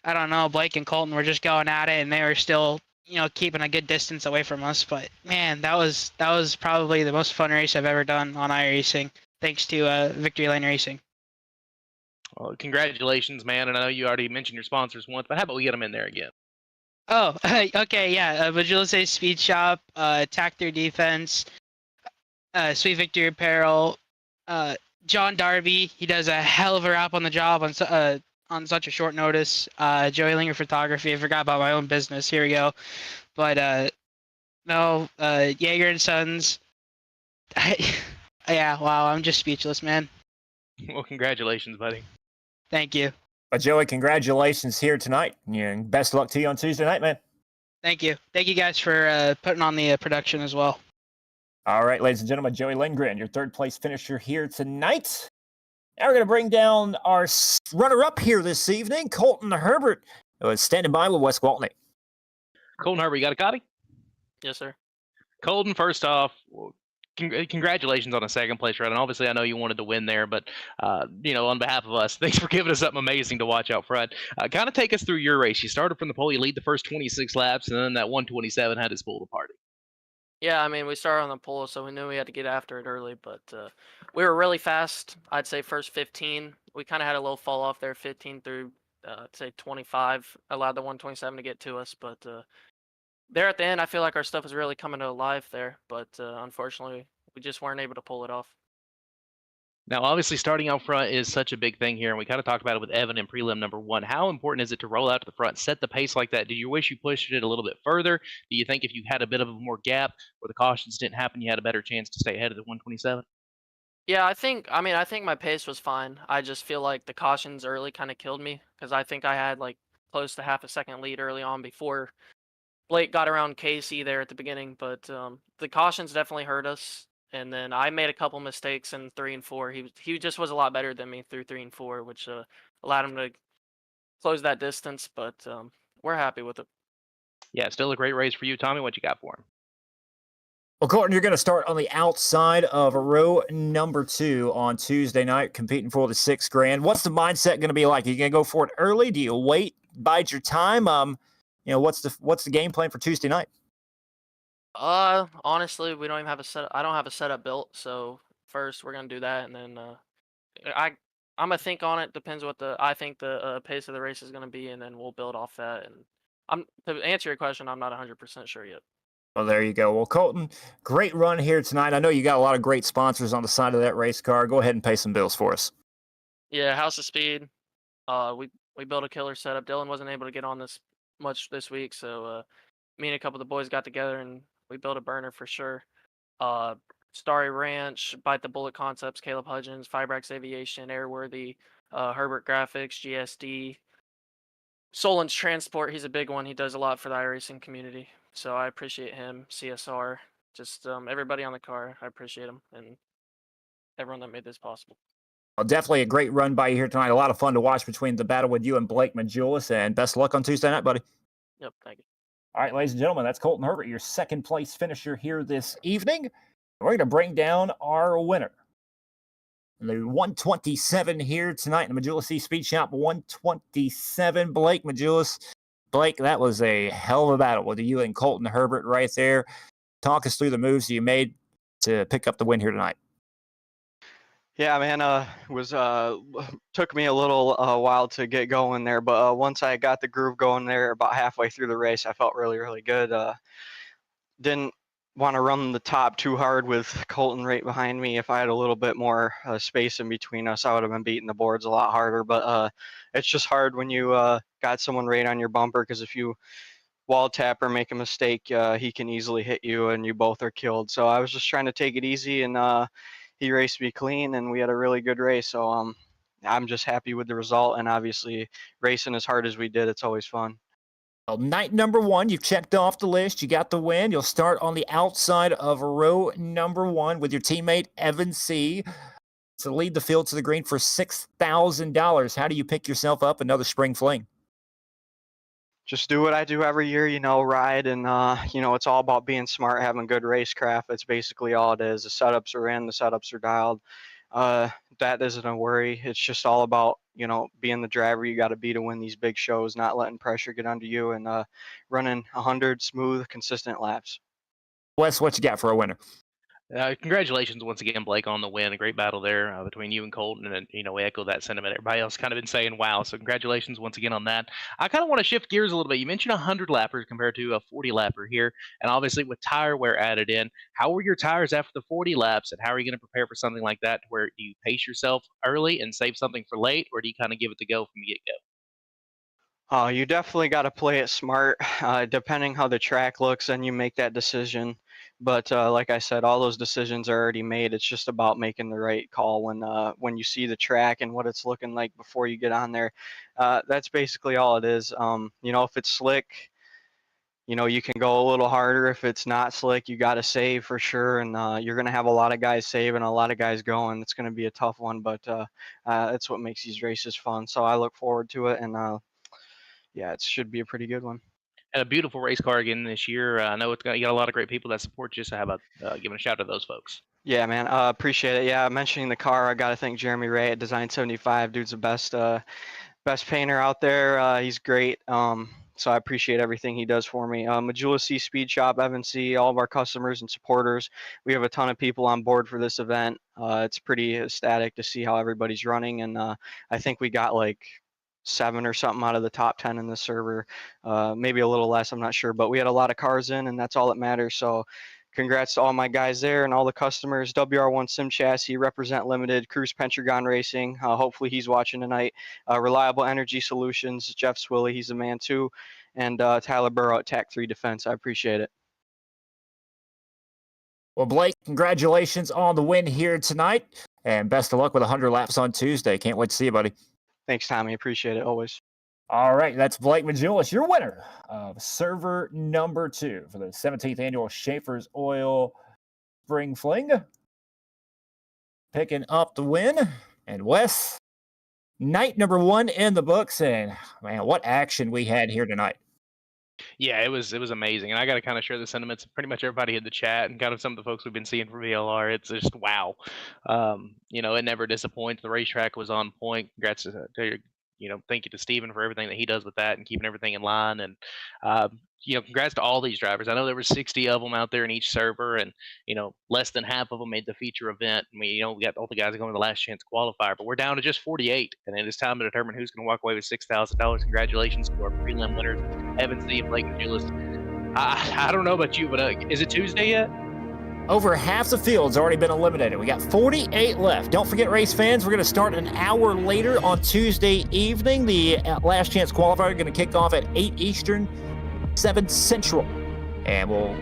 don't know. Blake and Colton were just going at it and they were still, keeping a good distance away from us. But man, that was probably the most fun race I've ever done on iRacing. Thanks to Victory Lane Racing. Well, congratulations, man. And I know you already mentioned your sponsors once, but how about we get them in there again? Oh, okay, yeah. Majulis Speed Shop, Tack Their Defense, Sweet Victory Apparel, John Darby. He does a hell of a wrap on the job on such a short notice. Joey Linger Photography. I forgot about my own business. Here we go. But Jaeger and Sons. Yeah, wow. I'm just speechless, man. Well, congratulations, buddy. Thank you. Joey, congratulations here tonight. And best of luck to you on Tuesday night, man. Thank you. Thank you guys for putting on the production as well. All right, ladies and gentlemen, Joey Lindgren, your third place finisher here tonight. Now we're going to bring down our runner-up here this evening, Colton Herbert, who is standing by with Wesley Gwaltney. Colton Herbert, you got a copy? Yes, sir. Colton, first off, congratulations on a second place run. And obviously, I know you wanted to win there, but on behalf of us, thanks for giving us something amazing to watch out front. Kind of take us through your race. You started from the pole, you lead the first 26 laps, and then that 127 had to spoil the party. Yeah, I mean, we started on the pole, so we knew we had to get after it early, but we were really fast. I'd say first 15. We kind of had a little fall off there, 15 through, say, 25. Allowed the 127 to get to us, but there at the end, I feel like our stuff was really coming to life there, but unfortunately, we just weren't able to pull it off. Now, obviously, starting out front is such a big thing here, and we kind of talked about it with Evan in prelim number 1. How important is it to roll out to the front, set the pace like that? Do you wish you pushed it a little bit further? Do you think if you had a bit of a more gap where the cautions didn't happen, you had a better chance to stay ahead of the 127? Yeah, I think my pace was fine. I just feel like the cautions early kind of killed me because I think I had like close to half a second lead early on before Blake got around Casey there at the beginning. But the cautions definitely hurt us. And then I made a couple mistakes in 3 and 4. He just was a lot better than me through 3 and 4, which allowed him to close that distance. But we're happy with it. Yeah, still a great race for you. Tommy, what you got for him? Well, Colton, you're going to start on the outside of row number 2 on Tuesday night, competing for the $6,000. What's the mindset going to be like? Are you going to go for it early? Do you wait, bide your time? What's the game plan for Tuesday night? Honestly, we don't even have a set. I don't have a setup built. So first we're gonna do that, and then I'm gonna think on it. Depends what I think the pace of the race is gonna be, and then we'll build off that. And to answer your question, I'm not 100% sure yet. Well, there you go. Well, Colton, great run here tonight. I know you got a lot of great sponsors on the side of that race car. Go ahead and pay some bills for us. Yeah, House of Speed. We built a killer setup. Dylan wasn't able to get on this much this week, so me and a couple of the boys got together and we built a burner for sure. Starry Ranch, Bite the Bullet Concepts, Caleb Hudgens, Fibrax Aviation, Airworthy, Herbert Graphics, GSD, Solon's Transport. He's a big one. He does a lot for the iRacing community, so I appreciate him. CSR, just everybody on the car. I appreciate him and everyone that made this possible. Well, definitely a great run by you here tonight. A lot of fun to watch between the battle with you and Blake Majulis, and best of luck on Tuesday night, buddy. Yep, thank you. All right, ladies and gentlemen, that's Colton Herbert, your second place finisher here this evening. We're going to bring down our winner. The 127 here tonight in the Majulis C Speed Shop, 127, Blake Majulis. Blake, that was a hell of a battle with you and Colton Herbert right there. Talk us through the moves you made to pick up the win here tonight. Yeah, man, took me a little while to get going there, but once I got the groove going there about halfway through the race, I felt really, really good. Didn't want to run the top too hard with Colton right behind me. If I had a little bit more space in between us, I would have been beating the boards a lot harder, but it's just hard when you got someone right on your bumper, because if you wall tap or make a mistake, he can easily hit you and you both are killed. So I was just trying to take it easy, and he raced me clean and we had a really good race. So I'm just happy with the result, and obviously racing as hard as we did, it's always fun. Well, night number 1, you've checked off the list. You got the win. You'll start on the outside of row number 1 with your teammate Evan C. to lead the field to the green for $6,000. How do you pick yourself up another spring fling? Just do what I do every year, ride, and it's all about being smart, having good racecraft. That's basically all it is. The setups are in, the setups are dialed. That isn't a worry. It's just all about, being the driver you got to be to win these big shows, not letting pressure get under you, and running 100 smooth, consistent laps. Wes, what you got for a winner? Congratulations once again, Blake, on the win. A great battle there between you and Colton, and we echo that sentiment. Everybody else kind of been saying wow, so congratulations once again on that. I kind of want to shift gears a little bit. You mentioned 100 lappers compared to a 40 lapper here, and obviously with tire wear added in. How were your tires after the 40 laps, and how are you going to prepare for something like that? Where do you pace yourself early and save something for late, or do you kind of give it the go from the get-go? You definitely got to play it smart. Depending how the track looks, and you make that decision. But like I said, all those decisions are already made. It's just about making the right call when you see the track and what it's looking like before you get on there. That's basically all it is. If it's slick, you can go a little harder. If it's not slick, you got to save for sure. And you're going to have a lot of guys saving, a lot of guys going. It's going to be a tough one, but that's what makes these races fun. So I look forward to it, and yeah, it should be a pretty good one. And a beautiful race car again this year. I know you got a lot of great people that support you, so how about giving a shout out to those folks? Yeah, man, appreciate it. Yeah, mentioning the car, I got to thank Jeremy Ray at Design 75. Dude's the best painter out there. He's great. So I appreciate everything he does for me. Majulis C Speed Shop, Evan C, all of our customers and supporters. We have a ton of people on board for this event. It's pretty ecstatic to see how everybody's running, and I think we got like 7 or something out of the top 10 in the server, maybe a little less, I'm not sure, but we had a lot of cars in, and that's all that matters. So congrats to all my guys there and all the customers. WR1 Sim Chassis, Represent Limited, Cruise Pentagon Racing. Hopefully he's watching tonight. Reliable Energy Solutions, Jeff Swilly, he's a man too. And Tyler Burrow at TAC 3 Defense. I appreciate it. Well, Blake, congratulations on the win here tonight, and best of luck with 100 laps on Tuesday. Can't wait to see you, buddy. Thanks, Tommy. Appreciate it always. All right, that's Blake Majulis, your winner of server number 2 for the 17th annual Schaeffer's Oil Spring Fling. Picking up the win. And Wes, night number 1 in the books, and man, what action we had here tonight. Yeah, it was amazing, and I got to kind of share the sentiments of pretty much everybody in the chat and kind of some of the folks we've been seeing for VLR. It's just wow. It never disappoints. The racetrack was on point. Congrats to thank you to Steven for everything that he does with that and keeping everything in line. And congrats to all these drivers. I know there were 60 of them out there in each server, and less than half of them made the feature event. And we got all the guys going to the last chance qualifier, but we're down to just 48, and it is time to determine who's going to walk away with $6,000. Congratulations to our prelim winners, Evan C. and Blake Majulis. I don't know about you, but is it Tuesday yet? Over half the field's already been eliminated. We got 48 left. Don't forget, race fans, we're going to start an hour later on Tuesday evening. The last chance qualifier is going to kick off at 8 Eastern, 7 Central. And we'll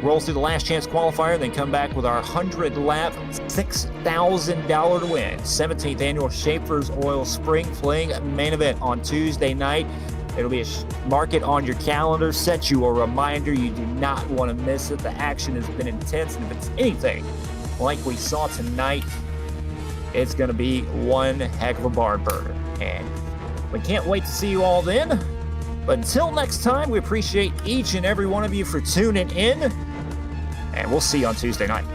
roll through the last chance qualifier, then come back with our 100-lap, $6,000 to win. 17th annual Schaeffer's Oil Spring Fling main event on Tuesday night. It'll be mark it on your calendar, set you a reminder. You do not want to miss it. The action has been intense, and if it's anything like we saw tonight, it's going to be one heck of a barn burner. And we can't wait to see you all then. But until next time, we appreciate each and every one of you for tuning in, and we'll see you on Tuesday night.